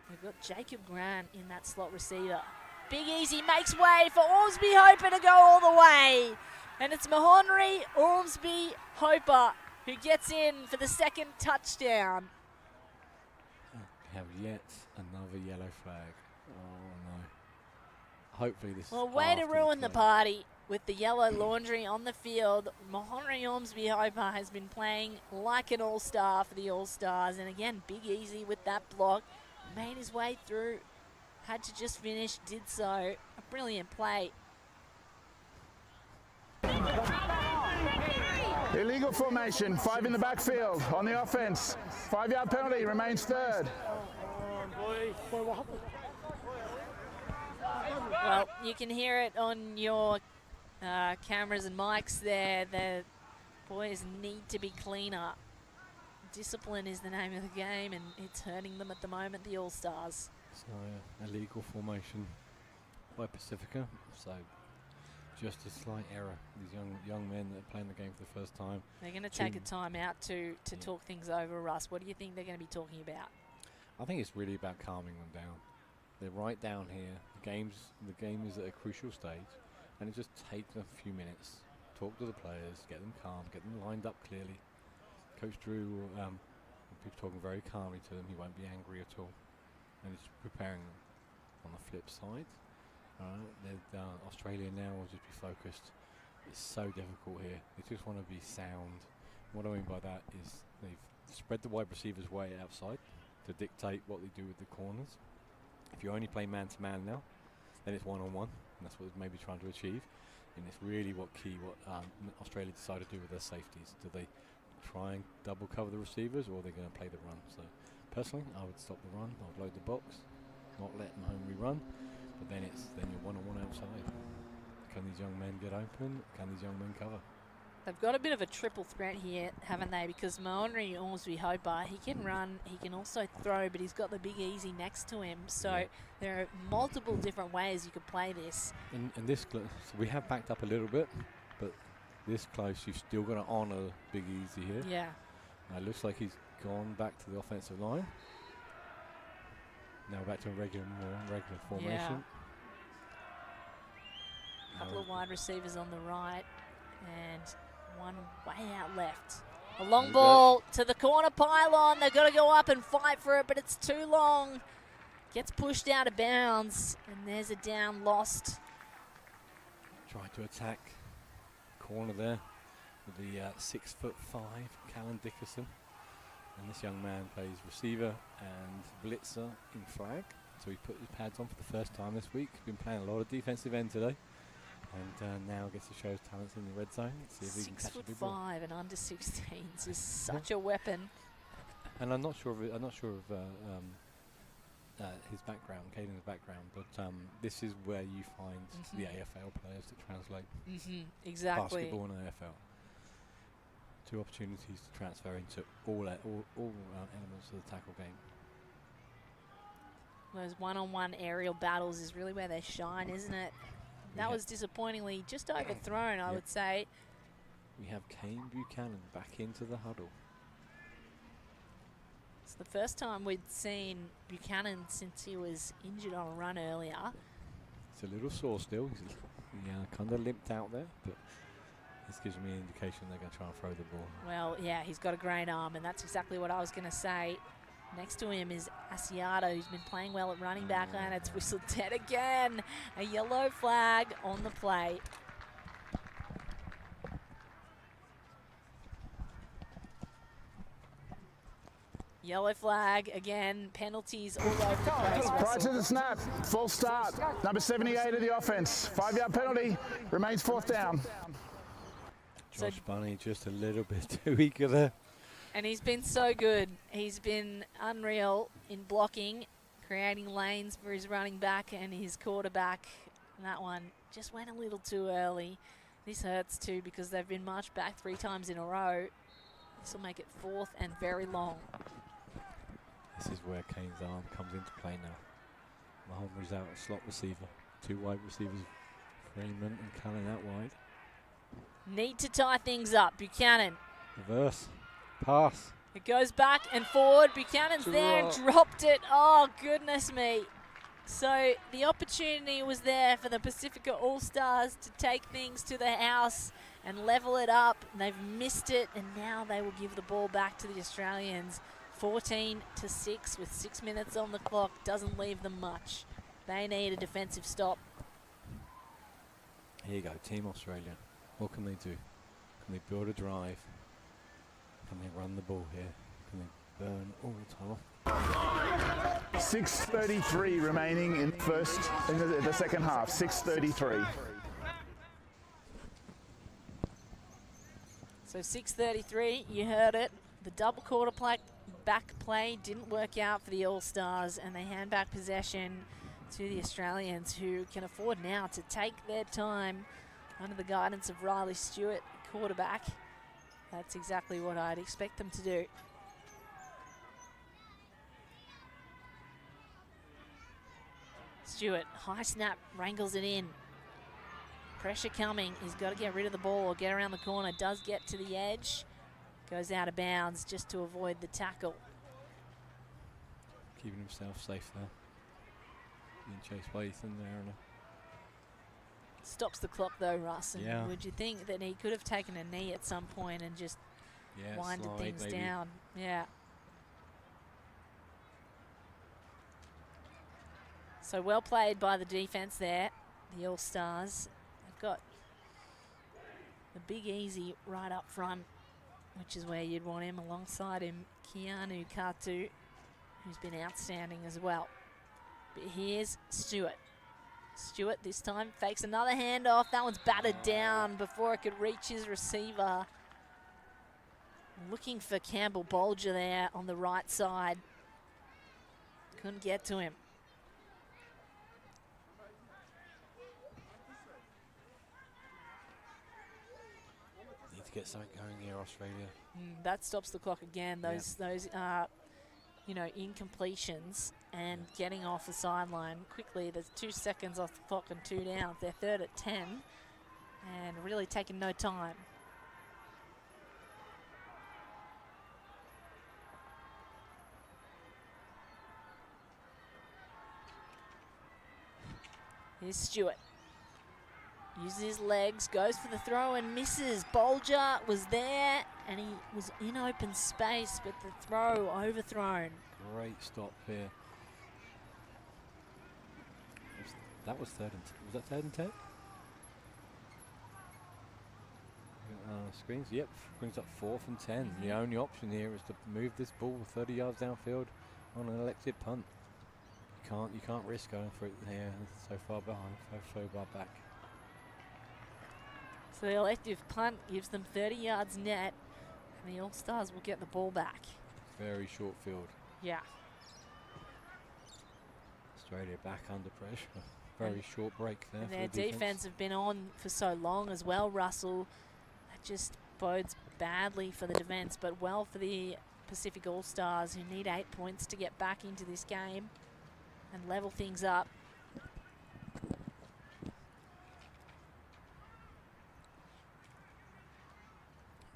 Speaker 2: We've got Jacob Grant in that slot receiver. Big Easy makes way for Ormsby Hopper to go all the way. And it's Mahonry, Ormsby, Hopper who gets in for the second touchdown.
Speaker 3: We have yet another yellow flag. Oh no. Hopefully this
Speaker 2: Well,
Speaker 3: is
Speaker 2: way to
Speaker 3: after
Speaker 2: ruin the
Speaker 3: play.
Speaker 2: party with the yellow laundry on the field. Mahonri Ormsby Hobart has been playing like an all-star for the All-Stars. And again, Big Easy with that block. Made his way through. Had to just finish, did so. A brilliant play.
Speaker 1: Illegal formation, 5 in the backfield on the offense. 5-yard penalty, remains third.
Speaker 2: Well, you can hear it on your cameras and mics there. The boys need to be cleaner. Discipline is the name of the game, and it's hurting them at the moment, the All-Stars.
Speaker 3: So illegal formation by Pasifika. So just a slight error. These young men that are playing the game for the first time.
Speaker 2: They're going to take a time out to talk things over, Russ. What do you think they're going to be talking about?
Speaker 3: I think it's really about calming them down. They're right down here. The game is at a crucial stage, and it just takes a few minutes. Talk to the players, get them calm, get them lined up clearly. Coach Drew will be talking very calmly to them. He won't be angry at all, and he's preparing them. On the flip side, Australia now will just be focused. It's so difficult here. They just want to be sound. What I mean by that is they've spread the wide receivers way outside to dictate what they do with the corners. If you only play man-to-man now, then it's one-on-one, and that's what they're maybe trying to achieve. And it's really what Australia decided to do with their safeties. Do they try and double cover the receivers, or are they going to play the run? So personally, I would stop the run. I'd load the box, not let Mahonri run, but then you're one-on-one outside. Can these young men get open? Can these young men cover?
Speaker 2: They've got a bit of a triple threat here, haven't they? Because Mahonri Ormsby Hobart, he can run, he can also throw, but he's got the Big Easy next to him. So there are multiple different ways you could play this.
Speaker 3: And this, so we have backed up a little bit, but this close, you've still got to honour Big Easy here.
Speaker 2: Yeah.
Speaker 3: It looks like he's gone back to the offensive line. Now back to a regular formation.
Speaker 2: Couple of wide receivers on the right, and one way out left. A long ball to the corner pylon. They've got to go up and fight for it, but it's too long. Gets pushed out of bounds, and there's a down lost.
Speaker 3: Try to attack corner there with the 6'5" Callan Dickerson. And this young man plays receiver and blitzer in flag. So he put his pads on for the first time this week. Been playing a lot of defensive end today. And now gets to show his talents in the red zone. See if he can catch a big ball.
Speaker 2: 6'5" and under 16s is such a weapon.
Speaker 3: And I'm not sure of his background, Caden's background, but this is where you find the AFL players that translate
Speaker 2: Exactly.
Speaker 3: basketball and AFL. Two opportunities to transfer into all elements of the tackle game.
Speaker 2: Those one-on-one aerial battles is really where they shine, isn't it? That was disappointingly just overthrown, I would say.
Speaker 3: We have Kane Buchanan back into the huddle.
Speaker 2: It's the first time we'd seen Buchanan since he was injured on a run earlier.
Speaker 3: It's a little sore still. He kind of limped out there, but this gives me an indication they're going to try and throw the ball.
Speaker 2: Well, yeah, he's got a great arm, and that's exactly what I was going to say. Next to him is Asiato, who's been playing well at running back, and it's whistled dead again. A yellow flag on the play. Yellow flag again, penalties all over the place.
Speaker 1: Prior to the snap, false start. Number 78 of the offense. 5-yard penalty, remains fourth down.
Speaker 3: Josh Bunny just a little bit too eager there.
Speaker 2: And he's been so good. He's been unreal in blocking, creating lanes for his running back and his quarterback. And that one just went a little too early. This hurts too because they've been marched back 3 times in a row. This will make it 4th and very long.
Speaker 3: This is where Kane's arm comes into play now. Mahonri's out at slot receiver. 2 wide receivers, Freeman and Callan out wide.
Speaker 2: Need to tie things up. Buchanan.
Speaker 3: Reverse. Pass.
Speaker 2: It goes back and forward. Buchanan's there and dropped it. Oh, goodness me. So the opportunity was there for the Pasifika All-Stars to take things to the house and level it up. They've missed it, and now they will give the ball back to the Australians. 14-6 with 6 minutes on the clock. Doesn't leave them much. They need a defensive stop.
Speaker 3: Here you go, Team Australia. What can they do? Can they build a drive? Can they run the ball here? Can they burn all the time off?
Speaker 1: 6:33 remaining in the second half. 6:33.
Speaker 2: So 6:33, you heard it. The double back play didn't work out for the All-Stars, and they hand back possession to the Australians, who can afford now to take their time under the guidance of Riley Stewart, quarterback. That's exactly what I'd expect them to do. Stewart, high snap, wrangles it in. Pressure coming. He's got to get rid of the ball or get around the corner. Does get to the edge. Goes out of bounds just to avoid the tackle.
Speaker 3: Keeping himself safe there. Being chased by Ethan there.
Speaker 2: Stops the clock though, Russ. And
Speaker 3: yeah.
Speaker 2: would you think that he could have taken a knee at some point and just winded things maybe down? Yeah. So well played by the defense there, the All-Stars. They've got the Big Easy right up front, which is where you'd want him. Alongside him, Keanu Katu, who's been outstanding as well. But here's Stewart. Stewart this time fakes another handoff. That one's battered down before it could reach his receiver. Looking for Campbell Bolger there on the right side. Couldn't get to him.
Speaker 3: Need to get something going here, Australia.
Speaker 2: That stops the clock again. Those you know, incompletions and getting off the sideline quickly. There's 2 seconds off the clock and 2 down. They're third at 10 and really taking no time. Here's Stewart. Uses his legs, goes for the throw and misses. Bolger was there and he was in open space, but the throw overthrown.
Speaker 3: Great stop here. That was third and was that third and 10? Screens, yep, brings up 4th and 10. The only option here is to move this ball 30 yards downfield on an elected punt. You can't risk going for it here. So far behind, so far back.
Speaker 2: So the elective punt gives them 30 yards net, and the All-Stars will get the ball back.
Speaker 3: Very short field.
Speaker 2: Yeah.
Speaker 3: Australia back under pressure. Very short break there.
Speaker 2: And their defense have been on for so long as well, Russell. That just bodes badly for the defense, but well for the Pacific All-Stars, who need 8 points to get back into this game and level things up.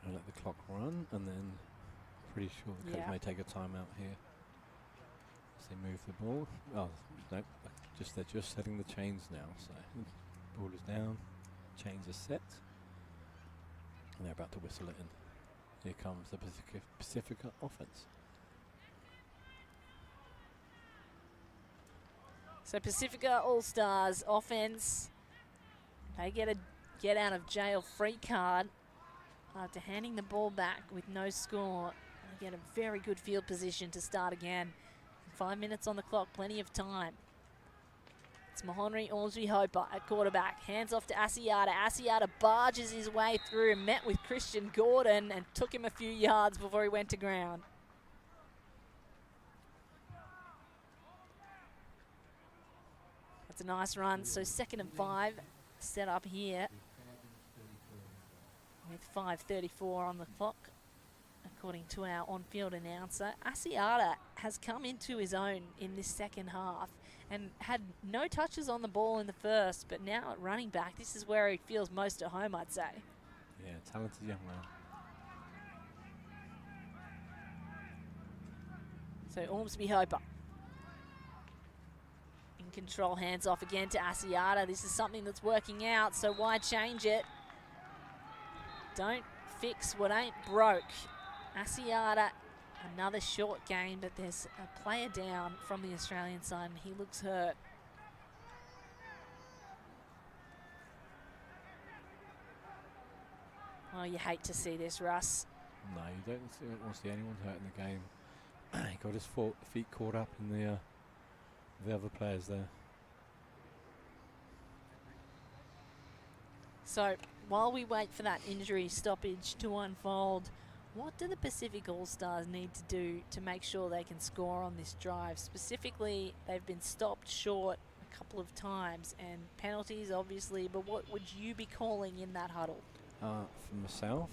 Speaker 3: I'll let the clock run, and then pretty sure the coach may take a timeout here as they move the ball. Oh no, they're just setting the chains now. So ball is down, chains are set, and they're about to whistle it in. Here comes the Pasifika offense.
Speaker 2: So Pasifika All-Stars offense, they get a get out of jail free card after handing the ball back with no score. They get a very good field position to start again. 5 minutes on the clock, plenty of time. It's Mahonry Ormsby Hoper at quarterback. Hands off to Asiata. Asiata barges his way through, met with Christian Gordon and took him a few yards before he went to ground. That's a nice run. So 2nd and 5 set up here with 5:34 on the clock, according to our on-field announcer. Asiata has come into his own in this second half and had no touches on the ball in the first, but now at running back, this is where he feels most at home, I'd say.
Speaker 3: Yeah, talented young man.
Speaker 2: So Ormsby Hoper in control, hands off again to Asiata. This is something that's working out, so why change it? Don't fix what ain't broke. Asiata, another short game, but there's a player down from the Australian side, and he looks hurt. Oh, you hate to see this, Russ.
Speaker 3: No, you don't want to see anyone hurt in the game. He got his feet caught up in the other players there.
Speaker 2: So while we wait for that injury stoppage to unfold, what do the Pacific All-Stars need to do to make sure they can score on this drive? Specifically, they've been stopped short a couple of times, and penalties obviously, but what would you be calling in that huddle?
Speaker 3: For myself,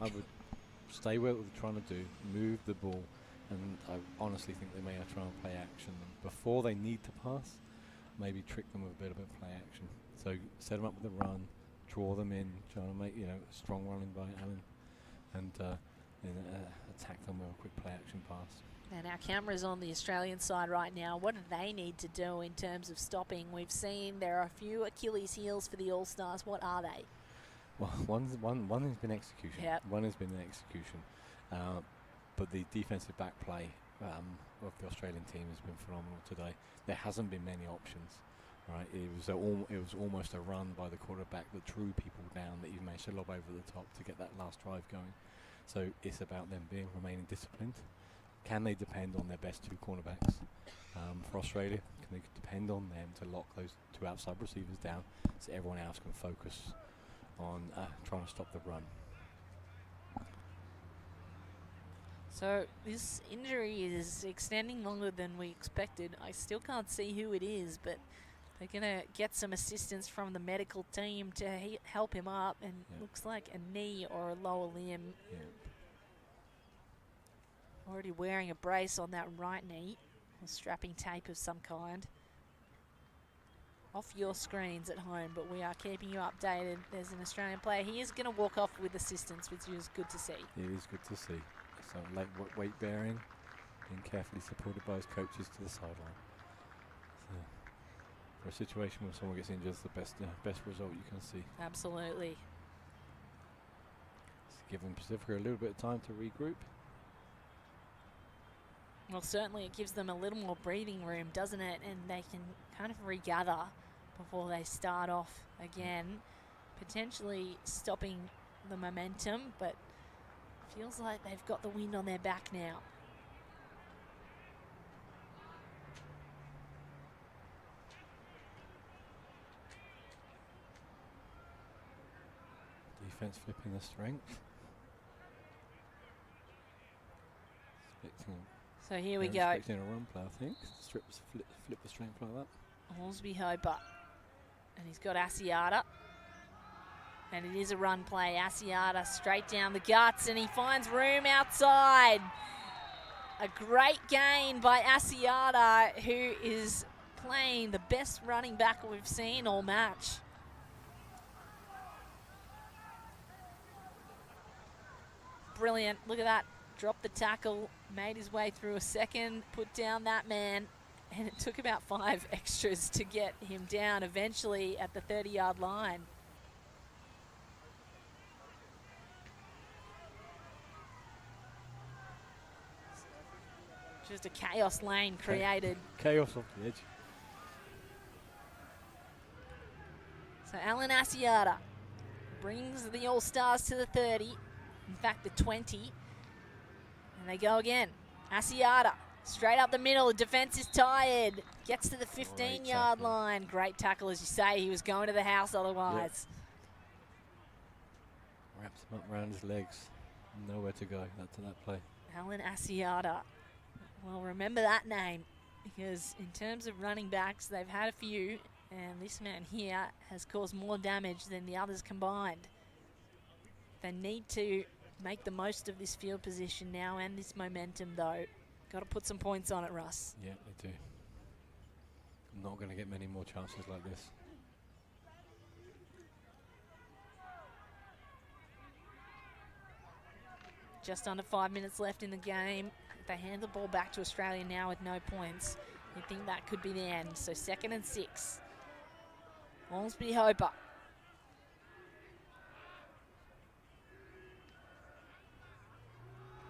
Speaker 3: I would stay where they're trying to do, move the ball, and I honestly think they may try and play action before they need to pass. Maybe trick them with a bit of play action. So set them up with a run, draw them in, trying to make a strong running by Alan, and attack them with a quick play action pass.
Speaker 2: And our camera's on the Australian side right now. What do they need to do in terms of stopping? We've seen there are a few Achilles heels for the All-Stars. What are they?
Speaker 3: Well, one has been execution.
Speaker 2: Yep.
Speaker 3: One has been an execution. But the defensive back play of the Australian team has been phenomenal today. There hasn't been many options. Right, it was almost a run by the quarterback that drew people down, that you managed to lob over the top to get that last drive going. So it's about them remaining disciplined. Can they depend on their best two cornerbacks for Australia? Can they depend on them to lock those two outside receivers down so everyone else can focus on trying to stop the run?
Speaker 2: So this injury is extending longer than we expected. I still can't see who it is, but they're going to get some assistance from the medical team to help him up, and looks like a knee or a lower limb.
Speaker 3: Yeah.
Speaker 2: Already wearing a brace on that right knee, or strapping tape of some kind. Off your screens at home, but we are keeping you updated. There's an Australian player. He is going to walk off with assistance, which is good to see.
Speaker 3: It is good to see. So late weight bearing, being carefully supported by his coaches to the sideline. So for a situation where someone gets injured, it's the best result you can see.
Speaker 2: Absolutely.
Speaker 3: It's giving Pasifika a little bit of time to regroup.
Speaker 2: Well, certainly it gives them a little more breathing room, doesn't it? And they can kind of regather before they start off again, potentially stopping the momentum, but feels like they've got the wind on their back now.
Speaker 3: Defense flipping the strength.
Speaker 2: So here we go.
Speaker 3: Expecting a run play, I think. Flip the strength like that.
Speaker 2: Hornsby Hopper. And he's got Asiata. And it is a run play. Asiata straight down the guts, and he finds room outside. A great gain by Asiata, who is playing the best running back we've seen all match. Brilliant. Look at that. Dropped the tackle, made his way through a second, put down that man, and it took about 5 extras to get him down eventually at the 30-yard line. Just a chaos lane created.
Speaker 3: Chaos off the edge.
Speaker 2: So Alan Asiata brings the All-Stars to the 30, in fact the 20. And they go again. Asiata, straight up the middle. The defense is tired. Gets to the 15-yard line. Great tackle, as you say. He was going to the house otherwise.
Speaker 3: Yep. Wraps him up around his legs. Nowhere to go to that play.
Speaker 2: Alan Asiata. Well, remember that name, because in terms of running backs, they've had a few, and this man here has caused more damage than the others combined. They need to make the most of this field position now and this momentum, though. Got to put some points on it, Russ.
Speaker 3: Yeah, they do. Not going to get many more chances like this.
Speaker 2: Just under 5 minutes left in the game. They hand the ball back to Australia now with no points. You think that could be the end. So 2nd and 6. Ormsby Hobart.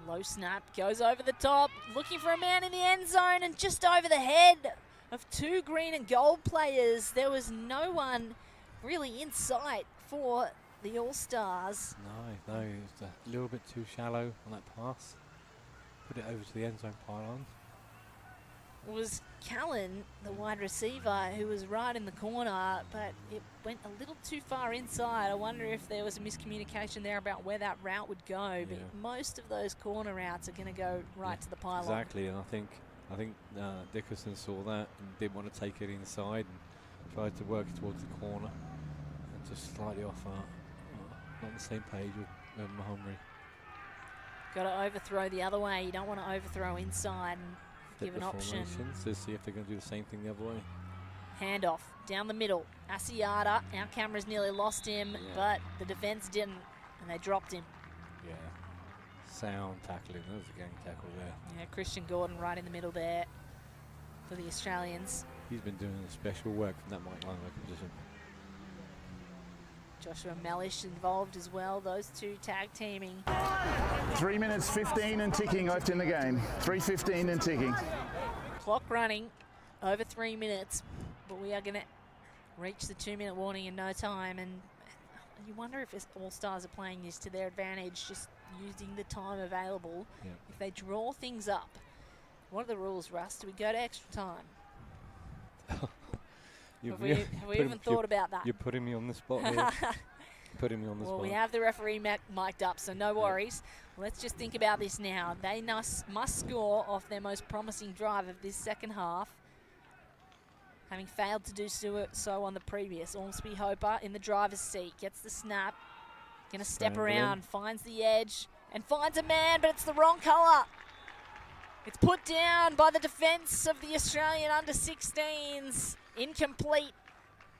Speaker 2: Low snap, goes over the top, looking for a man in the end zone, and just over the head of 2 green and gold players. There was no one really in sight for the All-Stars.
Speaker 3: No, it's a little bit too shallow on that pass. Put it over to the end zone pylon.
Speaker 2: It was Callan, the wide receiver, who was right in the corner, but it went a little too far inside. I wonder if there was a miscommunication there about where that route would go, but most of those corner routes are going to go right to the pylon.
Speaker 3: Exactly, and I think Dickerson saw that and didn't want to take it inside and tried to work it towards the corner and just slightly off, not on the same page with Montgomery.
Speaker 2: Got to overthrow the other way. You don't want to overthrow inside and give an option.
Speaker 3: To see if they're going to do the same thing the other way.
Speaker 2: Handoff down the middle. Asiata, our cameras nearly lost him, but the defense didn't, and they dropped him.
Speaker 3: Yeah, sound tackling. That was a gang tackle there.
Speaker 2: Yeah, Christian Gordon right in the middle there for the Australians.
Speaker 3: He's been doing special work from that Mike linebacker position.
Speaker 2: Joshua Mellish involved as well, those two tag teaming.
Speaker 1: 3 minutes 15 and ticking left in the game. 3:15 and ticking.
Speaker 2: Clock running, over 3 minutes, but we are going to reach the 2-minute warning in no time. And you wonder if All-Stars are playing this to their advantage, just using the time available.
Speaker 3: Yep.
Speaker 2: If they draw things up, what are the rules, Russ? Do we go to extra time? Have we even thought about that?
Speaker 3: You're putting me on the spot here. Putting me on the spot.
Speaker 2: Well, we have the referee mic'd up, so no worries. Let's just think about this now. They must score off their most promising drive of this second half, having failed to do so on the previous. Ormsby Hobart in the driver's seat, gets the snap, gonna step around, finds the edge, and finds a man, but it's the wrong colour. It's put down by the defence of the Australian under-16s. Incomplete.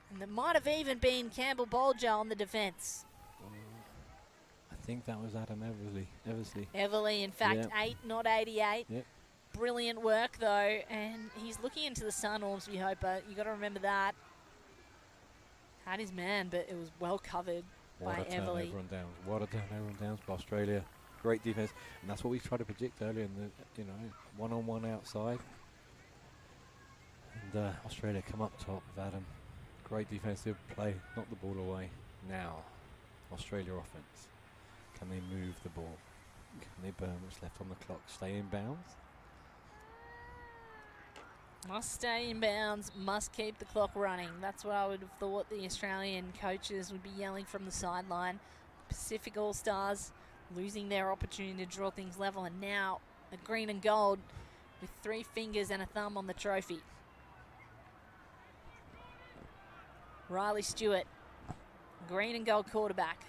Speaker 2: And there might have even been Campbell Bolger on the defence.
Speaker 3: I think that was Adam Eversley.
Speaker 2: Everly, in fact, 8, not 88.
Speaker 3: Yep.
Speaker 2: Brilliant work, though. And he's looking into the sun, Ormsby Hobart. You got to remember that. Had his man, but it was well covered by Everly.
Speaker 3: What a turnover on downs by Australia. Great defence. And that's what we tried to predict earlier in the, one-on-one outside. And Australia come up top with Adam. Great defensive play, knock the ball away. Now, Australia offense. Can they move the ball? Can they burn what's left on the clock? Stay in bounds?
Speaker 2: Must stay in bounds, must keep the clock running. That's what I would have thought the Australian coaches would be yelling from the sideline. Pacific All-Stars losing their opportunity to draw things level, and now a green and gold with 3 fingers and a thumb on the trophy. Riley Stewart, green and gold quarterback.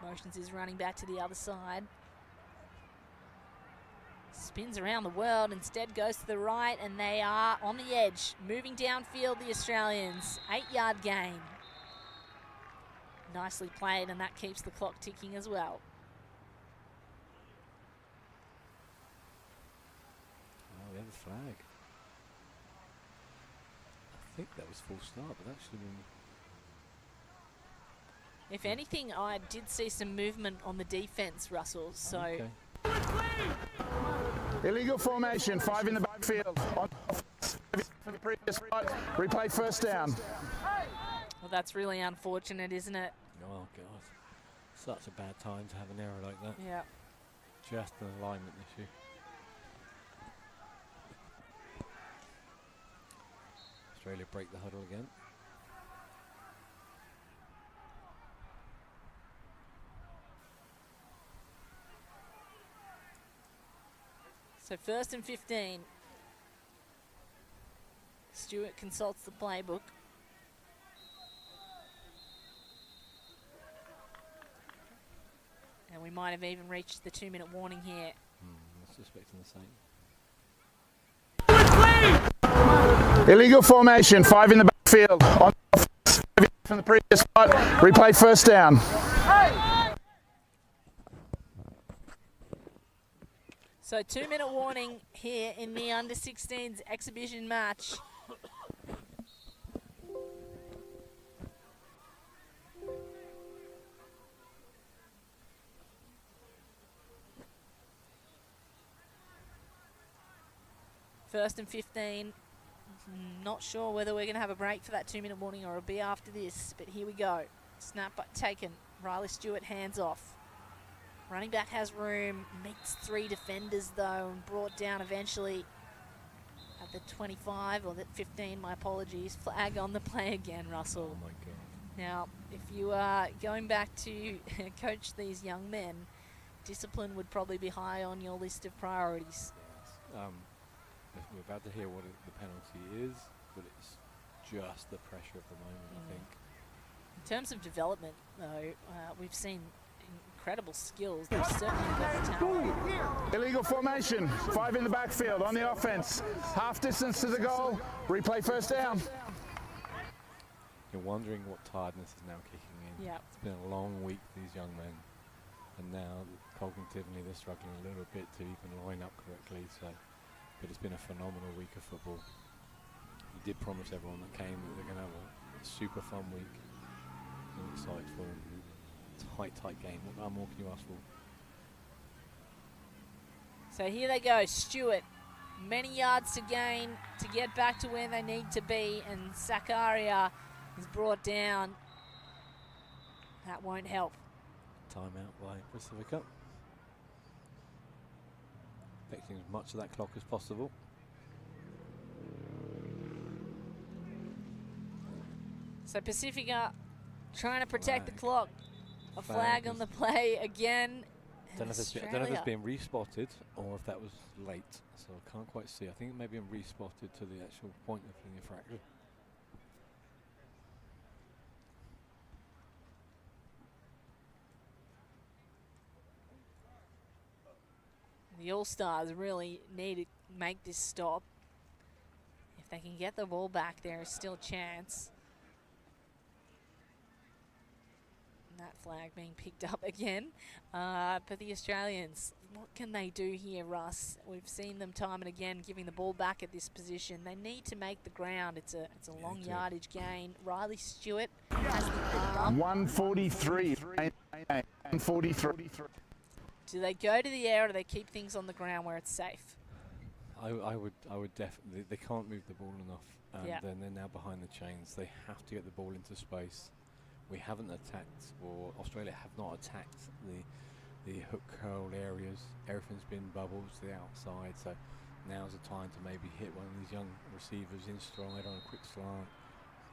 Speaker 2: Motions his running back to the other side. Spins around the world, instead goes to the right, and they are on the edge. Moving downfield, the Australians. 8-yard gain. Nicely played, and that keeps the clock ticking as well.
Speaker 3: Oh, we have a flag. I think that was full start, but that should have been...
Speaker 2: If anything, I did see some movement on the defense, Russell, so...
Speaker 3: Okay.
Speaker 1: Illegal formation, 5 in the backfield. On for the previous spot. Replay first down.
Speaker 2: Well, that's really unfortunate, isn't it?
Speaker 3: Oh, God. Such a bad time to have an error like that.
Speaker 2: Yeah.
Speaker 3: Just an alignment issue. Australia break the huddle again.
Speaker 2: So 1st and 15. Stewart consults the playbook. And we might have even reached the 2-minute warning here.
Speaker 3: I was suspecting the same.
Speaker 1: Illegal formation, 5 in the backfield. On from the previous spot. Replay first down.
Speaker 2: So 2-minute warning here in the under-16s exhibition match. First and 15. Not sure whether we're going to have a break for that 2-minute warning or it'll be after this, but here we go. Snap taken. Riley Stewart hands off. Running back has room, meets 3 defenders though, and brought down eventually at the 25 or the 15. My apologies. Flag on the play again, Russell.
Speaker 3: Oh my God.
Speaker 2: Now, if you are going back to coach these young men, discipline would probably be high on your list of priorities.
Speaker 3: We're about to hear what the penalty is, but it's just the pressure of the moment, I think.
Speaker 2: In terms of development, though, we've seen incredible skills. They've certainly got the talent.
Speaker 1: Illegal formation. 5 in the backfield on the offense. Half distance to the goal. Replay first down.
Speaker 3: You're wondering what tiredness is now kicking in.
Speaker 2: Yeah.
Speaker 3: It's been a long week for these young men, and now cognitively they're struggling a little bit to even line up correctly. But it's been a phenomenal week of football. You did promise everyone that came that they're going to have a super fun week. I'm excited for them. Tight game. What more can you ask for?
Speaker 2: So here they go, Stewart. Many yards to gain to get back to where they need to be, and Zakaria is brought down. That won't help.
Speaker 3: Timeout by Pasifika. Expecting as much of that clock as possible.
Speaker 2: So Pasifika trying to protect the clock. A flag on the play again.
Speaker 3: I don't know if it's been respotted or if that was late, so I can't quite see. I think it may be respotted to the actual point of the infraction.
Speaker 2: The All-Stars really need to make this stop. If they can get the ball back, there is still a chance. And that flag being picked up again. But the Australians, what can they do here, Russ? We've seen them time and again giving the ball back at this position. They need to make the ground. It's a long yardage gain. Riley Stewart has the arm.
Speaker 1: 143. 143.
Speaker 2: Do they go to the air or do they keep things on the ground where it's safe?
Speaker 3: I would definitely. They can't move the ball enough, and then they're now behind the chains. They have to get the ball into space. We haven't attacked, or Australia have not attacked the hook curl areas. Everything's been bubbles to the outside, so now's the time to maybe hit one of these young receivers in stride on a quick slant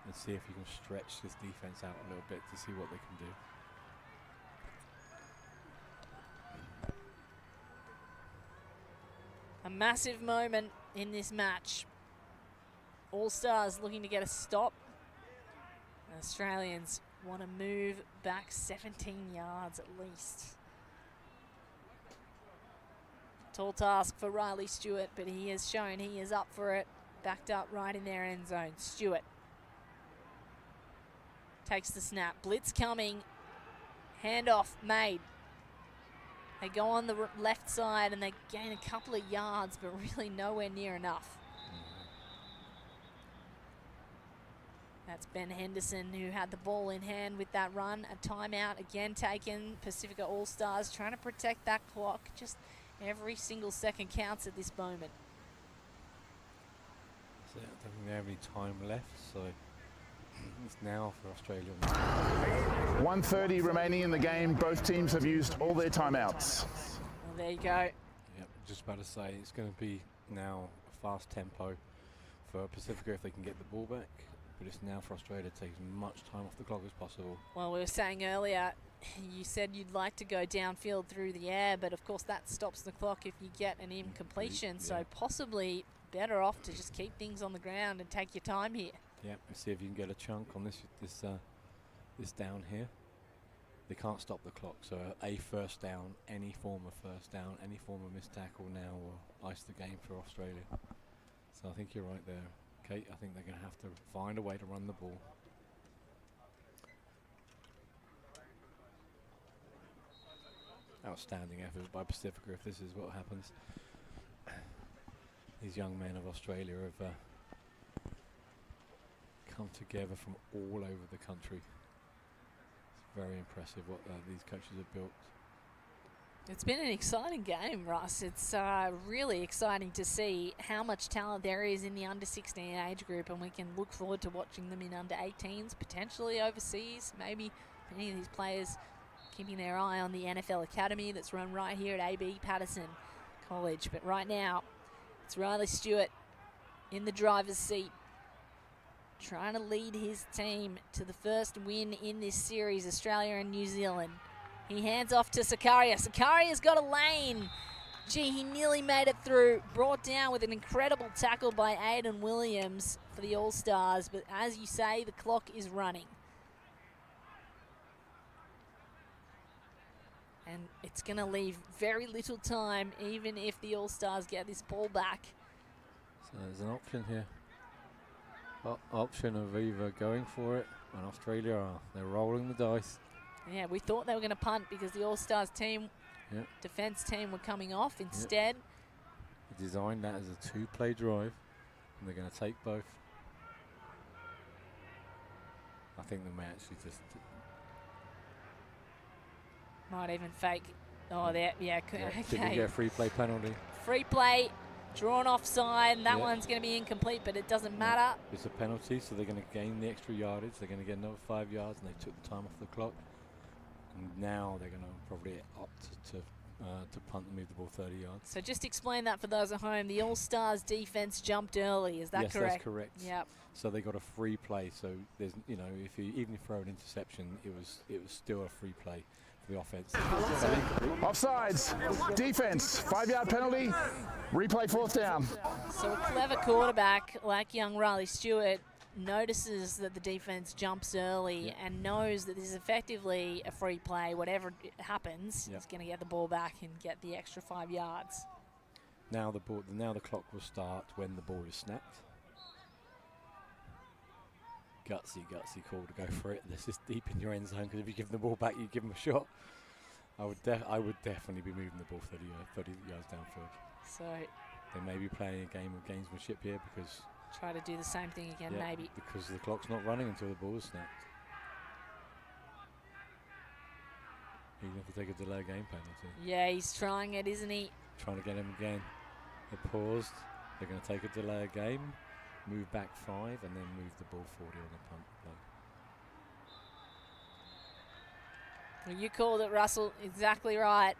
Speaker 3: and see if you can stretch this defense out a little bit to see what they can do.
Speaker 2: A massive moment in this match. All-Stars looking to get a stop. Australians want to move back 17 yards at least. Tall task for Riley Stewart, but he has shown he is up for it. Backed up right in their end zone. Stewart takes the snap. Blitz coming. Handoff made. They go on the left side and they gain a couple of yards, but really nowhere near enough. That's Ben Henderson who had the ball in hand with that run. A timeout again taken. Pasifika All-Stars trying to protect that clock. Just every single second counts at this moment.
Speaker 3: So I don't think they have any time left, so it's now for Australia.
Speaker 1: 1:30 remaining in the game. Both teams have used all their timeouts.
Speaker 2: Well, there you go.
Speaker 3: Yep, just about to say it's going to be now a fast tempo for Pasifika if they can get the ball back. But it's now for Australia to take as much time off the clock as possible.
Speaker 2: Well, we were saying earlier, you said you'd like to go downfield through the air, but of course that stops the clock if you get an incompletion.
Speaker 3: Yeah.
Speaker 2: So possibly better off to just keep things on the ground and take your time here.
Speaker 3: Yeah, and see if you can get a chunk on this down here. They can't stop the clock, so a first down, any form of first down, any form of missed tackle now will ice the game for Australia. So I think you're right there, Kate. I think they're going to have to find a way to run the ball. Outstanding effort by Pasifika if this is what happens. These young men of Australia have come together from all over the country. It's very impressive what these coaches have built.
Speaker 2: It's been an exciting game, Russ. It's really exciting to see how much talent there is in the under-16 age group, and we can look forward to watching them in under-18s, potentially overseas. Maybe any of these players keeping their eye on the NFL Academy that's run right here at AB Patterson College. But right now, it's Riley Stewart in the driver's seat, trying to lead his team to the first win in this series, Australia and New Zealand. He hands off to Sakaria. Sakaria's got a lane. Gee, he nearly made it through. Brought down with an incredible tackle by Aiden Williams for the All-Stars. But as you say, the clock is running. And it's going to leave very little time, even if the All-Stars get this ball back.
Speaker 3: So there's an option here. Option of either going for it, and Australia are. They're rolling the dice.
Speaker 2: Yeah, we thought they were going to punt because the All-Stars team, defense team, were coming off. Instead,
Speaker 3: they designed that as a two-play drive, and they're going to take both. I think they may actually just
Speaker 2: might even fake. Oh, there, yeah, okay.
Speaker 3: Did we get a free play penalty?
Speaker 2: Free play, drawn offside. That one's going to be incomplete, but it doesn't matter.
Speaker 3: It's a penalty, so they're going to gain the extra yardage. They're going to get another 5 yards, and they took the time off the clock. And now they're going to probably opt to punt and move the ball 30 yards.
Speaker 2: So just explain that for those at home. The All-Stars defense jumped early. Is that
Speaker 3: correct? Yes, that's correct.
Speaker 2: Yep.
Speaker 3: So they got a free play. So there's, if you even throw an interception, it was still a free play for the offense.
Speaker 1: Offsides. Defense. 5-yard penalty. Replay 4th down.
Speaker 2: So a clever quarterback like young Riley Stewart notices that the defense jumps early and knows that this is effectively a free play. Whatever happens, he's going to get the ball back and get the extra 5 yards.
Speaker 3: Now the clock will start when the ball is snapped. Gutsy call to go for it. This is deep in your end zone, because if you give them the ball back, you give them a shot. I would definitely be moving the ball 30 yards downfield.
Speaker 2: So
Speaker 3: they may be playing a game of gamesmanship here, because
Speaker 2: try to do the same thing again, maybe.
Speaker 3: Because the clock's not running until the ball is snapped. He's going to take a delay game penalty. Yeah,
Speaker 2: he's trying it, isn't he?
Speaker 3: Trying to get him again. They paused. They're going to take a delay game, move back 5, and then move the ball 40 on the punt play.
Speaker 2: Well, you called it, Russell. Exactly right.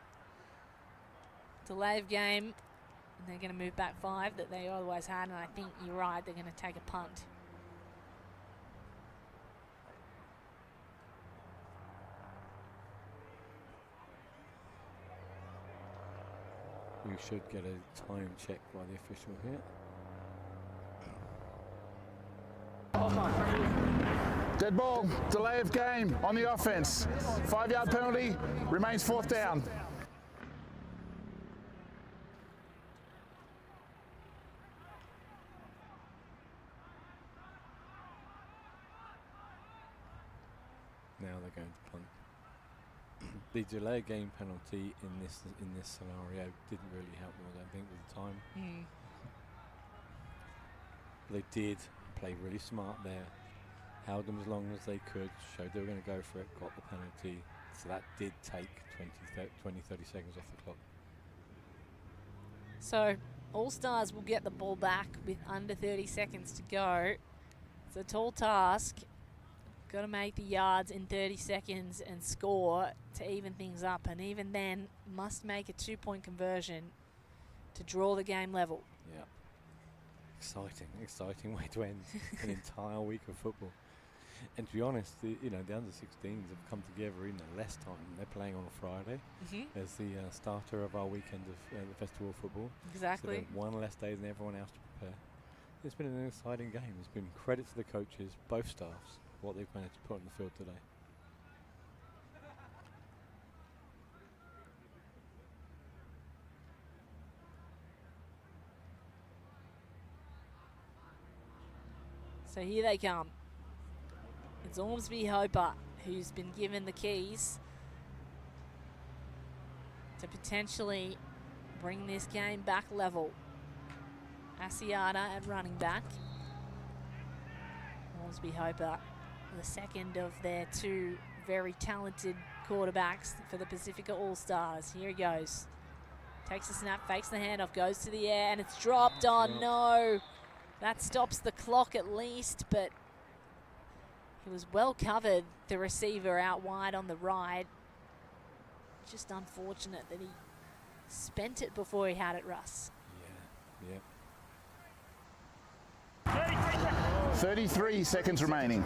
Speaker 2: Delay of game. And they're going to move back 5 that they otherwise had, and I think you're right, they're going to take a punt.
Speaker 3: We should get a time check by the official here.
Speaker 1: Dead ball. Delay of game on the offense. 5-yard penalty. Remains 4th down.
Speaker 3: Now they're going to punt. The delay game penalty in this scenario didn't really help them, I don't think, with the time. They did play really smart there, held them as long as they could, showed they were going to go for it, got the penalty. So that did take 20, 30 seconds off the clock.
Speaker 2: So All-Stars will get the ball back with under 30 seconds to go. It's a tall task. Got to make the yards in 30 seconds and score to even things up, and even then must make a 2-point conversion to draw the game level.
Speaker 3: Yeah. Exciting way to end an entire week of football. And to be honest, the under-16s have come together in less time. They're playing on a Friday as the starter of our weekend of the Festival of Football.
Speaker 2: Exactly.
Speaker 3: So they've one less day than everyone else to prepare. It's been an exciting game. It's been credit to the coaches, both staffs, what they've managed to put on the field today.
Speaker 2: So here they come. It's Ormsby Hopper who's been given the keys to potentially bring this game back level. Asiata at running back. Hornsby Hopper, the second of their two very talented quarterbacks for the Pasifika All-Stars. Here he goes. Takes a snap, fakes the handoff, goes to the air, and it's dropped. Oh, no. That stops the clock at least, but he was well covered, the receiver out wide on the right. Just unfortunate that he spent it before he had it, Russ.
Speaker 3: Yeah.
Speaker 1: 33 seconds remaining.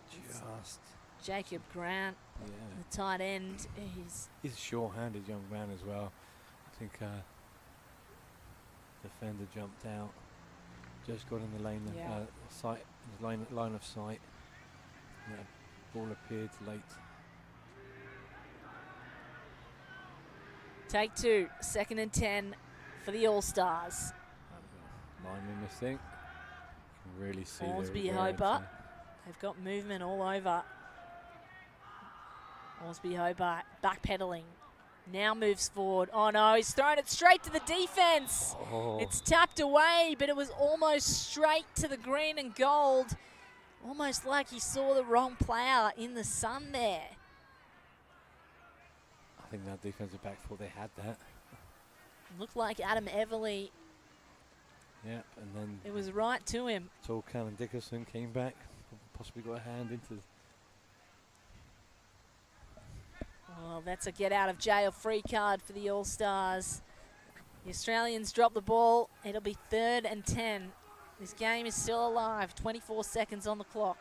Speaker 3: Just.
Speaker 2: Jacob Grant, the tight end.
Speaker 3: He's a sure-handed young man as well. I think defender jumped out, just got in the lane of sight, line of sight. Yeah, ball appeared late.
Speaker 2: Take two, 2nd and 10 for the All-Stars.
Speaker 3: Lineman missing. You can really see
Speaker 2: Hornsby Hopper. They've got movement all over. Hornsby Hopper backpedaling. Now moves forward. Oh no, he's thrown it straight to the defense.
Speaker 3: Oh.
Speaker 2: It's tapped away, but it was almost straight to the green and gold. Almost like he saw the wrong player in the sun there.
Speaker 3: I think that defensive back thought they had that.
Speaker 2: Looked like Adam Everly.
Speaker 3: Yeah, and then
Speaker 2: it was right to him.
Speaker 3: Tall Callan Dickerson came back, possibly got a hand into.
Speaker 2: Well, that's a get out of jail free card for the All-Stars. The Australians drop the ball. It'll be 3rd and 10. This game is still alive. 24 seconds on the clock.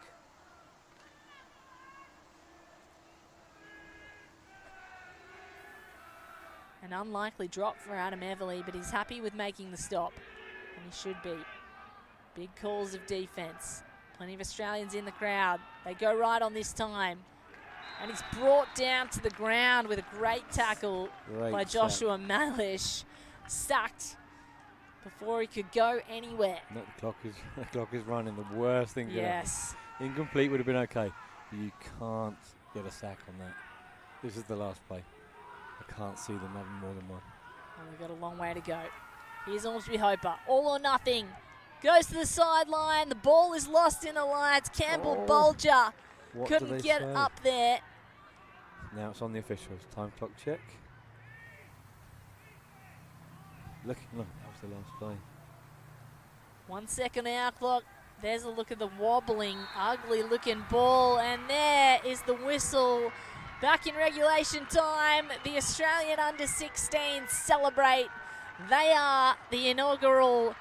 Speaker 2: An unlikely drop for Adam Everly, but he's happy with making the stop. And he should be. Big calls of defense. Plenty of Australians in the crowd. They go right on this time. And he's brought down to the ground with a great tackle by Joshua Malish. Sacked before he could go anywhere.
Speaker 3: No, the clock is running. The worst thing.
Speaker 2: Yes.
Speaker 3: Incomplete would have been okay. But you can't get a sack on that. This is the last play. I can't see them having more than one.
Speaker 2: Well, they've got a long way to go. Here's Ormsby Hopper. All or nothing. Goes to the sideline. The ball is lost in the lights. Campbell Bolger couldn't get up there.
Speaker 3: Now it's on the officials. Time clock check. Look, that was the last play.
Speaker 2: 1 second hour clock. There's a look at the wobbling, ugly looking ball. And there is the whistle. Back in regulation time, the Australian under-16s celebrate. They are the inaugural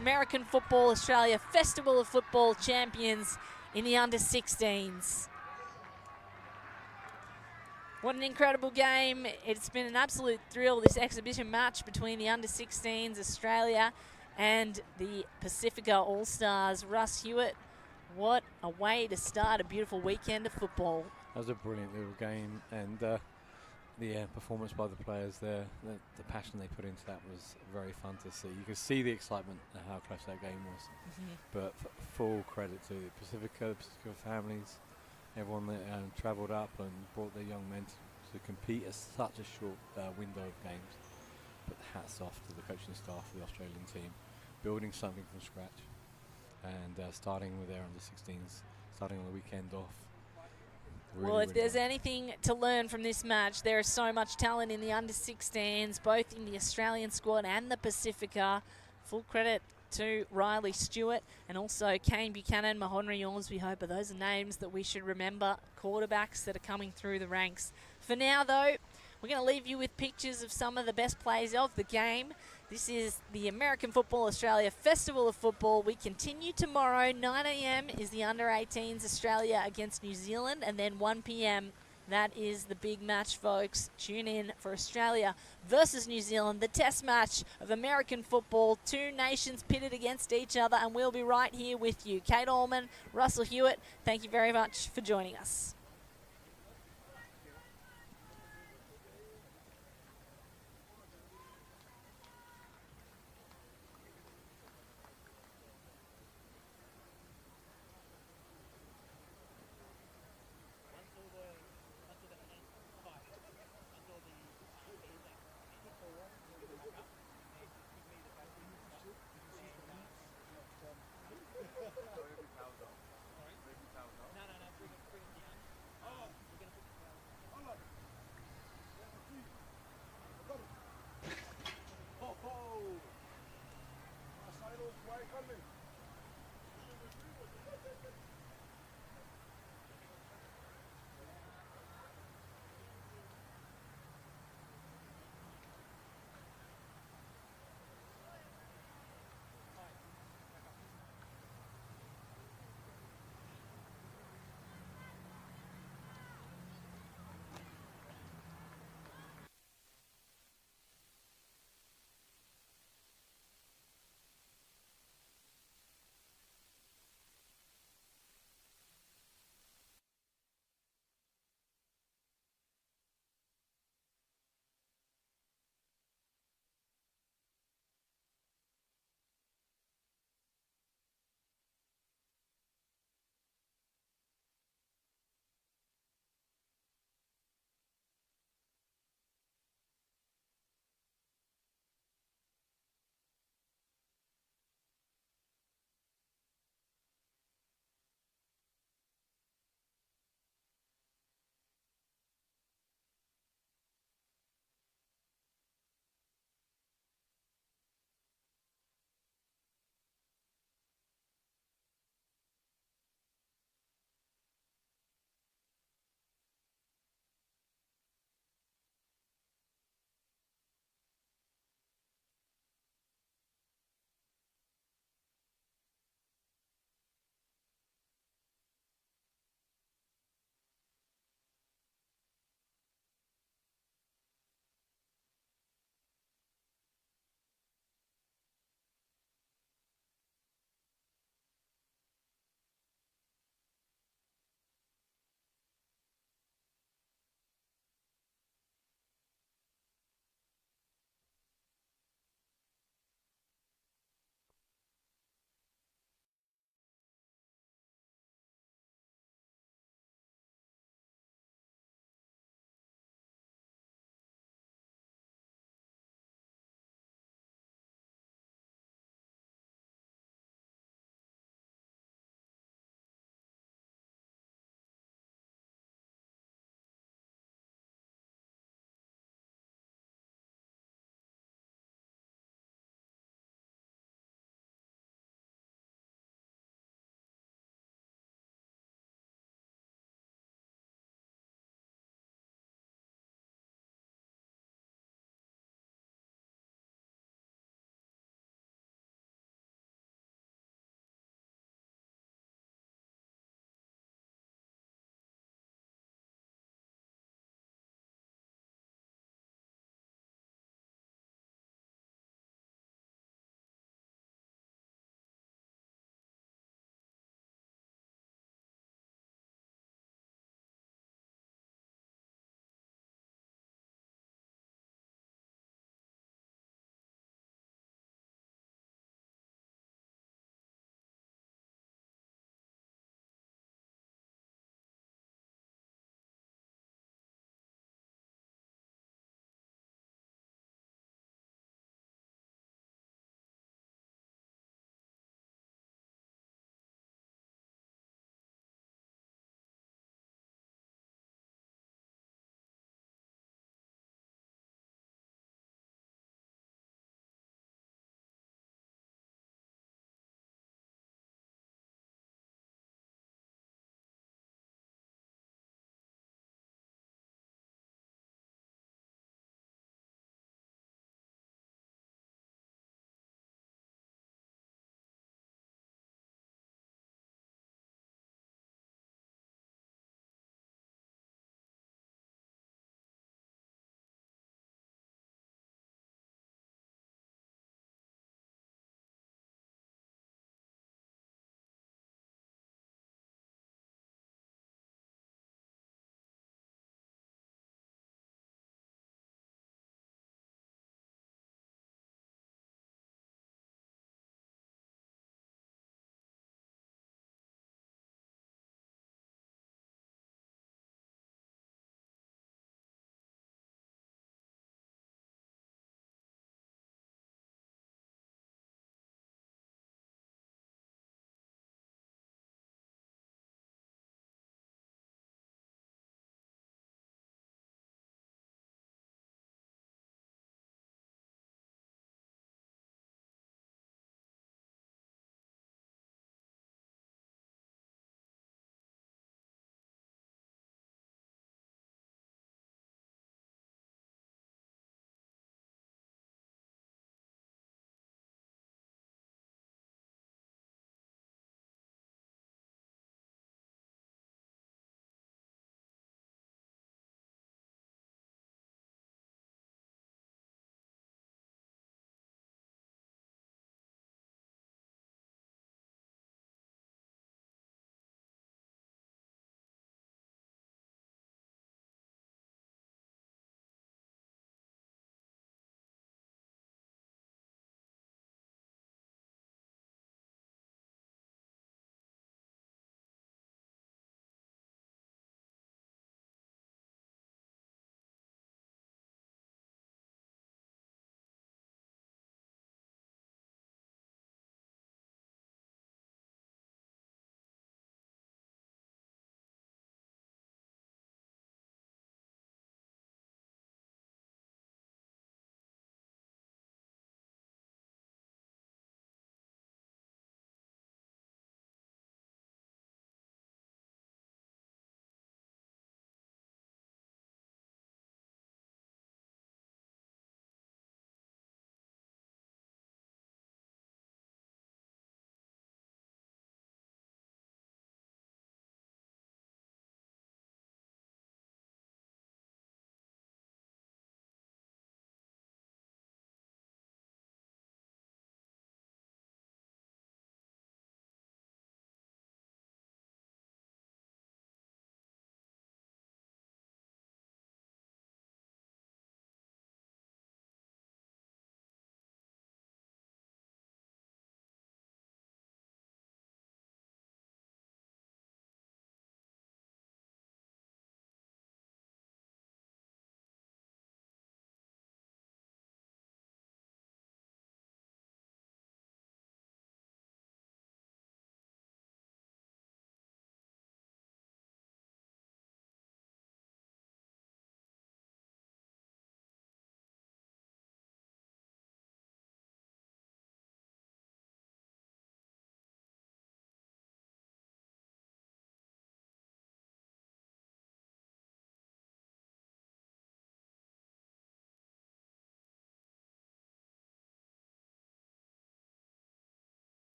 Speaker 2: American Football Australia Festival of Football champions in the under-16s. What an incredible game. It's been an absolute thrill, this exhibition match between the under-16s Australia and the Pasifika All-Stars. Russ Hewitt, what a way to start a beautiful weekend of football.
Speaker 3: That was a brilliant little game, and the performance by the players there, the passion they put into that was very fun to see. You could see the excitement and how close that game was. But full credit to the Pasifika families, everyone that travelled up and brought their young men to compete at such a short window of games. But hats off to the coaching staff of the Australian team, building something from scratch and starting with their under-16s, starting on the weekend off.
Speaker 2: Well, if there's anything to learn from this match, there is so much talent in the under-16s, both in the Australian squad and the Pasifika. Full credit to Riley Stewart and also Kane Buchanan, Mahonry Ormsby Hopper. Those are names that we should remember, quarterbacks that are coming through the ranks. For now, though, we're going to leave you with pictures of some of the best plays of the game. This is the American Football Australia Festival of Football. We continue tomorrow. 9 a.m. is the under-18s Australia against New Zealand, and then 1 p.m. that is the big match, folks. Tune in for Australia versus New Zealand, the test match of American football. Two nations pitted against each other, and we'll be right here with you. Kate Allman, Russell Hewitt, thank you very much for joining us.